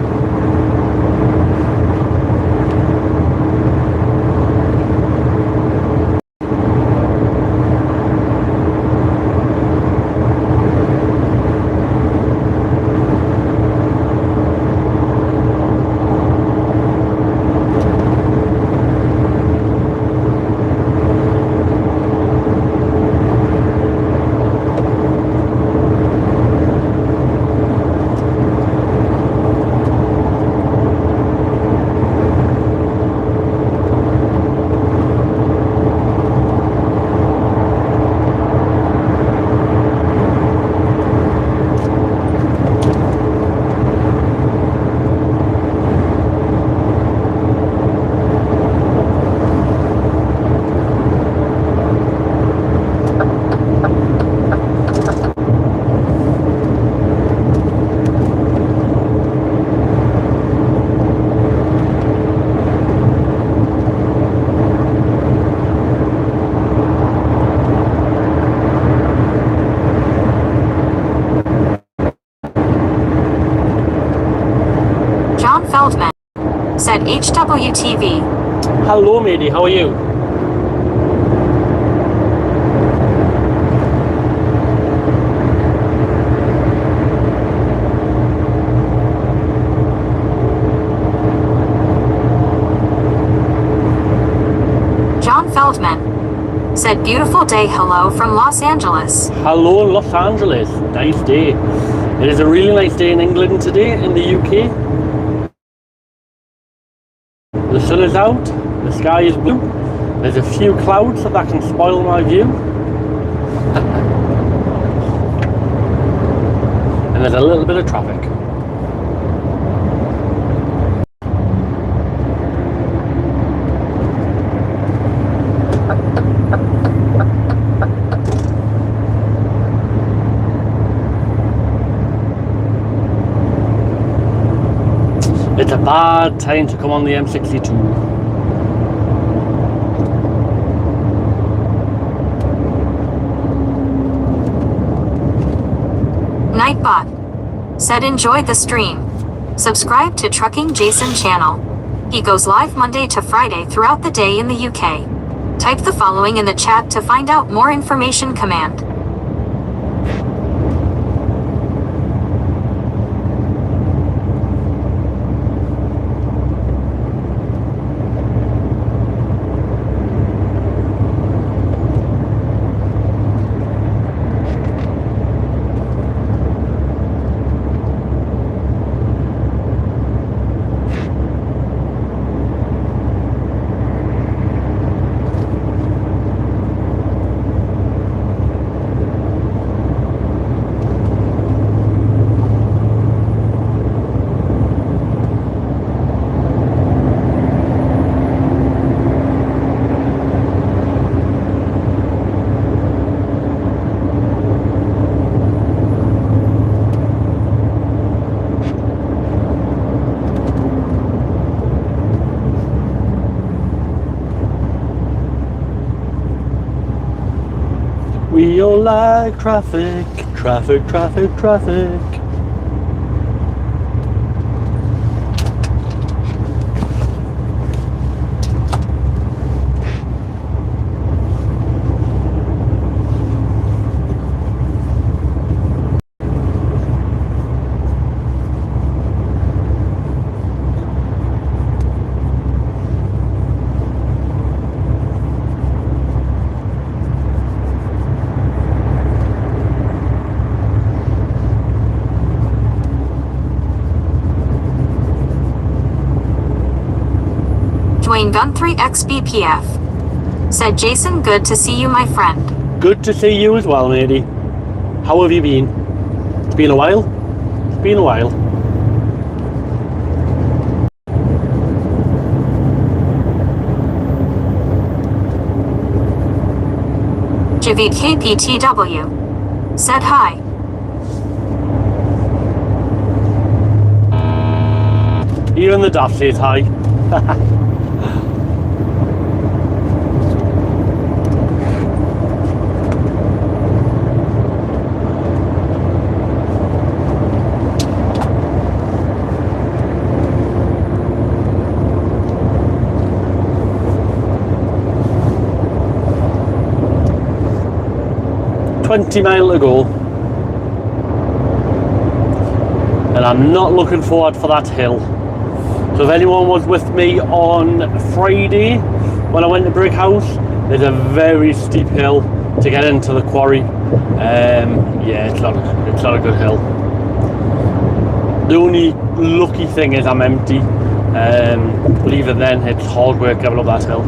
Feldman, said HWTV. Hello, matey, how are you? John Feldman, said beautiful day hello from Los Angeles. Hello, Los Angeles. Nice day. It is a really nice day in England today, in the UK. The sun is out, the sky is blue, there's a few clouds so that can spoil my view. And there's a little bit of traffic. It's a bad time to come on the M62. Nightbot, said enjoy the stream. Subscribe to Trucking Jason channel. He goes live Monday to Friday throughout the day in the UK. Type the following in the chat to find out more information. Command. We all like traffic, traffic, traffic, traffic. Dwayne Gun3 XBPF, said Jason, good to see you, my friend. Good to see you as well, matey. How have you been? It's been a while. It's been a while. Javid KPTW, said hi. Even the Duff says hi. 20 mile to go. And I'm not looking forward for that hill. So if anyone was with me on Friday when I went to Brick House, there's a very steep hill to get into the quarry. Yeah, it's not a good hill. The only lucky thing is I'm empty. But even then, it's hard work coming up that hill.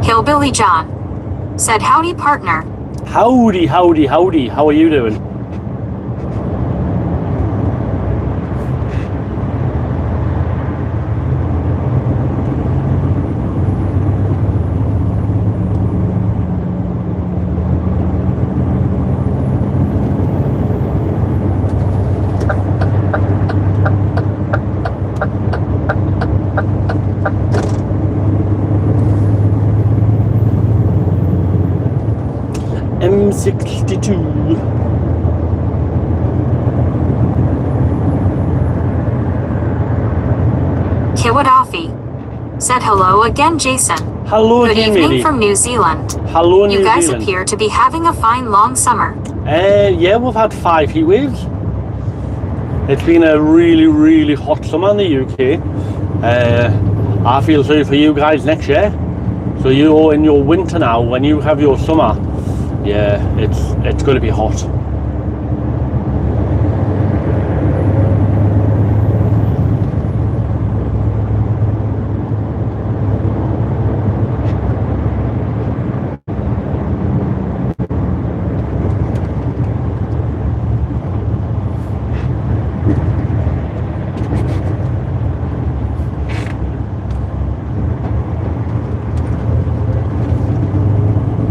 Hillbilly John said, "Howdy, partner." Howdy, howdy, howdy. How are you doing? M62. Kiwadafi said, "Hello again, Jason." Hello Good again, evening matey. from New Zealand. Hello, New You guys Zealand. appear to be having a fine long summer. Yeah, we've had 5 heat waves. It's been a really, really hot summer in the UK. I feel sorry for you guys next year. So you're in your winter now. When you have your summer, yeah, it's going to be hot.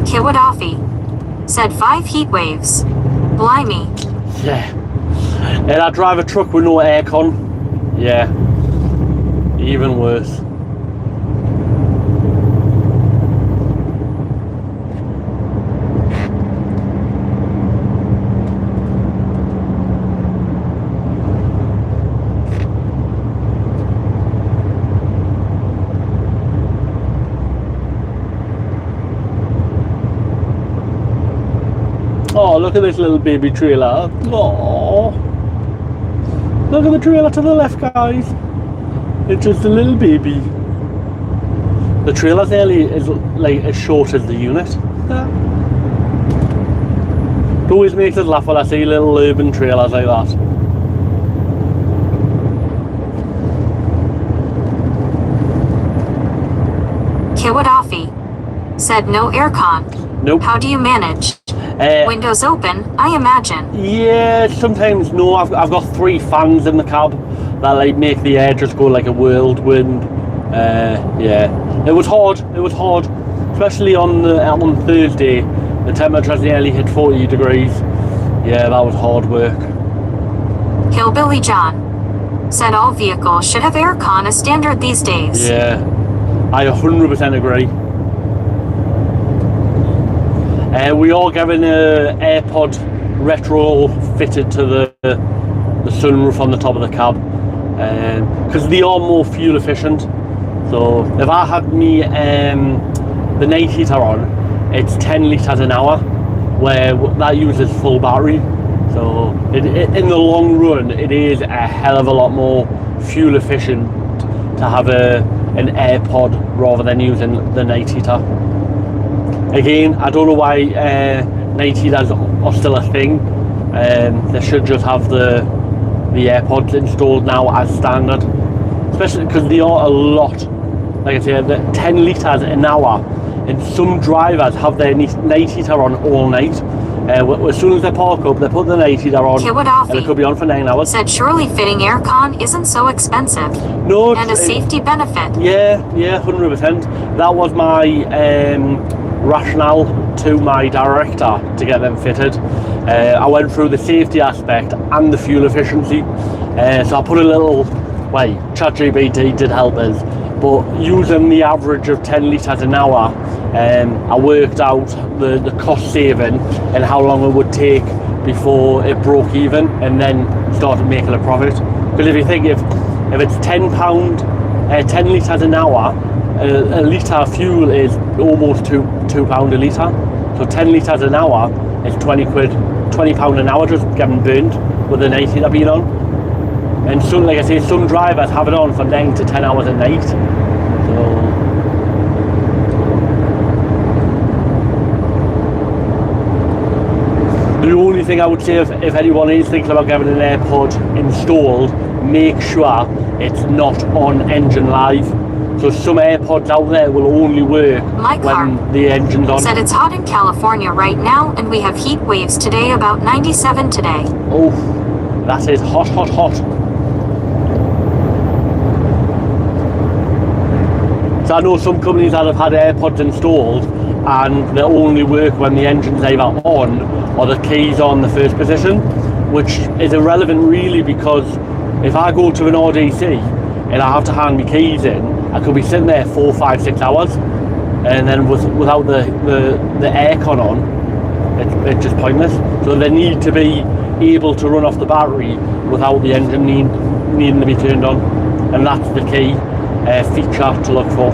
Kiwadafi said 5 heat waves. Blimey. Yeah. And I drive a truck with no aircon. Yeah. Even worse. Oh, look at this little baby trailer. Oh, look at the trailer to the left, guys. It's just a little baby. The trailer's nearly as short as the unit. Yeah. It always makes us laugh when I see little urban trailers like that. Kiwadafi said no aircon. Nope. How do you manage? Windows open, I imagine. Yeah, sometimes no. I've got 3 fans in the cab that like make the air just go like a whirlwind. Yeah, it was hard, especially on Thursday. The temperature nearly hit 40 degrees. Yeah, that was hard work. Hillbilly John said all vehicles should have aircon as standard these days. Yeah, I 100% agree. We are getting an AirPod retro fitted to the sunroof on the top of the cab, because they are more fuel efficient. So if I had me the night heater on, it's 10 litres an hour, where that uses full battery. So in the long run, it is a hell of a lot more fuel efficient to have an AirPod rather than using the night heater. Again, I don't know why night heaters are still a thing. They should just have the AirPods installed now as standard, especially because they are a lot. Like I said, 10 litres an hour, and some drivers have their night heater on all night. As soon as they park up, they put the night heater on, and it could be on for 9 hours. Said surely fitting aircon isn't so expensive. No, and a safety benefit. Yeah, 100%. That was my rationale to my director to get them fitted. I went through the safety aspect and the fuel efficiency. So I put a little, ChatGPT did help us, but using the average of 10 litres an hour, I worked out the cost saving and how long it would take before it broke even and then started making a profit. Because if you think if it's £10, 10 litres an hour, a litre of fuel is almost £2 a litre. So 10 litres an hour is £20 an hour just getting burnt with the night heater being on. And some, like I say, some drivers have it on for 9 to 10 hours a night. So the only thing I would say, if anyone is thinking about getting an AirPod installed, make sure it's not on engine live. So some AirPods out there will only work when the engine's on. Said it's hot in California right now, and we have heat waves today, about 97 today. Oh, that is hot. So I know some companies that have had AirPods installed and they only work when the engine's either on or the keys on the first position, which is irrelevant really, because if I go to an RDC and I have to hand my keys in, I could be sitting there 4, 5, 6 hours, and then without the aircon on, it's just pointless. So they need to be able to run off the battery without the engine needing to be turned on, and that's the key feature to look for.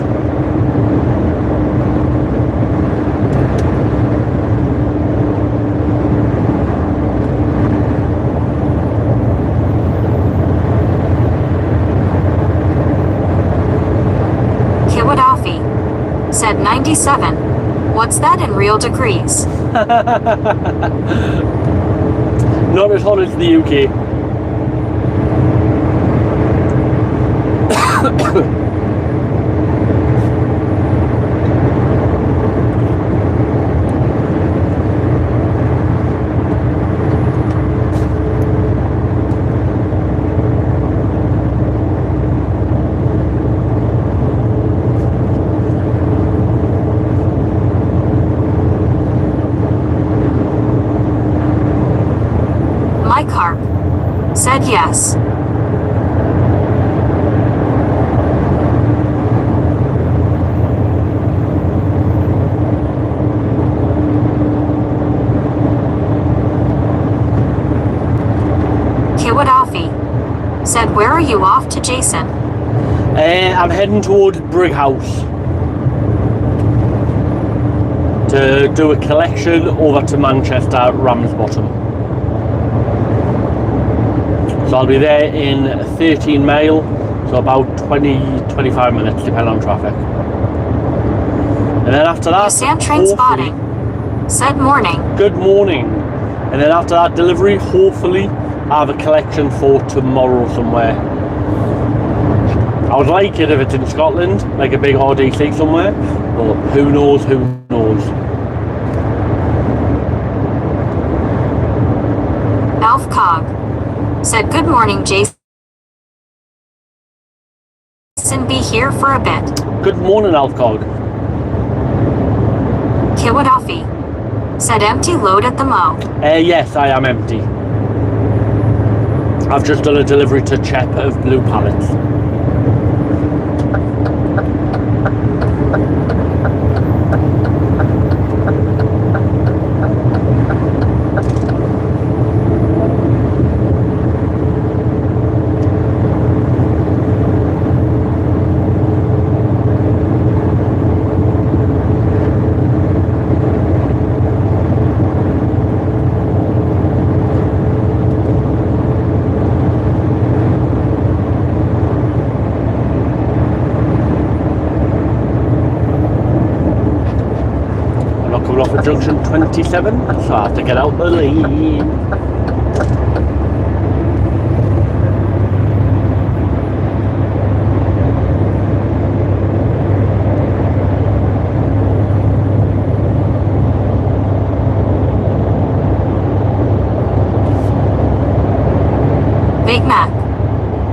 Said 97. What's that in real degrees? Not as hot as the UK. Said yes. Kiwadafi said, where are you off to, Jason? I'm heading towards Brighouse to do a collection over to Manchester, Ramsbottom. So I'll be there in 13 mile, so about 20-25 minutes depending on traffic. And then after that, Busan train spotting. Said morning. Good morning. And then after that delivery, hopefully I have a collection for tomorrow somewhere. I would like it if it's in Scotland, like a big RDC somewhere, but who knows, who knows. Alf Cog said good morning, Jason. Be here for a bit. Good morning, Alfcog. Kiwadafi said empty load at the Mo. Yes, I am empty. I've just done a delivery to Chep of blue pallets. Off at junction 27, so I have to get out the lane. Big Mac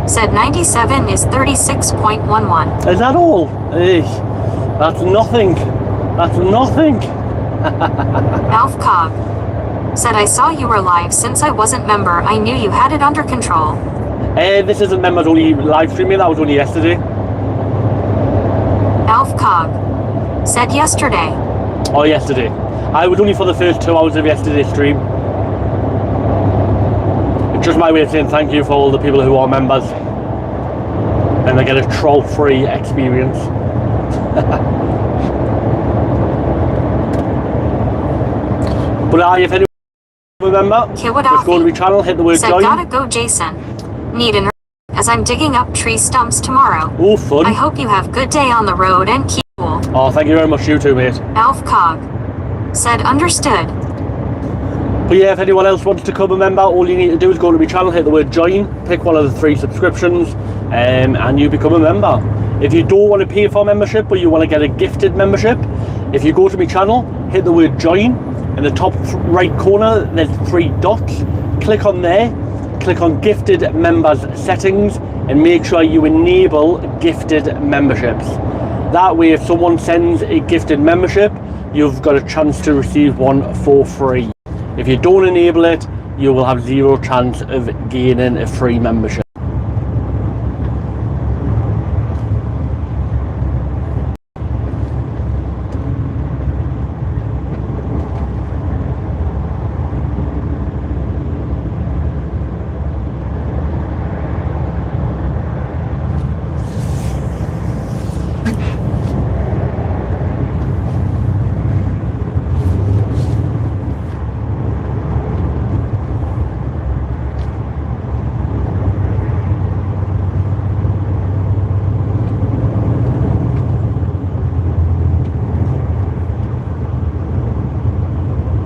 said 97 is 36.11. Is that all? That's nothing. That's nothing. Alf Cog said I saw you were live since I wasn't member. I knew you had it under control. This isn't members only live streaming, that was only yesterday. Alf Cog said yesterday. Oh, yesterday. I was only for the first 2 hours of yesterday's stream. It's just my way of saying thank you for all the people who are members. And they get a troll-free experience. But if anyone remember, just go to my channel, hit the word said, join. Gotta go, Jason. Need an as I'm digging up tree stumps tomorrow. Oh, fun. I hope you have good day on the road and keep cool. Oh, thank you very much, you too, mate. Alf Cog said understood. But yeah, if anyone else wants to become a member, all you need to do is go to my channel, hit the word join, pick one of the 3 subscriptions, and you become a member. If you don't want to pay for membership, but you want to get a gifted membership, if you go to my channel, hit the word join. In the top right corner, there's 3 dots. Click on there, click on gifted members settings, and make sure you enable gifted memberships. That way, if someone sends a gifted membership, you've got a chance to receive one for free. If you don't enable it, you will have 0 chance of gaining a free membership.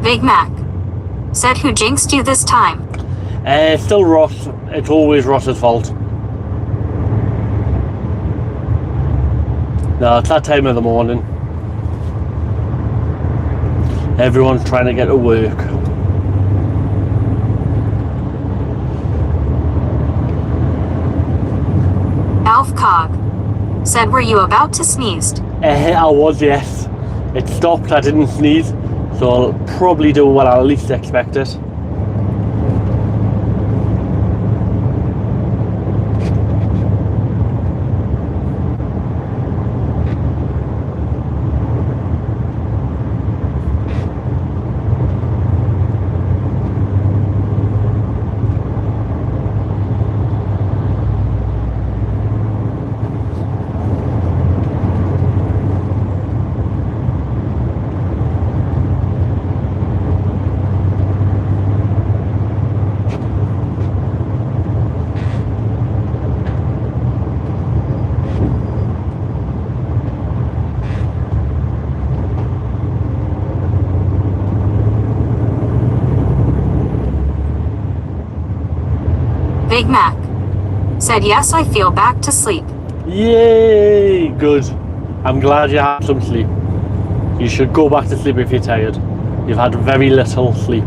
Big Mac said who jinxed you this time? Still Ross. It's always Ross's fault. No, it's that time of the morning. Everyone's trying to get to work. Alf Cog said were you about to sneeze? I was, yes. It stopped, I didn't sneeze. So I'll probably do what I least expect it. Big Mac. Said yes, I feel back to sleep. Yay! Good. I'm glad you had some sleep. You should go back to sleep if you're tired. You've had very little sleep.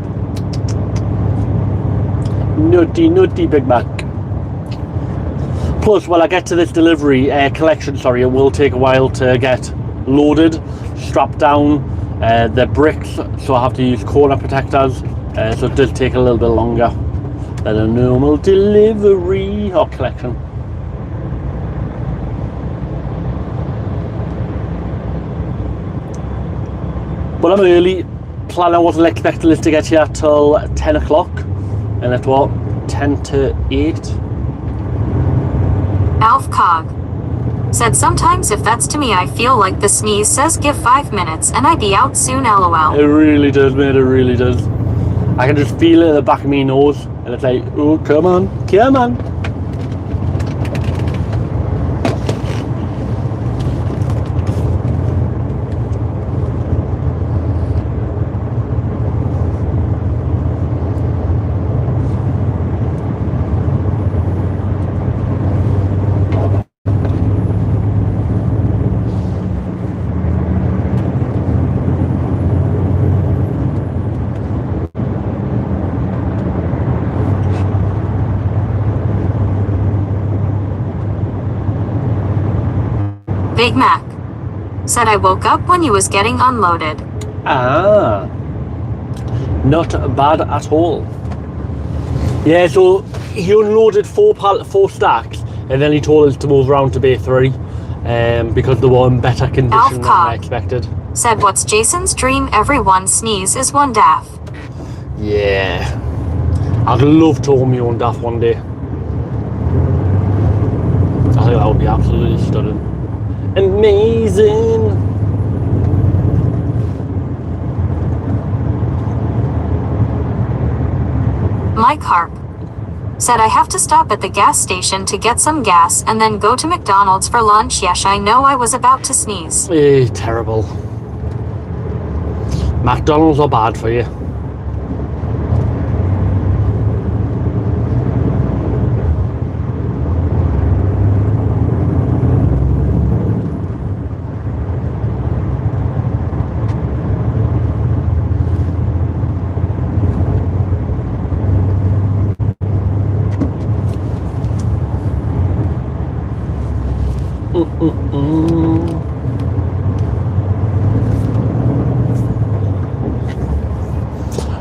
Nutty Big Mac. Plus, when I get to this collection, it will take a while to get loaded, strapped down. They're bricks, so I have to use corner protectors, so it does take a little bit longer than a normal delivery or collection. But I'm early. Planner wasn't expecting this to get here till 10 o'clock, and it's what, 10 to 8? Alf Cog. Said sometimes if that's to me I feel like the sneeze says give 5 minutes and I be out soon lol. It really does, mate, it really does. I can just feel it at the back of my nose, and it's like, oh, come on. Big Mac. Said I woke up when you was getting unloaded. Ah, not bad at all. Yeah, so he unloaded four stacks, and then he told us to move around to bay 3, because they were in better condition than I expected. Said what's Jason's dream? Everyone sneeze is one daff. Yeah, I'd love to own my own daff one day. I think that would be absolutely stunning. Amazing. Mike Harp. Said I have to stop at the gas station to get some gas and then go to McDonald's for lunch. Yes, I know I was about to sneeze. Terrible. McDonald's are bad for you.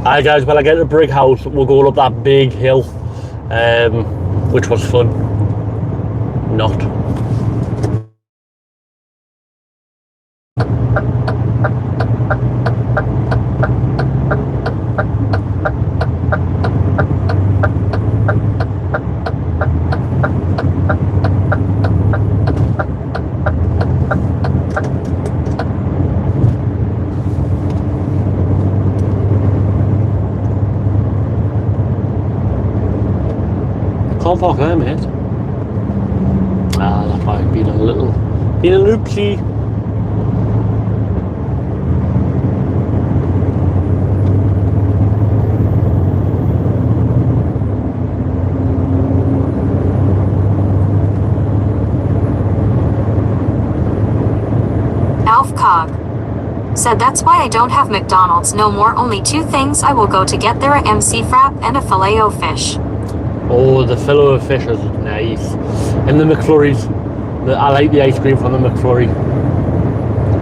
Alright guys, when I get to Brig House, we'll go up that big hill, which was fun. Not. Can't park there, mate. Ah, that might have been an oopsie. Alf Cog. Said that's why I don't have McDonald's no more. Only 2 things I will go to get there: a MC frap and a filet-o-fish. Oh, the filet-o-fish is nice. And the McFlurries. I like the ice cream from the McFlurry.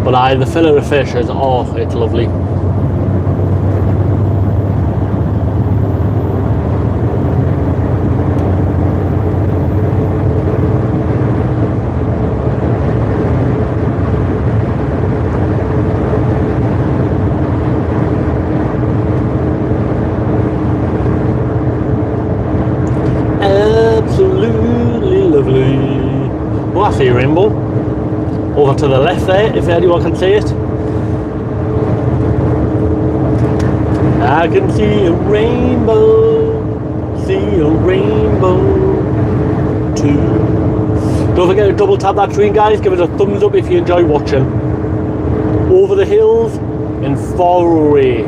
But the filet-o-fish is, oh, it's lovely. Absolutely lovely. Oh, I see a rainbow. Over to the left there, if anyone can see it. I can see a rainbow. See a rainbow too. Don't forget to double tap that screen, guys. Give it a thumbs up if you enjoy watching. Over the hills and far away.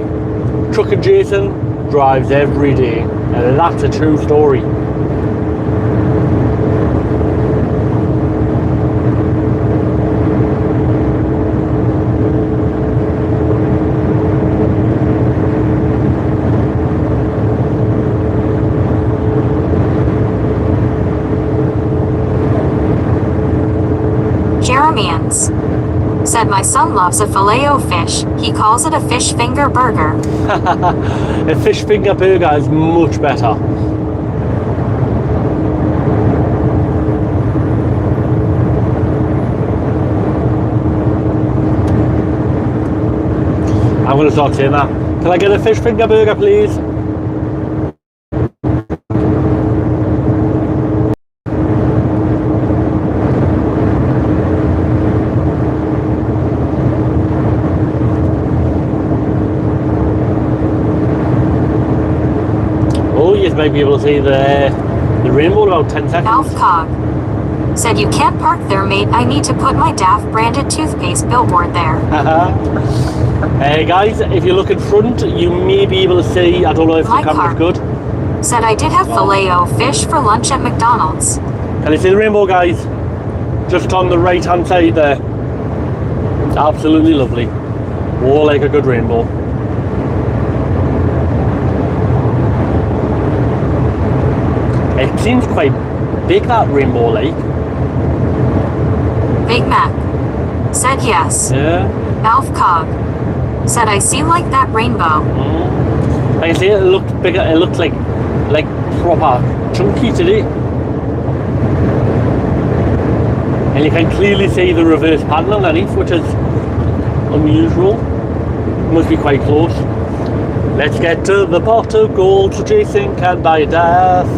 Trucker Jason drives every day, and that's a true story. son loves a filet-o-fish. He calls it a fish finger burger. A fish finger burger is much better. I'm going to start saying that. Can I get a fish finger burger, please? Oh, you might be able to see the rainbow in about 10 seconds. Alf Cog said, you can't park there, mate. I need to put my Daft branded toothpaste billboard there. Guys, if you look in front, you may be able to see, I don't know if My the camera's good. Said I did have filet-o-fish for lunch at McDonald's. Can you see the rainbow, guys? Just on the right hand side there. It's absolutely lovely. Oh, like a good rainbow. It seems quite big, that rainbow lake. Big Mac said yes. Yeah. Alf Cog said I see like that rainbow. Like I say, it looked bigger. It looked like proper chunky today. And you can clearly see the reverse pattern underneath, which is unusual. Must be quite close. Let's get to the pot of gold so Jason can buy death.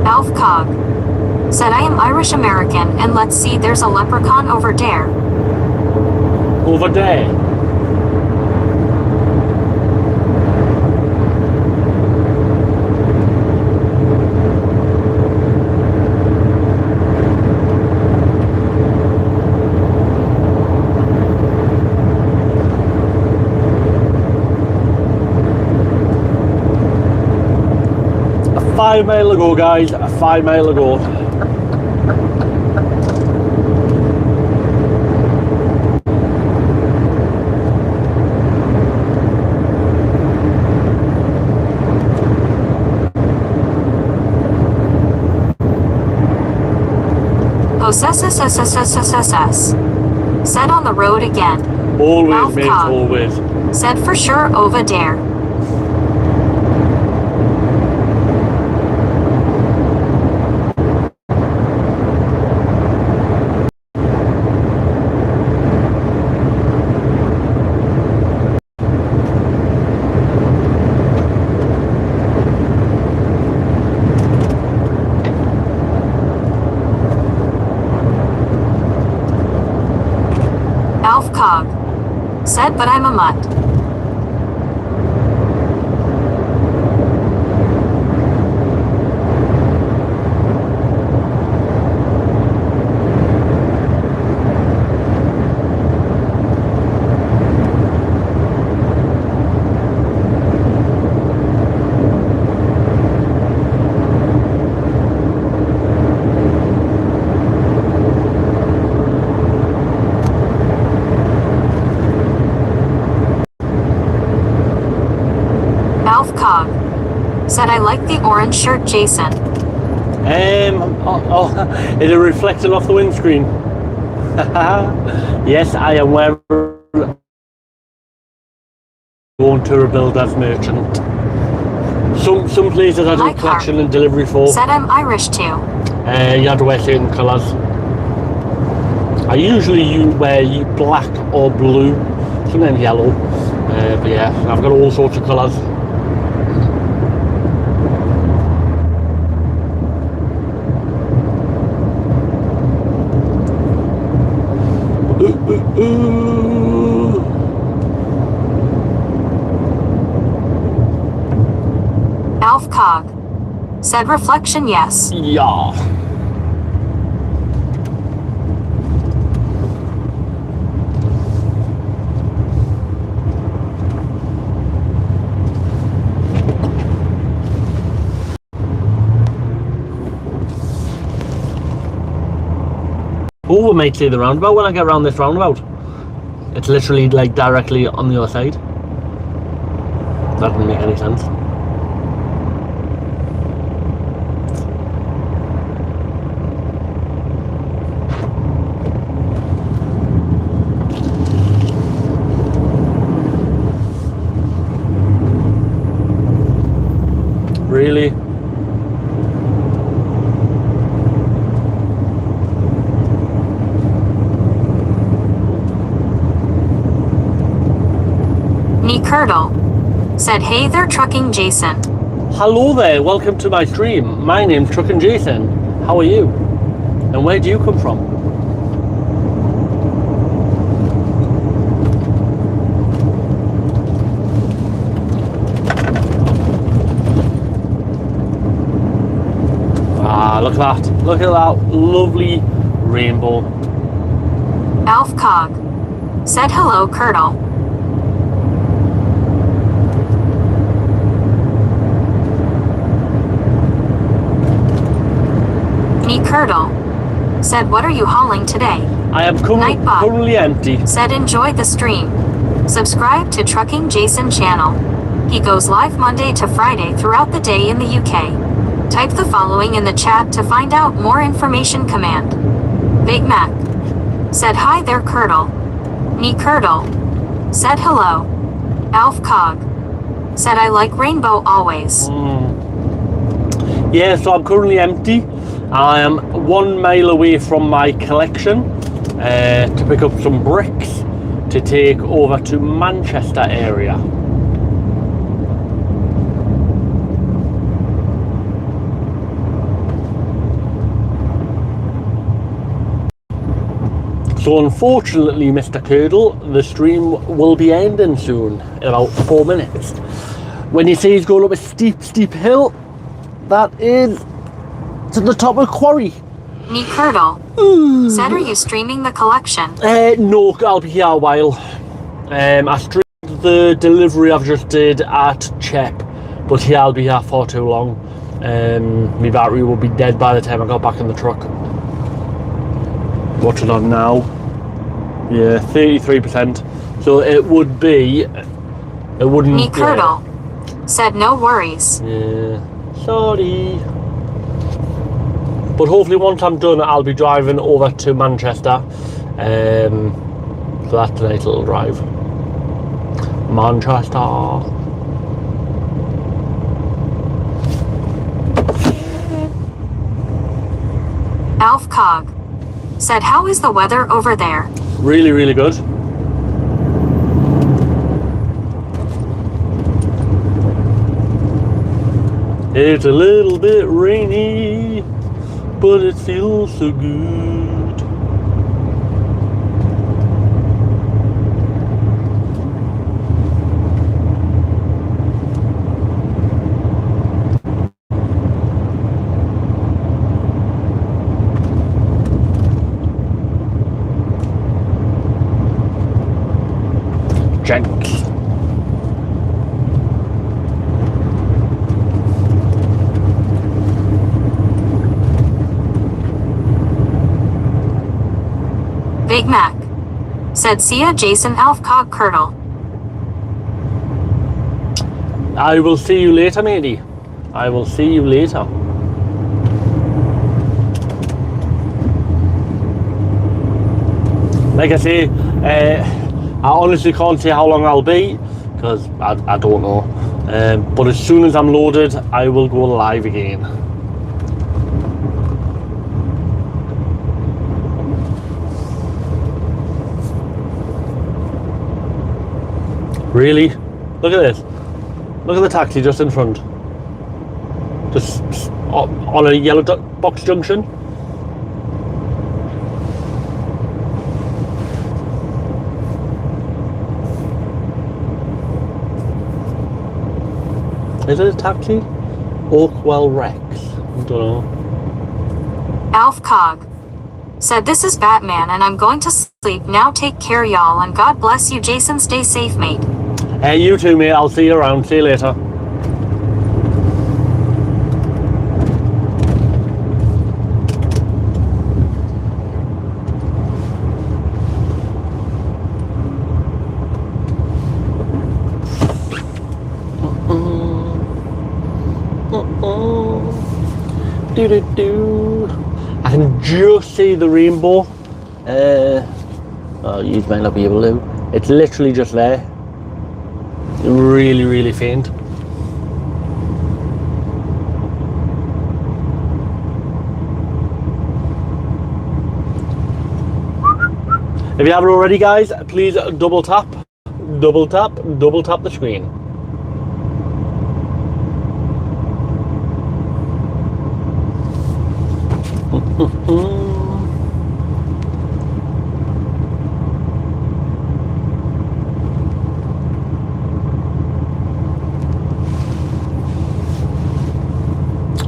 Alf Cog said I am Irish American, and let's see, there's a leprechaun over there. Over there. A 5 mile ago, guys. A 5 mile ago. Said on the road again. Always, Alf mate, Cog always. said for sure over there. Alf Cog said, but I'm a mutt. Alf Cog said I like the orange shirt, Jason. Is it reflecting off the windscreen? Yes, I am wearing going to a builder's merchant. Some places I do collection and delivery for. Said I'm Irish too. You have to wear certain colours. I usually wear black or blue, sometimes yellow. But yeah, I've got all sorts of colours. Alf Cog. Said reflection yes. Yeah. Oh, we might see the roundabout when I get around this roundabout. It's literally like directly on the other side. That doesn't make any sense. Really? Curdle said, hey there, Trucking Jason. Hello there, welcome to my stream. My name's Trucking Jason. How are you? And where do you come from? Ah, look at that. Look at that lovely rainbow. Alf Cog said, hello, Curdle. Curdle said, what are you hauling today? I am currently empty. Said, enjoy the stream. Subscribe to Trucking Jason channel. He goes live Monday to Friday throughout the day in the UK. Type the following in the chat to find out more information. Command. Big Mac said, hi there, Curdle. Curdle said, hello. Alf Cog said, I like rainbow always. Yeah, so I'm currently empty. I am 1 mile away from my collection to pick up some bricks to take over to Manchester area. So unfortunately, Mr. Curdle, the stream will be ending soon, in about 4 minutes. When you say he's going up a steep hill, that is to the top of Quarry. Curdle said, are you streaming the collection? No, I'll be here a while. I streamed the delivery I've just did at Chep, but yeah, I'll be here for too long. My battery will be dead by the time I got back in the truck. What's it on now? Yeah, 33%. So it would be, it wouldn't. Curdle said, no worries. Yeah, sorry. But hopefully once I'm done, I'll be driving over to Manchester. So that's a nice little drive. Manchester. Alf Cog said, how is the weather over there? Really, really good. It's a little bit rainy, but it feels so good. Jenks. Big Mac said, see ya, Jason. Alf Cog Curdle. I will see you later, matey. I will see you later. Like I say, I honestly can't say how long I'll be, because I don't know. But as soon as I'm loaded, I will go live again. Really? Look at this. Look at the taxi just in front. Just on a yellow box junction. Is it a taxi? Oakwell Rex. Don't know. Alf Cog. Said this is Batman and I'm going to sleep now. Take care y'all and God bless you Jason. Stay safe mate. Hey, you too mate. I'll see you around. See you later. I can just see the rainbow. Oh, you might not be able to. It's literally just there. Really, really faint. If you haven't already, guys, please double tap the screen.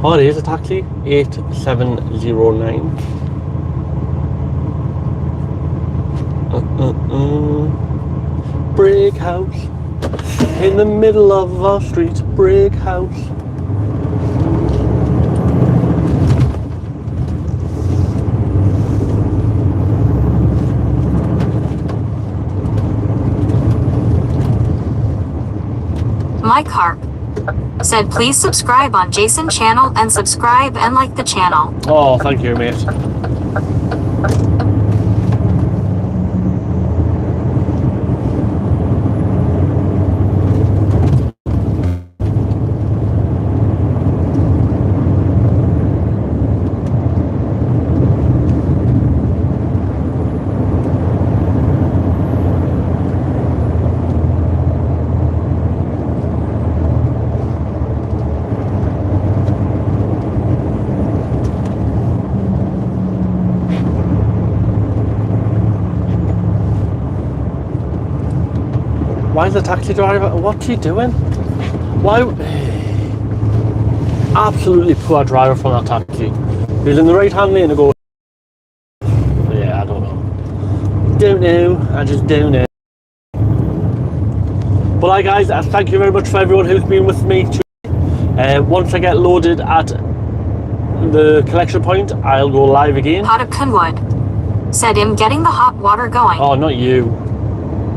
Oh, it is a taxi. 8709. Brick house in the middle of our street. Brick house. Mike Harp said please subscribe on Jason channel and subscribe and like the channel. Oh, thank you, mate. Why is the taxi driver? What's he doing? Why? Absolutely poor driver from that taxi. He's in the right hand lane to go. Yeah, I don't know. Don't know. I just don't know. But hi guys, thank you very much for everyone who's been with me. Once I get loaded at the collection point, I'll go live again. Pot of Kunwood said him getting the hot water going. Oh, not you.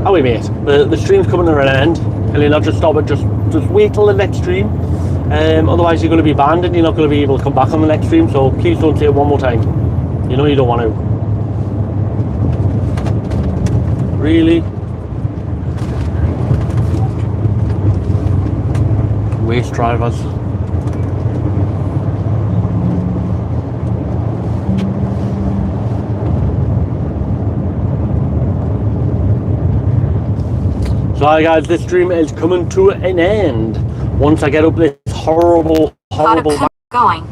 Oh wait mate, the stream's coming to an end and you'll not just stop it, just wait till the next stream. Otherwise you're going to be banned and you're not going to be able to come back on the next stream, so please don't say it one more time. You know you don't want to. Really? Waste drivers. So hi guys, this stream is coming to an end. Once I get up this horrible going.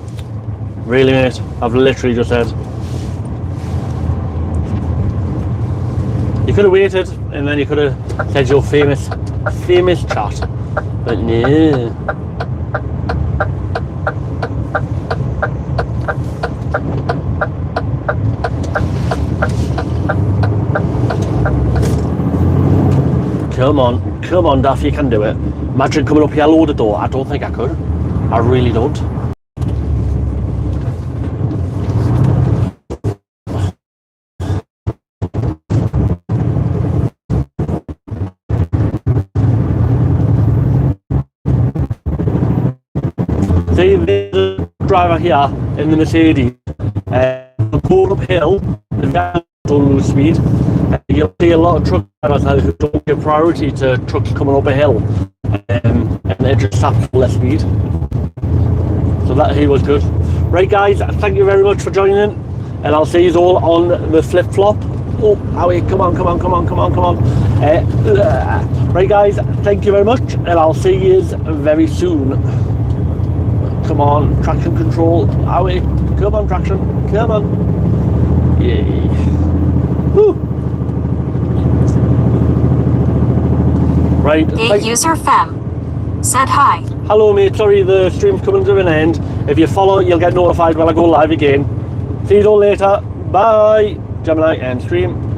Really mate, I've literally just said. You could have waited and then you could have said your famous chat. But no. Come on, Duff, you can do it. Imagine coming up here loaded though. I don't think I could. I really don't. See, there's a driver here in the Mercedes. Going uphill, the guy don't lose speed. You'll see a lot of truck drivers who don't give priority to trucks coming up a hill, and they just stop for less speed. So that he was good. Right guys, thank you very much for joining, and I'll see you all on the flip flop. Oh, Howie, come on. Right guys, thank you very much, and I'll see you very soon. Come on, traction control. Howie, come on, traction, come on. Yay. Woo. Right. A user Fem said hi. Hello mate, sorry the stream's coming to an end. If you follow, you'll get notified when I go live again. See you all later. Bye. Gemini end stream.